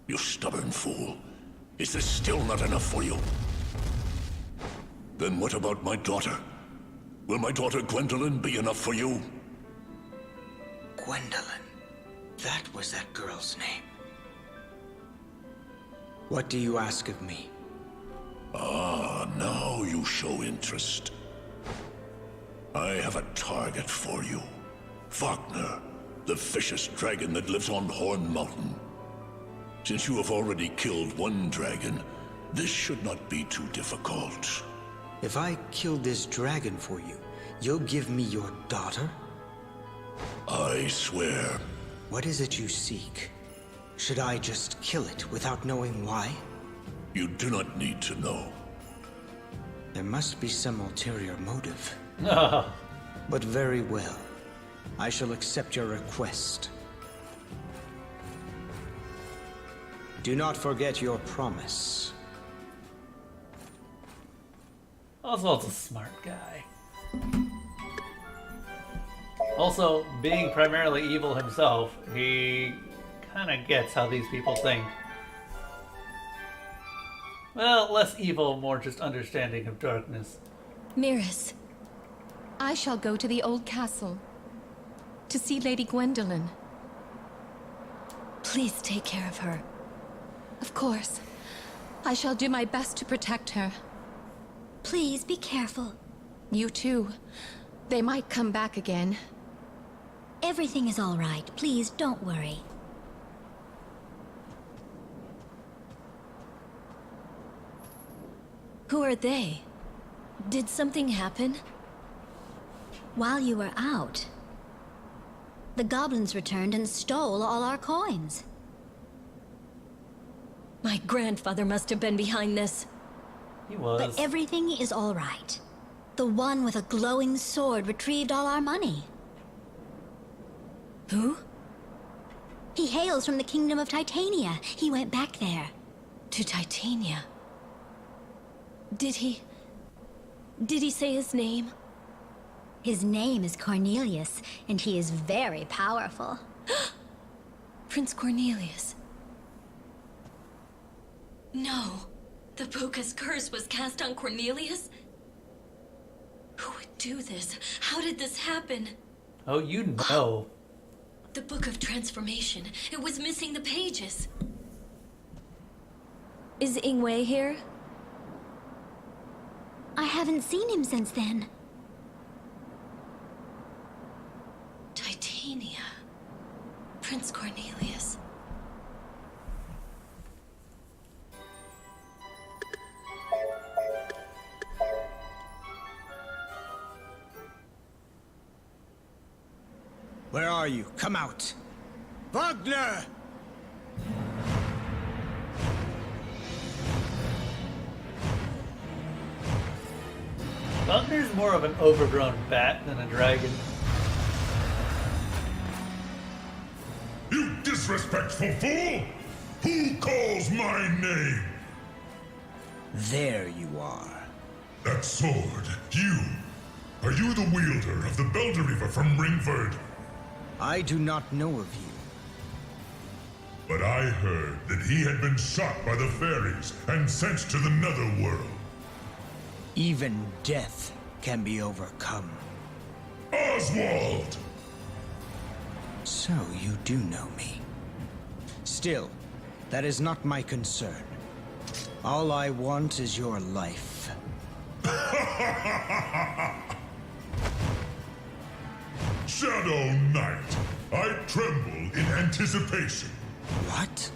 Speaker 19: You stubborn fool. Is this still not enough for you? Then what about my daughter? Will my daughter Gwendolyn be enough for you?
Speaker 16: Gwendolyn. That was that girl's name. What do you ask of me?
Speaker 19: Ah, now you show interest. I have a target for you. Wagner, the vicious dragon that lives on Horn Mountain. Since you have already killed one dragon, this should not be too difficult.
Speaker 16: If I kill this dragon for you, you'll give me your daughter?
Speaker 19: I swear.
Speaker 16: What is it you seek? Should I just kill it without knowing why?
Speaker 19: You do not need to know.
Speaker 16: There must be some ulterior motive.
Speaker 1: No.
Speaker 16: But very well. I shall accept your request. Do not forget your promise.
Speaker 1: Oswald's a smart guy. Also, being primarily evil himself, he kind of gets how these people think. Well, less evil, more just understanding of darkness.
Speaker 9: Miris, I shall go to the old castle to see Lady Gwendolyn. Please take care of her. Of course. I shall do my best to protect her.
Speaker 18: Please be careful.
Speaker 9: You too. They might come back again.
Speaker 18: Everything is all right. Please don't worry.
Speaker 5: Who are they? Did something happen?
Speaker 18: While you were out, the goblins returned and stole all our coins.
Speaker 5: My grandfather must have been behind this.
Speaker 1: He was.
Speaker 18: But everything is all right. The one with a glowing sword retrieved all our money.
Speaker 5: Who?
Speaker 18: He hails from the kingdom of Titania. He went back there.
Speaker 5: To Titania. Did he say his name?
Speaker 18: His name is Cornelius, and he is very powerful.
Speaker 5: Prince Cornelius. No. The Puka's curse was cast on Cornelius? Who would do this? How did this happen?
Speaker 1: Oh, you know.
Speaker 5: The Book of Transformation. It was missing the pages. Is Ingwei here?
Speaker 18: I haven't seen him since then.
Speaker 5: Titania. Prince Cornelius.
Speaker 16: Where are you? Come out. Wagner!
Speaker 1: Wagner's more of an overgrown bat than a dragon.
Speaker 4: You disrespectful fool! Who calls my name?
Speaker 16: There you are.
Speaker 4: That sword, you. Are you the wielder of the Belderiva from Ringford?
Speaker 16: I do not know of you.
Speaker 4: But I heard that he had been shot by the fairies and sent to the Netherworld.
Speaker 16: Even death can be overcome.
Speaker 4: Oswald!
Speaker 16: So you do know me. Still, that is not my concern. All I want is your life.
Speaker 4: Shadow Knight, I tremble in anticipation.
Speaker 16: What?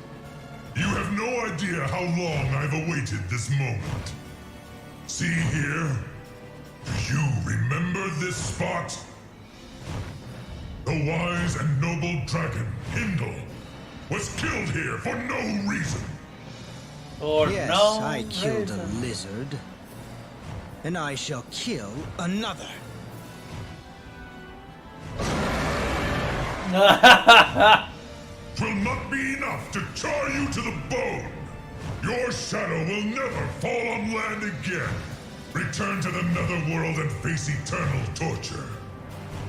Speaker 4: You have no idea how long I've awaited this moment. See here? Do you remember this spot? The wise and noble dragon, Hindle, was killed here for no reason.
Speaker 16: Yes, I killed a lizard. And I shall kill another.
Speaker 4: Will not be enough to char you to the bone. Your shadow will never fall on land again. Return to the Netherworld and face eternal torture.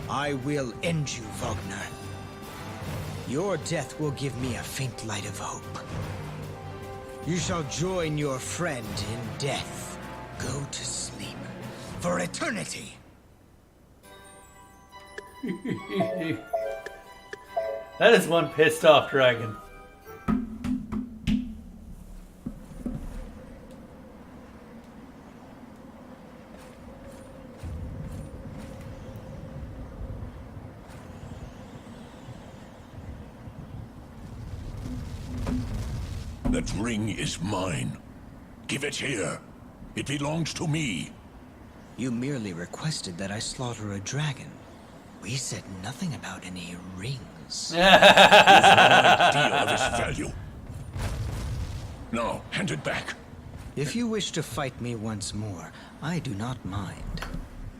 Speaker 16: I will end you, Wagner. Your death will give me a faint light of hope. You shall join your friend in death. Go to sleep for eternity.
Speaker 1: That is one pissed off dragon.
Speaker 19: That ring is mine. Give it here. It belongs to me.
Speaker 16: You merely requested that I slaughter a dragon. We said nothing about any rings.
Speaker 19: You have no idea of its value. Now, hand it back.
Speaker 16: If you wish to fight me once more, I do not mind.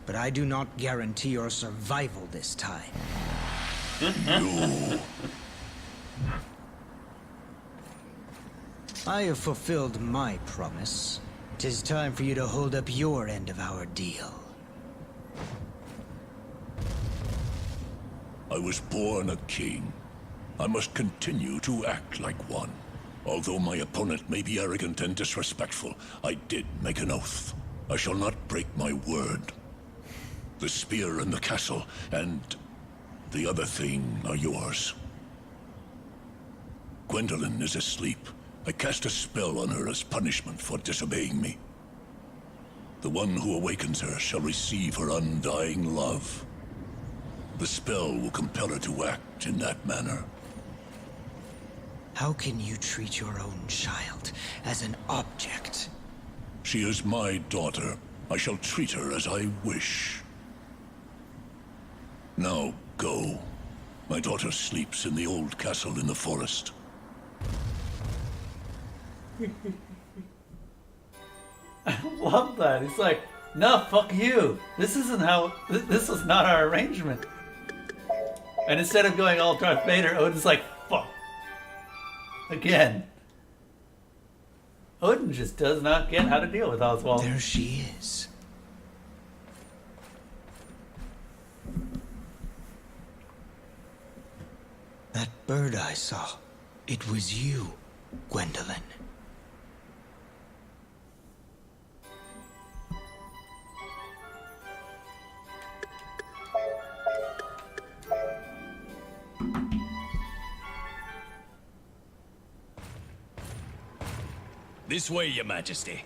Speaker 16: But I do not guarantee your survival this time.
Speaker 19: You...
Speaker 16: I have fulfilled my promise. 'Tis time for you to hold up your end of our deal.
Speaker 19: I was born a king. I must continue to act like one. Although my opponent may be arrogant and disrespectful, I did make an oath. I shall not break my word. The spear and the castle, and the other thing are yours. Gwendolyn is asleep. I cast a spell on her as punishment for disobeying me. The one who awakens her shall receive her undying love. The spell will compel her to act in that manner.
Speaker 16: How can you treat your own child as an object?
Speaker 19: She is my daughter. I shall treat her as I wish. Now, go. My daughter sleeps in the old castle in the forest.
Speaker 1: I love that. He's like, no, fuck you. This isn't how. This is not our arrangement. And instead of going all Darth Vader, Odin's like, fuck. Again. Odin just does not get how to deal with Oswald.
Speaker 16: There she is. That bird I saw, it was you, Gwendolyn.
Speaker 12: This way, Your Majesty.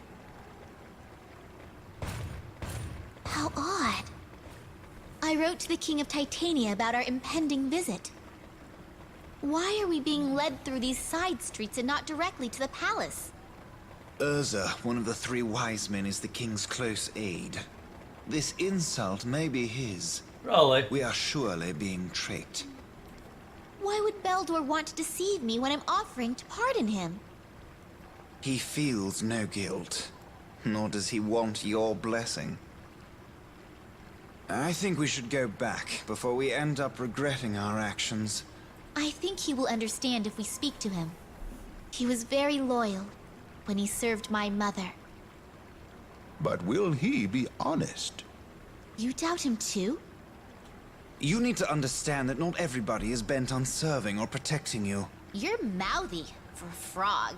Speaker 14: How odd. I wrote to the King of Titania about our impending visit. Why are we being led through these side streets and not directly to the palace?
Speaker 17: Urza, one of the three wise men, is the king's close aide. This insult may be his.
Speaker 1: Probably.
Speaker 17: We are surely being tricked.
Speaker 14: Why would Beldor want to deceive me when I'm offering to pardon him?
Speaker 17: He feels no guilt, nor does he want your blessing. I think we should go back before we end up regretting our actions.
Speaker 14: I think he will understand if we speak to him. He was very loyal when he served my mother.
Speaker 11: But will he be honest?
Speaker 14: You doubt him too?
Speaker 17: You need to understand that not everybody is bent on serving or protecting you.
Speaker 14: You're mouthy for a frog.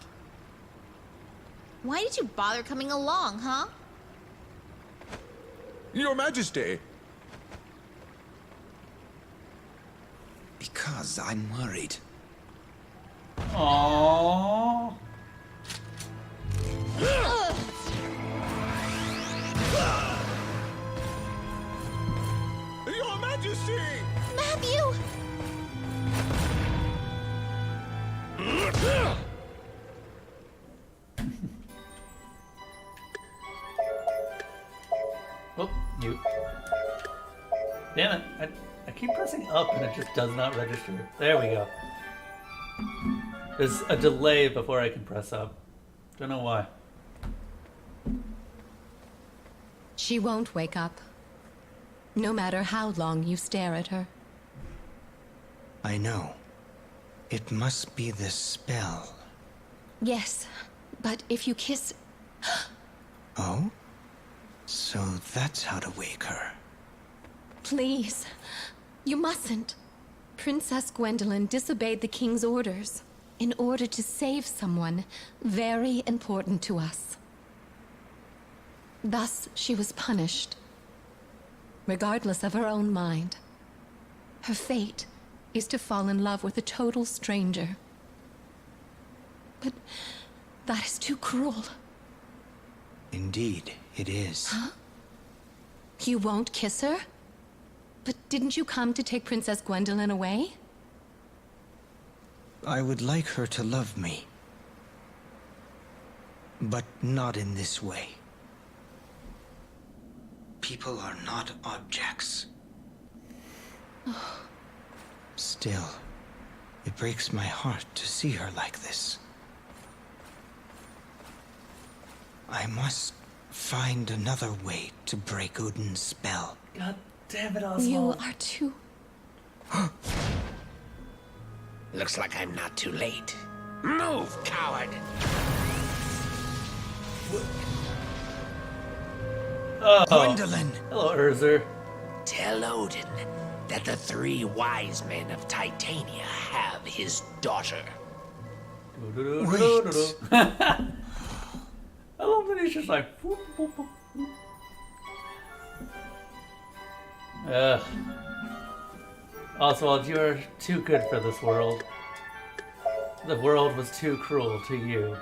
Speaker 14: Why did you bother coming along, huh?
Speaker 11: Your Majesty!
Speaker 17: Because I'm worried.
Speaker 1: Aww.
Speaker 11: Your Majesty!
Speaker 14: Matthew!
Speaker 1: Oh, you. Damn it. I keep pressing up and it just does not register. There we go. There's a delay before I can press up. Don't know why.
Speaker 9: She won't wake up. No matter how long you stare at her.
Speaker 16: I know. It must be the spell.
Speaker 9: Yes, but if you kiss...
Speaker 16: Oh? So that's how to wake her.
Speaker 9: Please, you mustn't. Princess Gwendolyn disobeyed the king's orders in order to save someone very important to us. Thus, she was punished. Regardless of her own mind. Her fate is to fall in love with a total stranger. But that is too cruel.
Speaker 16: Indeed, it is.
Speaker 9: Huh? You won't kiss her? But didn't you come to take Princess Gwendolyn away?
Speaker 16: I would like her to love me. But not in this way. People are not objects. Still, it breaks my heart to see her like this. I must find another way to break Odin's spell.
Speaker 1: God damn it, Oswald.
Speaker 9: You are too...
Speaker 7: Looks like I'm not too late. Move, coward!
Speaker 1: Oh.
Speaker 16: Gwendolyn!
Speaker 1: Hello, Urza.
Speaker 7: Tell Odin that the three wise men of Titania have his daughter.
Speaker 1: Wait. I love that he's just like... Whoop, whoop, whoop, whoop. Oswald, you are too good for this world. The world was too cruel to you.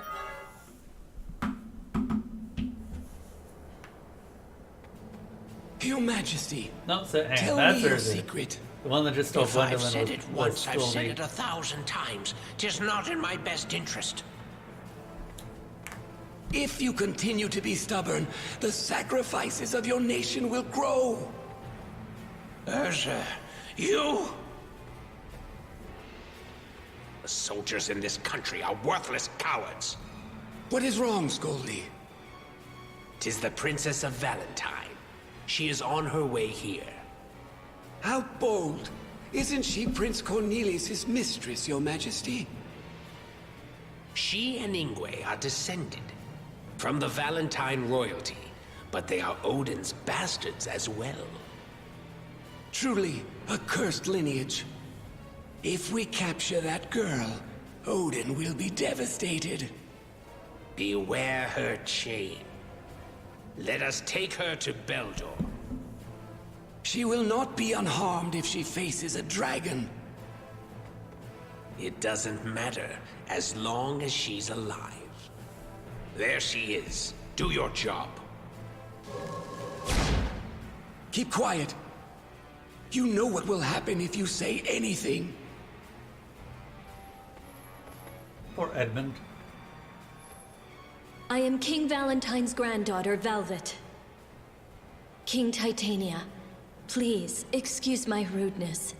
Speaker 8: Your Majesty.
Speaker 1: No, hang on,
Speaker 8: tell
Speaker 1: that's
Speaker 8: me your
Speaker 1: Urza.
Speaker 8: secret.
Speaker 1: The one that just stole
Speaker 7: If I've
Speaker 1: Gwendolyn
Speaker 7: said it once, I've
Speaker 1: stole
Speaker 7: said
Speaker 1: me.
Speaker 7: it 1,000 times. 'Tis not in my best interest.
Speaker 8: If you continue to be stubborn, the sacrifices of your nation will grow.
Speaker 7: Urza, you? The soldiers in this country are worthless cowards.
Speaker 12: What is wrong, Scoldy?
Speaker 13: 'Tis the Princess of Valentine. She is on her way here.
Speaker 12: How bold. Isn't she Prince Cornelius' mistress, Your Majesty?
Speaker 13: She and Ingwe are descended from the Valentine royalty, but they are Odin's bastards as well.
Speaker 12: Truly a cursed lineage. If we capture that girl, Odin will be devastated.
Speaker 13: Beware her chain. Let us take her to Beldor.
Speaker 12: She will not be unharmed if she faces a dragon.
Speaker 13: It doesn't matter as long as she's alive. There she is. Do your job.
Speaker 12: Keep quiet. You know what will happen if you say anything.
Speaker 1: Poor Edmund.
Speaker 5: I am King Valentine's granddaughter, Velvet. King Titania, please excuse my rudeness.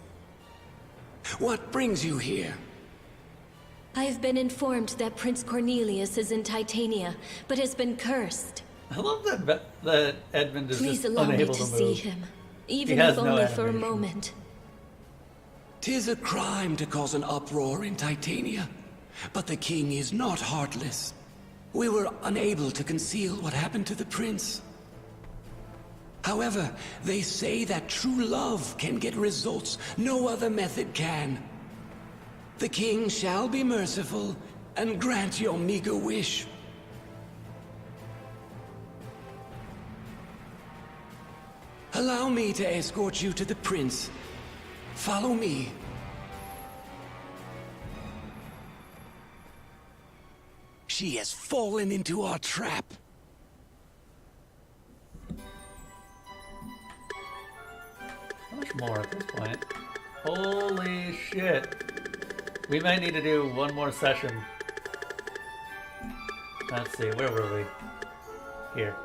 Speaker 12: What brings you here?
Speaker 5: I have been informed that Prince Cornelius is in Titania, but has been cursed.
Speaker 1: I love that Edmund is
Speaker 5: Please
Speaker 1: just
Speaker 5: allow me
Speaker 1: unable
Speaker 5: to
Speaker 1: to
Speaker 5: see
Speaker 1: move.
Speaker 5: him, even
Speaker 1: He has
Speaker 5: if
Speaker 1: no
Speaker 5: only for a
Speaker 1: animation.
Speaker 5: moment.
Speaker 12: 'Tis a crime to cause an uproar in Titania, but the king is not heartless. We were unable to conceal what happened to the prince. However, they say that true love can get results no other method can. The king shall be merciful and grant your meager wish. Allow me to escort you to the prince. Follow me. She has fallen into our trap.
Speaker 1: How much more at this point? Holy shit. We might need to do one more session. Let's see, where were we? Here.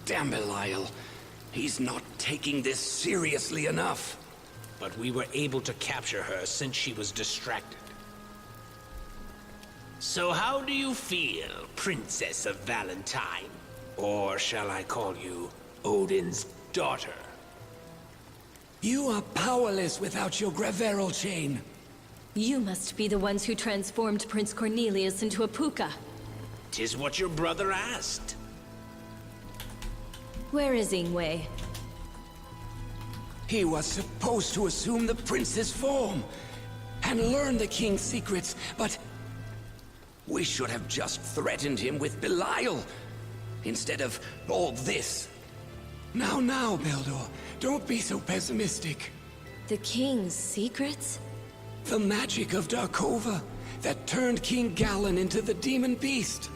Speaker 12: Damn Belial. He's not taking this seriously enough.
Speaker 13: But we were able to capture her since she was distracted. So how do you feel, Princess of Valentine? Or shall I call you Odin's daughter?
Speaker 12: You are powerless without your Graveral chain.
Speaker 5: You must be the ones who transformed Prince Cornelius into a puka.
Speaker 13: 'Tis what your brother asked.
Speaker 5: Where is Ingwe?
Speaker 12: He was supposed to assume the prince's form and learn the king's secrets, but we should have just threatened him with Belial instead of all this. Now, Beldor, don't be so pessimistic.
Speaker 5: The king's secrets?
Speaker 12: The magic of Darkova that turned King Gallen into the demon beast.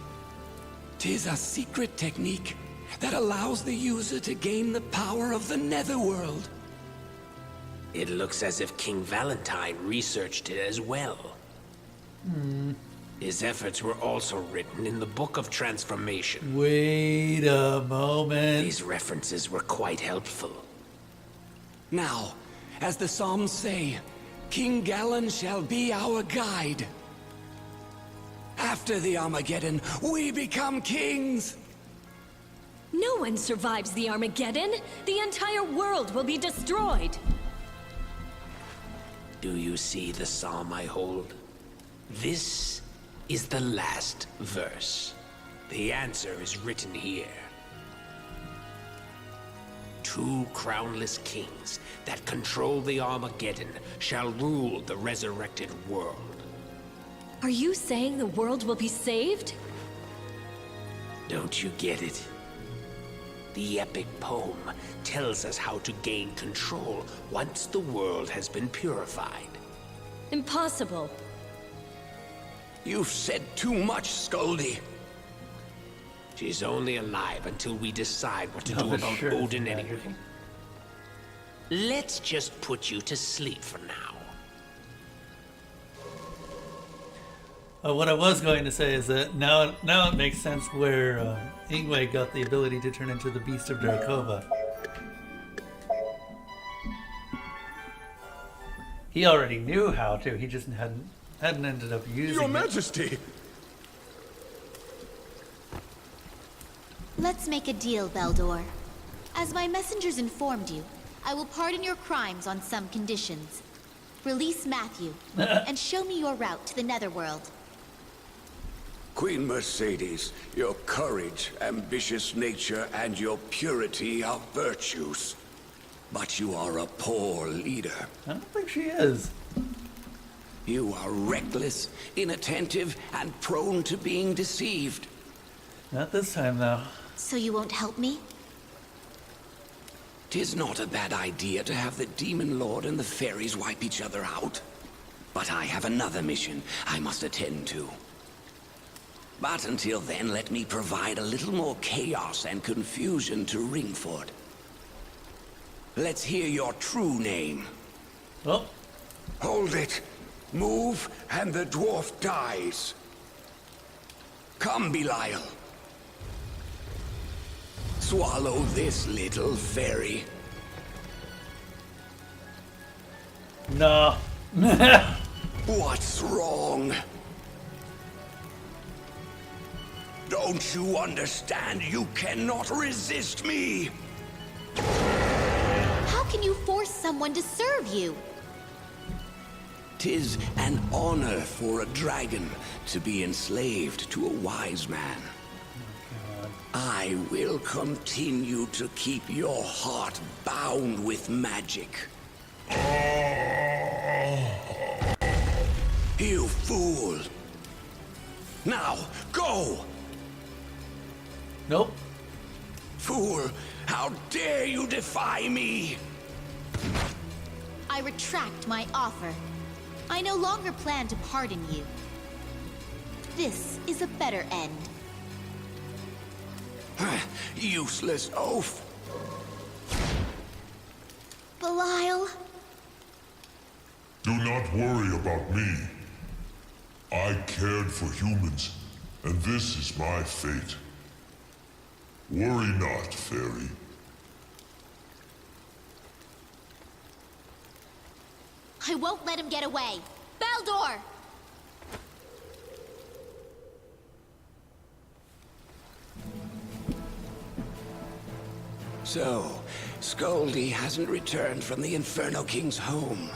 Speaker 12: 'Tis a secret technique that allows the user to gain the power of the Netherworld.
Speaker 13: It looks as if King Valentine researched it as well. His efforts were also written in the Book of Transformation.
Speaker 1: Wait a moment.
Speaker 13: These references were quite helpful.
Speaker 12: Now, as the Psalms say, King Gallen shall be our guide. After the Armageddon, we become kings!
Speaker 5: No one survives the Armageddon! The entire world will be destroyed!
Speaker 13: Do you see the psalm I hold? This is the last verse. The answer is written here. Two crownless kings that control the Armageddon shall rule the resurrected world.
Speaker 5: Are you saying the world will be saved?
Speaker 13: Don't you get it? The epic poem tells us how to gain control once the world has been purified.
Speaker 5: Impossible.
Speaker 12: You've said too much, Scoldy.
Speaker 13: She's only alive until we decide what to
Speaker 1: No,
Speaker 13: do
Speaker 1: but
Speaker 13: about
Speaker 1: sure,
Speaker 13: Odin
Speaker 1: it's
Speaker 13: anyway. Let's just put you to sleep for now.
Speaker 1: What I was going to say is that now it makes sense where Ingwe got the ability to turn into the Beast of Darkova. He already knew how to, he just hadn't ended up using
Speaker 11: Your
Speaker 1: it.
Speaker 11: Majesty!
Speaker 2: Let's make a deal, Beldor. As my messengers informed you, I will pardon your crimes on some conditions. Release Matthew, and show me your route to the Netherworld.
Speaker 12: Queen Mercedes, your courage, ambitious nature, and your purity are virtues. But you are a poor leader.
Speaker 1: I don't think she is.
Speaker 12: You are reckless, inattentive, and prone to being deceived.
Speaker 1: Not this time, though.
Speaker 2: So you won't help me?
Speaker 12: 'Tis not a bad idea to have the Demon Lord and the fairies wipe each other out. But I have another mission I must attend to. But until then, let me provide a little more chaos and confusion to Ringford. Let's hear your true name.
Speaker 1: Oh.
Speaker 12: Hold it. Move, and the dwarf dies. Come, Belial. Swallow this, little fairy.
Speaker 1: No.
Speaker 12: What's wrong? Don't you understand? You cannot resist me!
Speaker 2: How can you force someone to serve you?
Speaker 12: 'Tis an honor for a dragon to be enslaved to a wise man. I will continue to keep your heart bound with magic. You fool! Now, go!
Speaker 1: Nope.
Speaker 12: Fool, how dare you defy me?
Speaker 2: I retract my offer. I no longer plan to pardon you. This is a better end.
Speaker 12: Useless oaf.
Speaker 2: Belial?
Speaker 4: Do not worry about me. I cared for humans, and this is my fate. Worry not, fairy.
Speaker 2: I won't let him get away. Beldor!
Speaker 12: So, Skoldy hasn't returned from the Inferno King's home.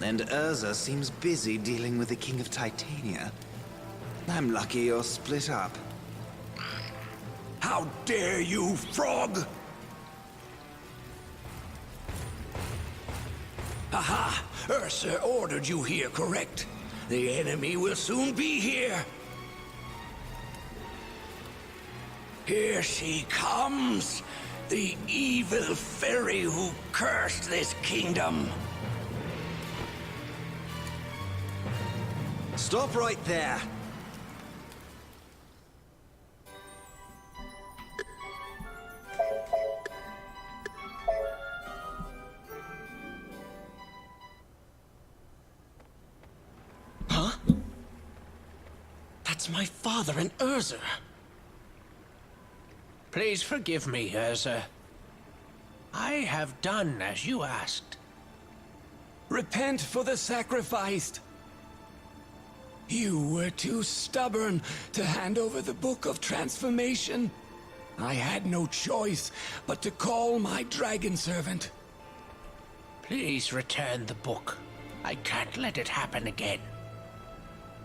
Speaker 17: And Urza seems busy dealing with the King of Titania. I'm lucky you're split up.
Speaker 12: How dare you, frog! Aha! Ursa ordered you here, correct? The enemy will soon be here. Here she comes! The evil fairy who cursed this kingdom.
Speaker 17: Stop right there!
Speaker 3: Huh? That's my father and Urza.
Speaker 7: Please forgive me, Urza. I have done as you asked.
Speaker 12: Repent for the sacrifice. You were too stubborn to hand over the Book of Transformation. I had no choice but to call my dragon servant.
Speaker 7: Please return the book. I can't let it happen again.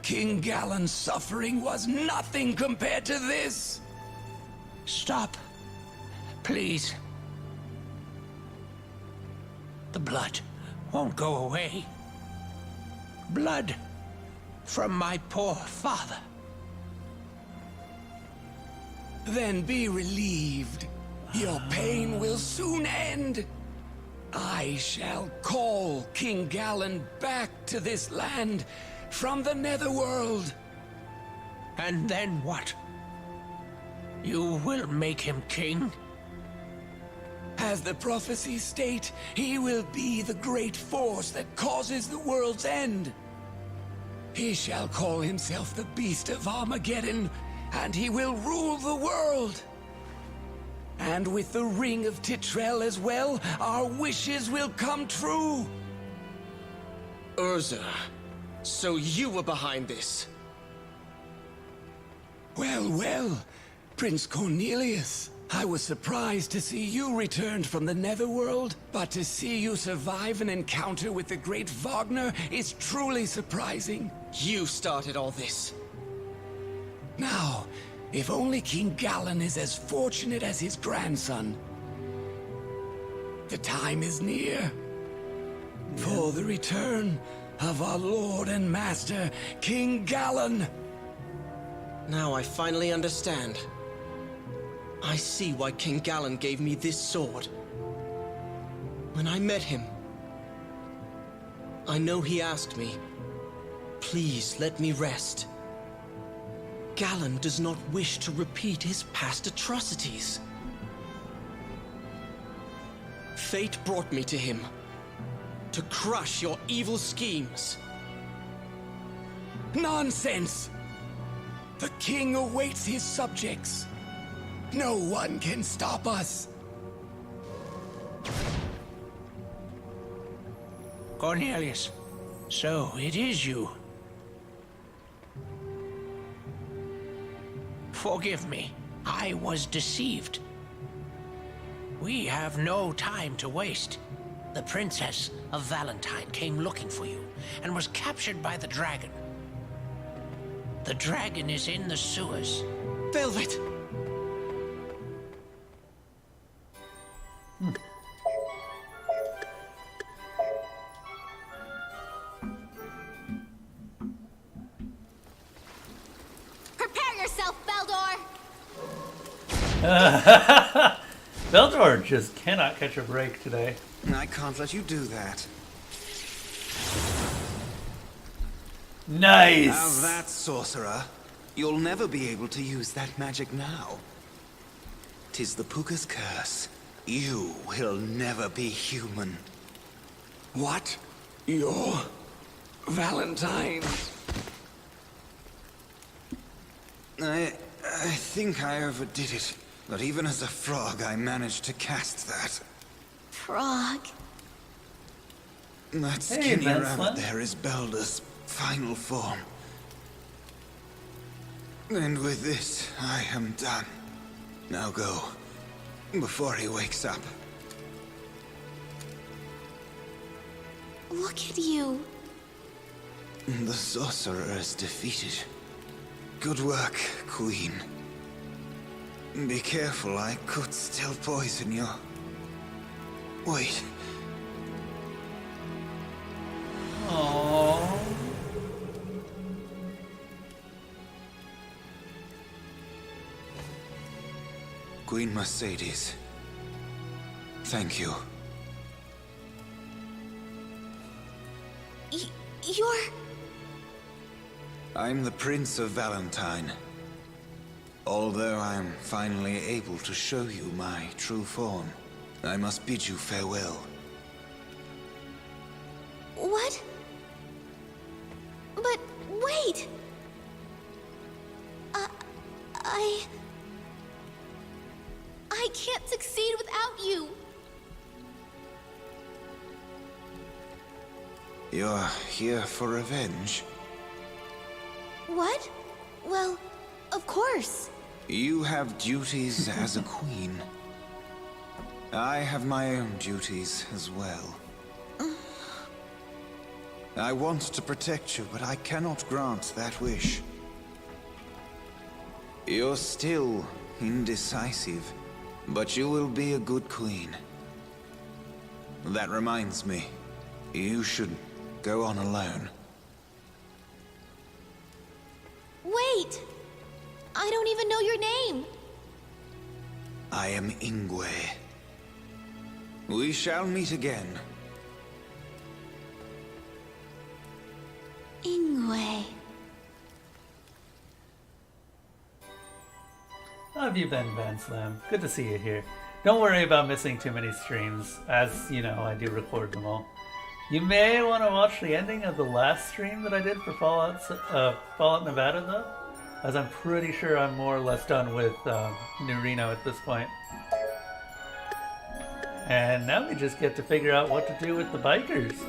Speaker 12: King Galen's suffering was nothing compared to this.
Speaker 7: Stop. Please. The blood won't go away. Blood from my poor father.
Speaker 12: Then be relieved. Your pain will soon end. I shall call King Galen back to this land from the Netherworld.
Speaker 7: And then what? You will make him king?
Speaker 12: As the prophecies state, he will be the great force that causes the world's end. He shall call himself the Beast of Armageddon, and he will rule the world. And with the Ring of Titrel as well, our wishes will come true.
Speaker 3: Urza, so you were behind this?
Speaker 12: Well, well, Prince Cornelius. I was surprised to see you returned from the Netherworld, but to see you survive an encounter with the great Wagner is truly surprising.
Speaker 3: You started all this.
Speaker 12: Now, if only King Gallen is as fortunate as his grandson. The time is near for the return of our Lord and Master, King Gallen.
Speaker 3: Now I finally understand. I see why King Gallen gave me this sword. When I met him, I know he asked me, please let me rest. Gallen does not wish to repeat his past atrocities. Fate brought me to him, to crush your evil schemes.
Speaker 12: Nonsense! The king awaits his subjects. No one can stop us.
Speaker 13: Cornelius, so it is you. Forgive me, I was deceived. We have no time to waste. The Princess of Valentine came looking for you and was captured by the dragon. The dragon is in the sewers.
Speaker 3: Velvet!
Speaker 2: Prepare yourself, Beldor!
Speaker 1: Beldor just cannot catch a break today.
Speaker 17: I can't let you do that.
Speaker 1: Nice!
Speaker 17: How's that, sorcerer? You'll never be able to use that magic now. 'Tis the Puka's curse. You will never be human.
Speaker 12: What? You're Valentine?
Speaker 17: I think I overdid it. But even as a frog, I managed to cast that.
Speaker 2: Frog.
Speaker 17: That skinny rabbit there is Beldur's final form. And with this, I am done. Now go, before he wakes up.
Speaker 2: Look at you.
Speaker 17: The sorcerer is defeated. Good work, Queen. Be careful, I could still poison you. Wait.
Speaker 1: Aww.
Speaker 17: Queen Mercedes. Thank you.
Speaker 2: You're...
Speaker 17: I'm the Prince of Valentine. Although I'm finally able to show you my true form, I must bid you farewell.
Speaker 2: What? But wait! I can't succeed without you!
Speaker 17: You're here for revenge?
Speaker 2: What? Well, of course.
Speaker 17: You have duties as a queen. I have my own duties as well. I want to protect you, but I cannot grant that wish. You're still indecisive, but you will be a good queen. That reminds me, you should go on alone.
Speaker 2: Wait! I don't even know your name!
Speaker 17: I am Ingwe. We shall meet again.
Speaker 2: Ingwe.
Speaker 1: How have you been, Van Slam? Good to see you here. Don't worry about missing too many streams, as, you know, I do record them all. You may want to watch the ending of the last stream that I did for Fallout Nevada, though, as I'm pretty sure I'm more or less done with New Reno at this point. And now we just get to figure out what to do with the bikers.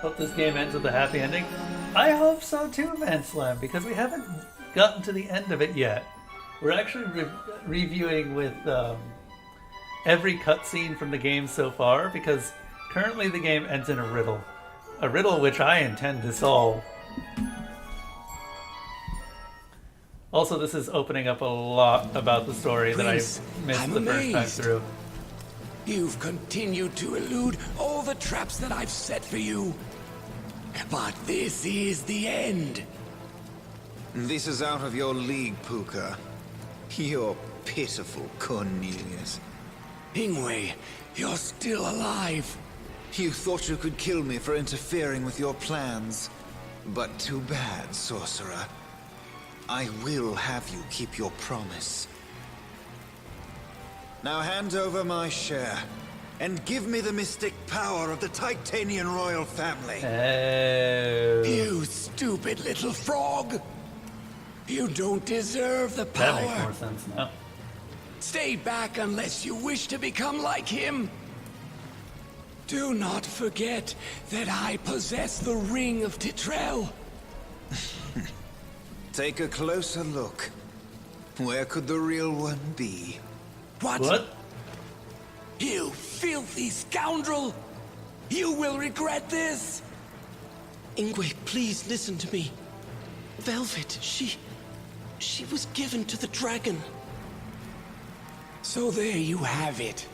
Speaker 1: Hope this game ends with a happy ending. I hope so too, Manslam, because we haven't gotten to the end of it yet. We're actually reviewing with every cutscene from the game so far, because currently the game ends in a riddle. A riddle which I intend to solve. Also, this is opening up a lot about the story that I missed the first time through.
Speaker 12: You've continued to elude all the traps that I've set for you. But this is the end.
Speaker 17: This is out of your league, Puka. You're pitiful, Cornelius.
Speaker 12: Ingwe, you're still alive.
Speaker 17: You thought you could kill me for interfering with your plans. But too bad, sorcerer. I will have you keep your promise. Now hand over my share, and give me the mystic power of the Titanian royal family.
Speaker 1: Oh.
Speaker 12: You stupid little frog! You don't deserve the power.
Speaker 1: That makes more sense now.
Speaker 12: Stay back unless you wish to become like him. Do not forget that I possess the Ring of Titrel.
Speaker 17: Take a closer look. Where could the real one be?
Speaker 12: What? You filthy scoundrel! You will regret this!
Speaker 3: Ingwe, please listen to me. Velvet, she was given to the dragon.
Speaker 12: So there you have it.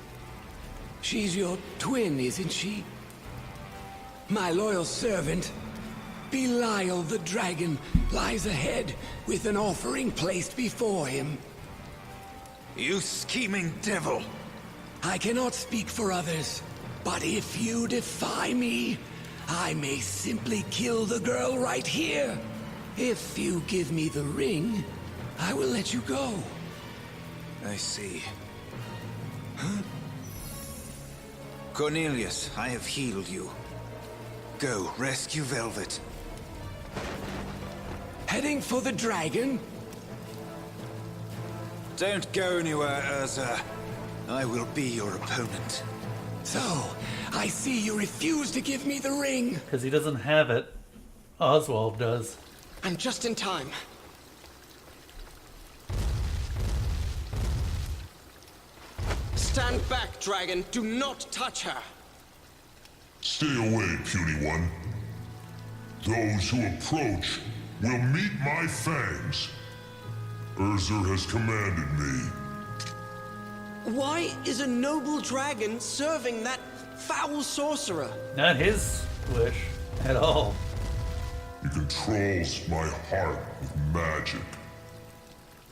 Speaker 12: She's your twin, isn't she? My loyal servant, Belial the dragon, lies ahead with an offering placed before him.
Speaker 17: You scheming devil!
Speaker 12: I cannot speak for others, but if you defy me, I may simply kill the girl right here. If you give me the ring, I will let you go.
Speaker 17: I see. Huh? Cornelius, I have healed you. Go, rescue Velvet.
Speaker 12: Heading for the dragon?
Speaker 17: Don't go anywhere, Urza. I will be your opponent.
Speaker 12: So, I see you refuse to give me the ring.
Speaker 1: Because he doesn't have it. Oswald does.
Speaker 3: I'm just in time. Stand back, dragon. Do not touch her.
Speaker 4: Stay away, puny one. Those who approach will meet my fangs. Urza has commanded me.
Speaker 3: Why is a noble dragon serving that foul sorcerer?
Speaker 1: Not his wish at all.
Speaker 4: He controls my heart with magic.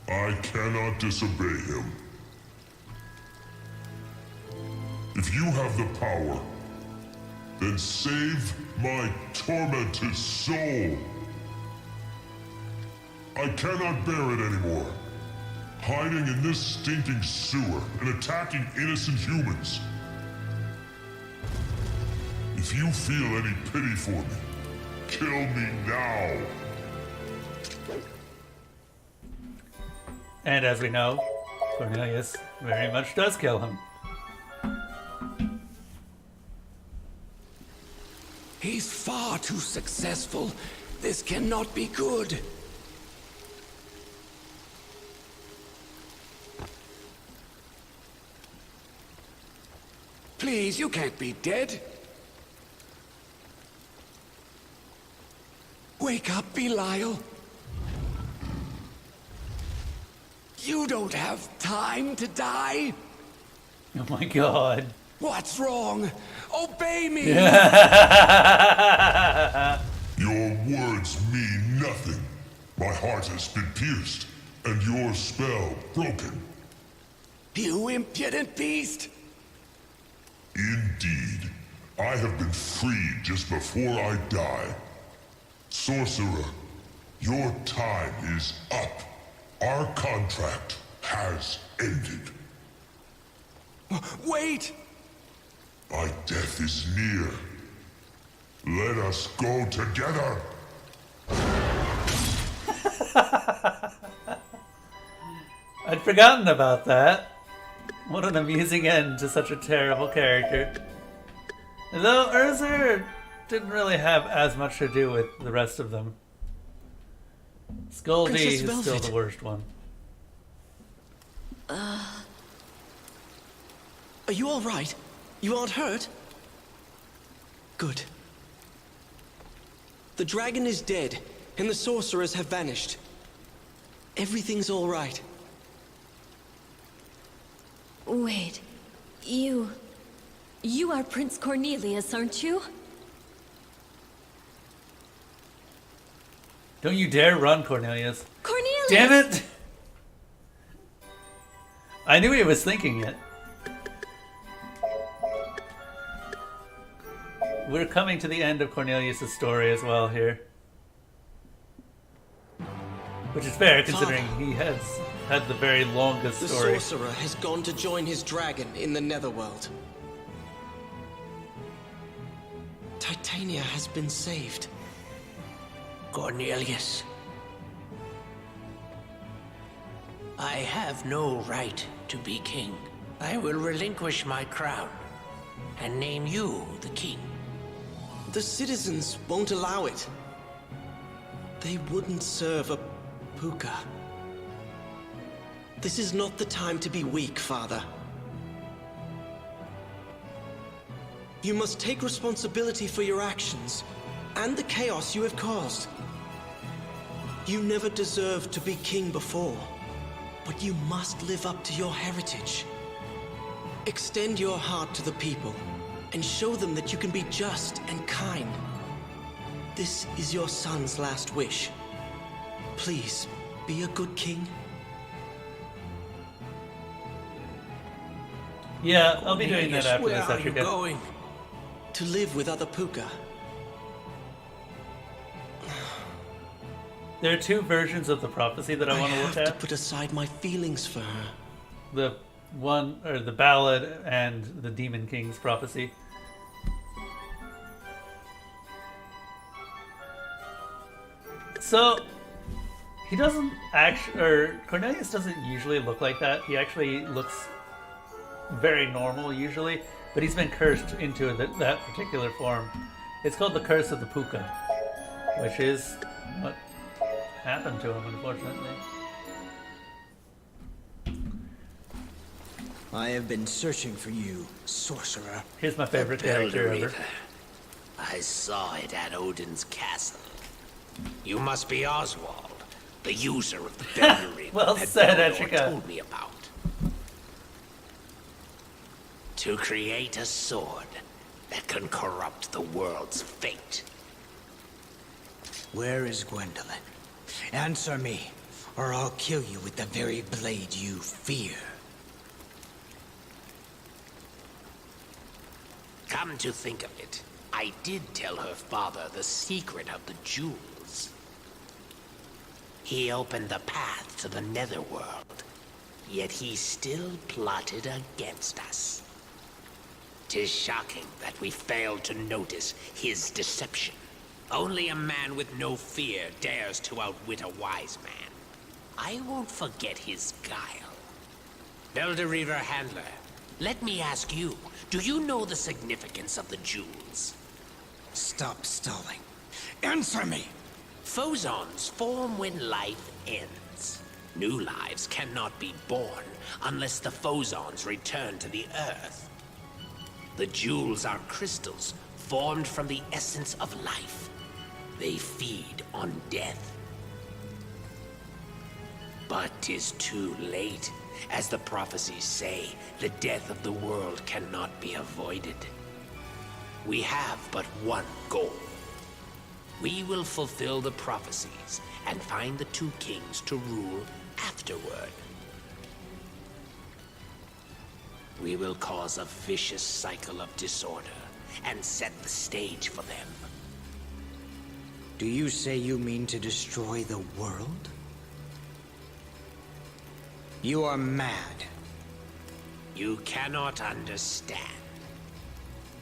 Speaker 4: I cannot disobey him. If you have the power, then save my tormented soul. I cannot bear it anymore. Hiding in this stinking sewer and attacking innocent humans. If you feel any pity for me, kill me now.
Speaker 1: And as we know, Cornelius very much does kill him.
Speaker 12: He's far too successful. This cannot be good. Please, you can't be dead. Wake up, Belial. You don't have time to die.
Speaker 1: Oh my god.
Speaker 12: What's wrong? Obey me!
Speaker 4: Your words mean nothing. My heart has been pierced, and your spell broken.
Speaker 12: You impudent beast!
Speaker 4: Indeed. I have been freed just before I die. Sorcerer, your time is up. Our contract has ended.
Speaker 12: Wait!
Speaker 4: My death is near. Let us go together.
Speaker 1: I'd forgotten about that. What an amusing end to such a terrible character. Though Urzer didn't really have as much to do with the rest of them. Scoldy is still the worst one.
Speaker 3: Are you all right? You aren't hurt? Good. The dragon is dead, and the sorcerers have vanished. Everything's all right.
Speaker 5: Wait, you are Prince Cornelius, aren't you?
Speaker 1: Don't you dare run, Cornelius.
Speaker 5: Cornelius!
Speaker 1: Damn it! I knew he was thinking it. We're coming to the end of Cornelius' story as well here. Which is fair, considering he has had the very longest story.
Speaker 3: The sorcerer has gone to join his dragon in the Netherworld. Titania has been saved.
Speaker 7: Cornelius. I have no right to be king. I will relinquish my crown and name you the king.
Speaker 3: The citizens won't allow it. They wouldn't serve a Puka. This is not the time to be weak, Father. You must take responsibility for your actions and the chaos you have caused. You never deserved to be king before, but you must live up to your heritage. Extend your heart to the people and show them that you can be just and kind. This is your son's last wish. Please, be a good king.
Speaker 1: Yeah, I'll be doing that after
Speaker 3: Where
Speaker 1: this,
Speaker 3: are you
Speaker 1: Etrika.
Speaker 3: going? To live with other Puka.
Speaker 1: There are two versions of the prophecy that I want to look
Speaker 3: have
Speaker 1: at.
Speaker 3: to put aside my feelings for her.
Speaker 1: The one, or the ballad and the Demon King's prophecy. So, he doesn't actually, or Cornelius doesn't usually look like that. He actually looks very normal usually, but he's been cursed into that particular form. It's called the Curse of the Puka, which is what happened to him, unfortunately.
Speaker 16: I have been searching for you, sorcerer.
Speaker 1: Here's my favorite character ever.
Speaker 7: I saw it at Odin's castle. You must be Oswald, the user of the Belder
Speaker 1: Well
Speaker 7: that
Speaker 1: said,
Speaker 7: Beldor
Speaker 1: Etrika.
Speaker 7: told me about. To create a sword that can corrupt the world's fate.
Speaker 16: Where is Gwendolyn? Answer me, or I'll kill you with the very blade you fear.
Speaker 7: Come to think of it, I did tell her father the secret of the jewels. He opened the path to the Netherworld, yet he still plotted against us. 'Tis shocking that we failed to notice his deception. Only a man with no fear dares to outwit a wise man. I won't forget his guile. Belder Handler, let me ask you, do you know the significance of the jewels?
Speaker 16: Stop stalling. Answer me!
Speaker 7: Phozons form when life ends. New lives cannot be born unless the Phozons return to the Earth. The jewels are crystals formed from the essence of life. They feed on death. But 'tis too late. As the prophecies say, the death of the world cannot be avoided. We have but one goal. We will fulfill the prophecies and find the two kings to rule afterward. We will cause a vicious cycle of disorder and set the stage for them.
Speaker 16: Do you say you mean to destroy the world? You are mad.
Speaker 7: You cannot understand.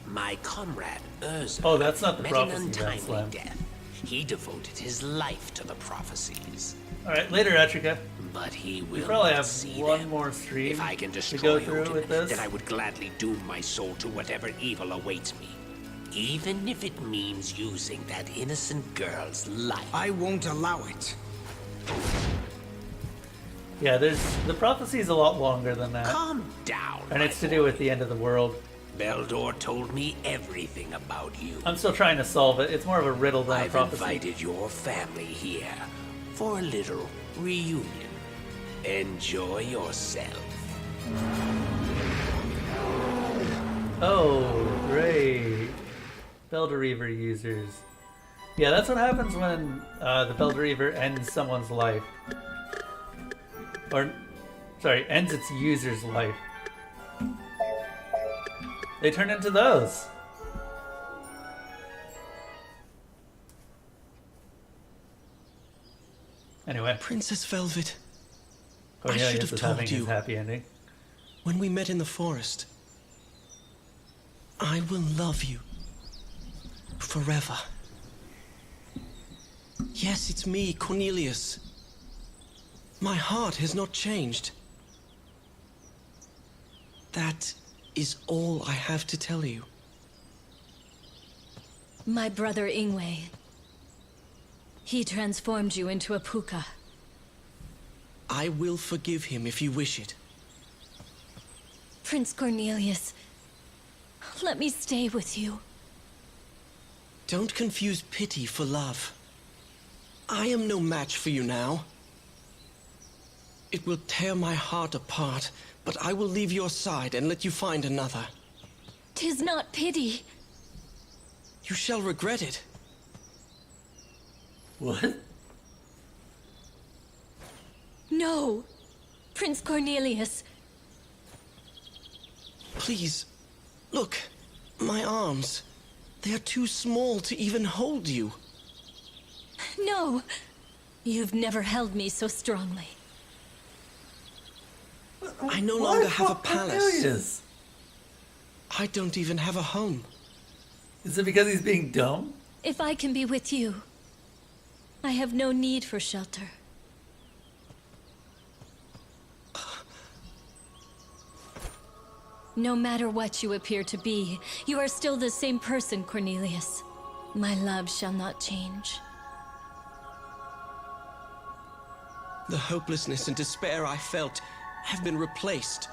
Speaker 7: My comrade, Urza,
Speaker 1: Oh, that's not the
Speaker 7: met an
Speaker 1: prophecy, that's
Speaker 7: untimely
Speaker 1: Slam.
Speaker 7: death. He devoted his life to the prophecies.
Speaker 1: Alright, later, Atrika.
Speaker 7: But he
Speaker 1: We
Speaker 7: will
Speaker 1: probably
Speaker 7: not
Speaker 1: have
Speaker 7: see
Speaker 1: one
Speaker 7: them.
Speaker 1: more stream
Speaker 7: If I can
Speaker 1: to
Speaker 7: destroy
Speaker 1: go through
Speaker 7: Odin,
Speaker 1: with this.
Speaker 7: then I would gladly doom my soul to whatever evil awaits me. Even if it means using that innocent girl's life.
Speaker 16: I won't allow it.
Speaker 1: Yeah, the prophecy is a lot longer than that.
Speaker 7: Calm down,
Speaker 1: And it's to do with the end of the world.
Speaker 7: Beldor told me everything about you.
Speaker 1: I'm still trying to solve it. It's more of a riddle than a
Speaker 7: I've
Speaker 1: prophecy.
Speaker 7: invited your family here for a little reunion. Enjoy yourself.
Speaker 1: Oh, great. Belderreaver users. Yeah, that's what happens when the Belderreaver ends someone's life. Or, sorry, ends its user's life. They turn into those. Anyway.
Speaker 3: Princess Velvet.
Speaker 1: Cornelius
Speaker 3: I should have
Speaker 1: is
Speaker 3: told
Speaker 1: having
Speaker 3: you.
Speaker 1: his happy ending.
Speaker 3: When we met in the forest, I will love you forever. Yes, it's me, Cornelius. My heart has not changed. That is all I have to tell you.
Speaker 5: My brother Ingwe. He transformed you into a puka.
Speaker 3: I will forgive him if you wish it.
Speaker 5: Prince Cornelius, let me stay with you.
Speaker 3: Don't confuse pity for love. I am no match for you now. It will tear my heart apart, but I will leave your side and let you find another.
Speaker 5: 'Tis not pity.
Speaker 3: You shall regret it.
Speaker 1: What?
Speaker 5: No, Prince Cornelius.
Speaker 3: Please, look, my arms. They are too small to even hold you.
Speaker 5: No, you've never held me so strongly.
Speaker 3: I no longer have a palace. I don't even have a home.
Speaker 1: Is it because he's being dumb?
Speaker 5: If I can be with you, I have no need for shelter. No matter what you appear to be, you are still the same person, Cornelius. My love shall not change.
Speaker 3: The hopelessness and despair I felt have been replaced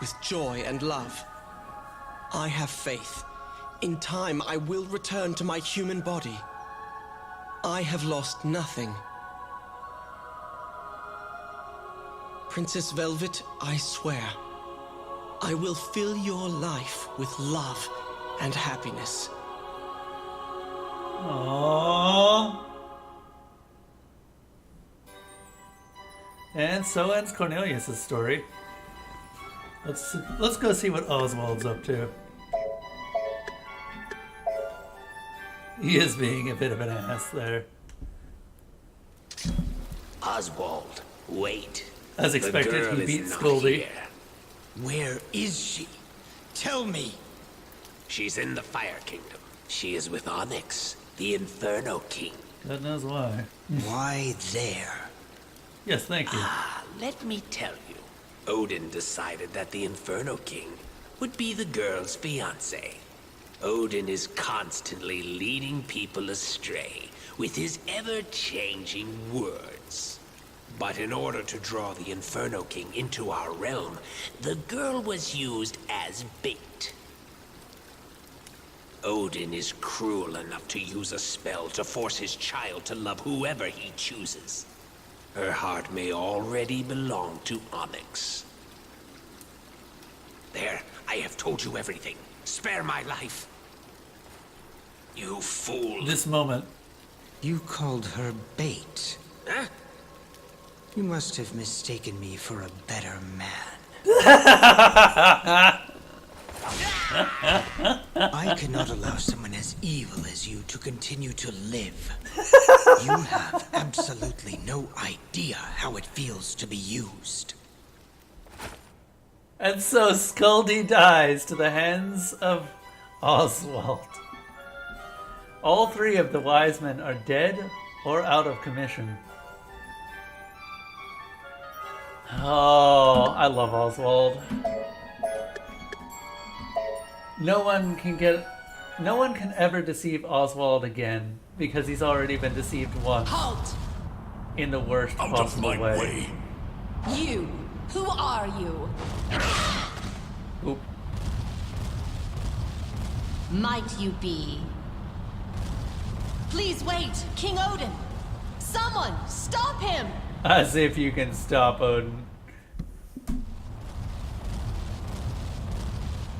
Speaker 3: with joy and love. I have faith. In time, I will return to my human body. I have lost nothing. Princess Velvet, I swear, I will fill your life with love and happiness.
Speaker 1: Aww. And so ends Cornelius' story. Let's go see what Oswald's up to. He is being a bit of an ass there.
Speaker 7: Oswald, wait.
Speaker 1: As expected,
Speaker 7: The girl
Speaker 1: he
Speaker 7: is
Speaker 1: beat
Speaker 7: not
Speaker 1: Scoldy.
Speaker 7: here. Where is she? Tell me. She's in the Fire Kingdom. She is with Onyx, the Inferno King.
Speaker 1: God knows why.
Speaker 7: Why there?
Speaker 1: Yes, thank you.
Speaker 7: Let me tell you. Odin decided that the Inferno King would be the girl's fiancé. Odin is constantly leading people astray with his ever-changing words. But in order to draw the Inferno King into our realm, the girl was used as bait. Odin is cruel enough to use a spell to force his child to love whoever he chooses. Her heart may already belong to Onyx. There, I have told you everything. Spare my life. You fool.
Speaker 1: This moment.
Speaker 16: You called her bait.
Speaker 7: Huh?
Speaker 16: You must have mistaken me for a better man. I cannot allow someone as evil as you to continue to live. You have absolutely no idea how it feels to be used.
Speaker 1: And so Scoldy dies to the hands of Oswald. All three of the wise men are dead or out of commission. Oh, I love Oswald. No one can ever deceive Oswald again because he's already been deceived once.
Speaker 9: Halt!
Speaker 1: In the worst possible way.
Speaker 9: You! Who are you?
Speaker 1: Oop.
Speaker 9: Might you be? Please wait! King Odin! Someone! Stop him!
Speaker 1: As if you can stop Odin.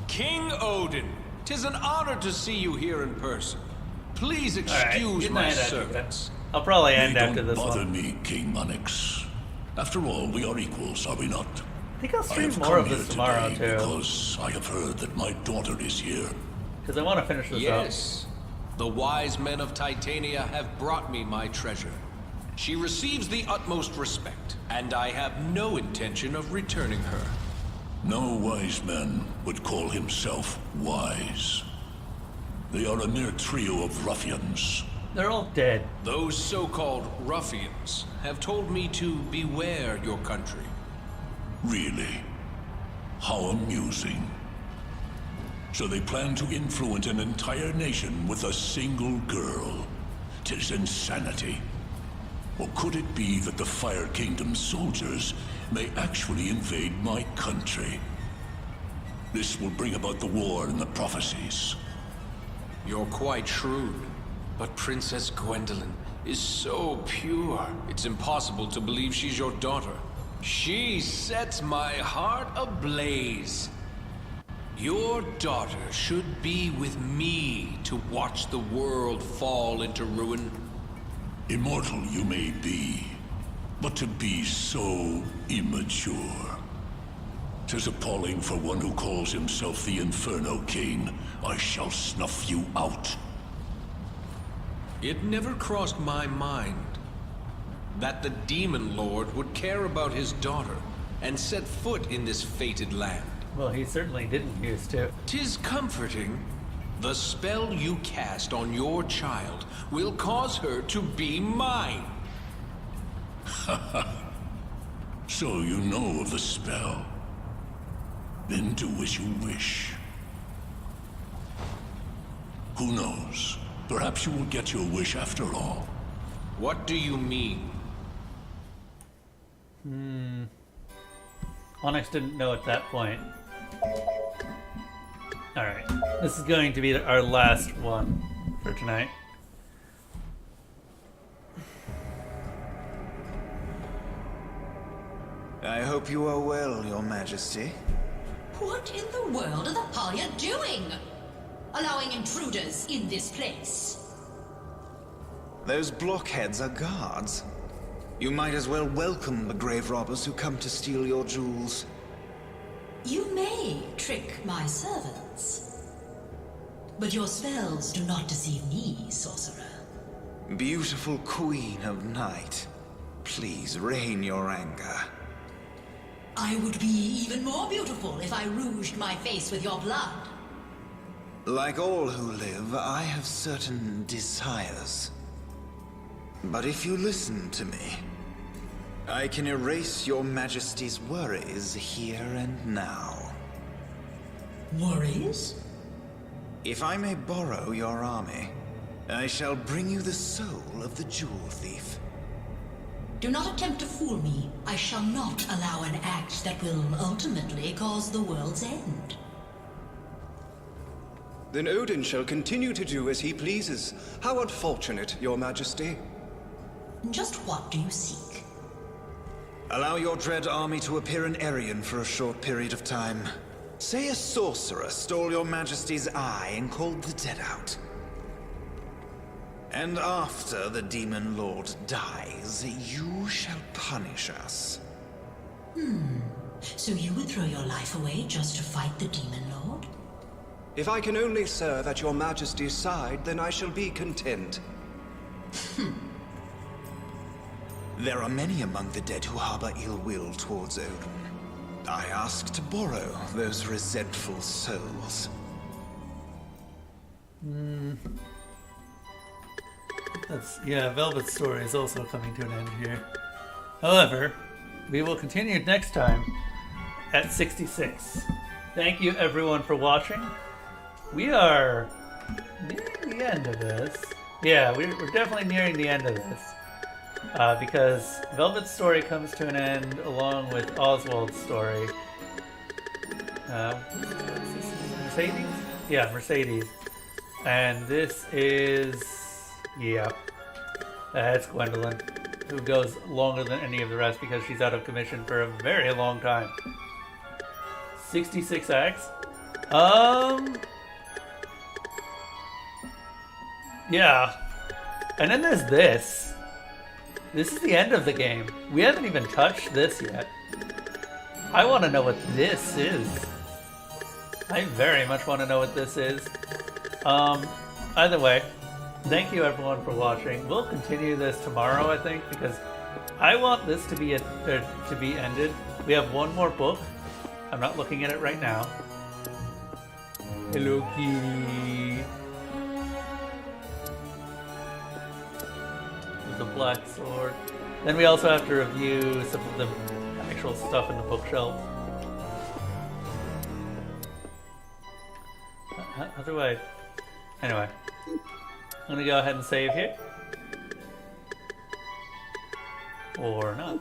Speaker 13: King Odin, 'tis an honor to see you here in person. Please
Speaker 1: Right,
Speaker 13: excuse
Speaker 1: good
Speaker 13: my
Speaker 1: night,
Speaker 13: servants.
Speaker 1: I'll probably end after
Speaker 19: Don't
Speaker 1: this
Speaker 19: bother
Speaker 1: one.
Speaker 19: me, King Monix. After all, we are equals, are we not?
Speaker 1: I think I'll stream
Speaker 19: have
Speaker 1: more
Speaker 19: come
Speaker 1: of this
Speaker 19: here
Speaker 1: tomorrow
Speaker 19: today
Speaker 1: too.
Speaker 19: because I have heard that my daughter is here.
Speaker 1: Because I want to finish this
Speaker 13: Yes, the wise men of Titania have brought me my treasure. She receives the utmost respect, and I have no intention of returning her.
Speaker 19: No wise man would call himself wise. They are a mere trio of ruffians.
Speaker 1: They're all dead.
Speaker 13: Those so-called ruffians have told me to beware your country.
Speaker 19: Really? How amusing. So they plan to influence an entire nation with a single girl. 'Tis insanity. Or could it be that the Fire Kingdom's soldiers may actually invade my country? This will bring about the war and the prophecies.
Speaker 13: You're quite shrewd, but Princess Gwendolyn is so pure, it's impossible to believe she's your daughter. She sets my heart ablaze. Your daughter should be with me to watch the world fall into ruin.
Speaker 19: Immortal you may be, but to be so immature. 'Tis appalling for one who calls himself the Inferno King. I shall snuff you out.
Speaker 13: It never crossed my mind that the Demon Lord would care about his daughter and set foot in this fated land.
Speaker 1: Well, he certainly didn't used to.
Speaker 13: 'Tis comforting. The spell you cast on your child will cause her to be mine.
Speaker 19: So you know of the spell. Then do as you wish. Who knows? Perhaps you will get your wish after all.
Speaker 13: What do you mean?
Speaker 1: Onyx didn't know at that point. Alright, this is going to be our last one for tonight.
Speaker 17: I hope you are well, Your Majesty.
Speaker 15: What in the world are the Palya doing? Allowing intruders in this place?
Speaker 17: Those blockheads are guards. You might as well welcome the grave robbers who come to steal your jewels.
Speaker 15: You may trick my servants, but your spells do not deceive me, sorcerer.
Speaker 17: Beautiful Queen of Night, please rein your anger.
Speaker 15: I would be even more beautiful if I rouged my face with your blood.
Speaker 17: Like all who live, I have certain desires. But if you listen to me, I can erase your Majesty's worries here and now.
Speaker 15: Worries?
Speaker 17: If I may borrow your army, I shall bring you the soul of the jewel thief.
Speaker 15: Do not attempt to fool me. I shall not allow an act that will ultimately cause the world's end.
Speaker 10: Then Odin shall continue to do as he pleases. How unfortunate, Your Majesty.
Speaker 15: Just what do you seek?
Speaker 17: Allow your dread army to appear in Arion for a short period of time. Say a sorcerer stole your Majesty's eye and called the dead out. And after the Demon Lord dies, you shall punish us.
Speaker 15: So you would throw your life away just to fight the Demon Lord?
Speaker 10: If I can only serve at Your Majesty's side, then I shall be content.
Speaker 17: There are many among the dead who harbor ill will towards Odin. I ask to borrow those resentful souls.
Speaker 1: Yeah, Velvet's story is also coming to an end here. However, we will continue next time at 66. Thank you everyone for watching. We are nearing the end of this. Yeah, we're definitely nearing the end of this. Because Velvet's story comes to an end along with Oswald's story. Mercedes? Yeah, Mercedes. And this is... yeah. That's Gwendolyn, who goes longer than any of the rest because she's out of commission for a very long time. 66 acts? Yeah. And then there's this. This is the end of the game. We haven't even touched this yet. I want to know what this is. I very much want to know what this is. Either way, thank you everyone for watching. We'll continue this tomorrow, I think, because I want this to be ended. We have one more book. I'm not looking at it right now. Hello, kitty. With the black sword. Then we also have to review some of the actual stuff in the bookshelves. How do I... Anyway. I'm gonna go ahead and save here. Or not.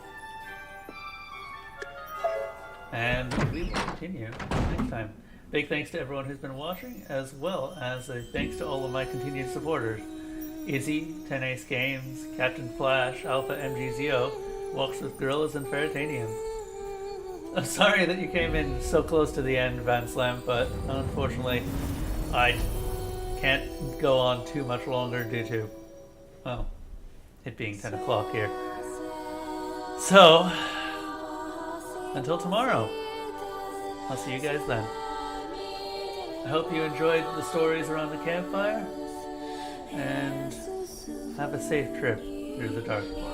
Speaker 1: And we will continue next time. Big thanks to everyone who's been watching, as well as a thanks to all of my continued supporters. Izzy, 10 Ace Games, Captain Flash, Alpha MGZO, Walks with Gorillas, and Feritanium. I'm sorry that you came in so close to the end, Van Slam, but unfortunately, I can't go on too much longer due to, well, it being 10 o'clock here. So, until tomorrow, I'll see you guys then. I hope you enjoyed the stories around the campfire, and have a safe trip through the dark forest.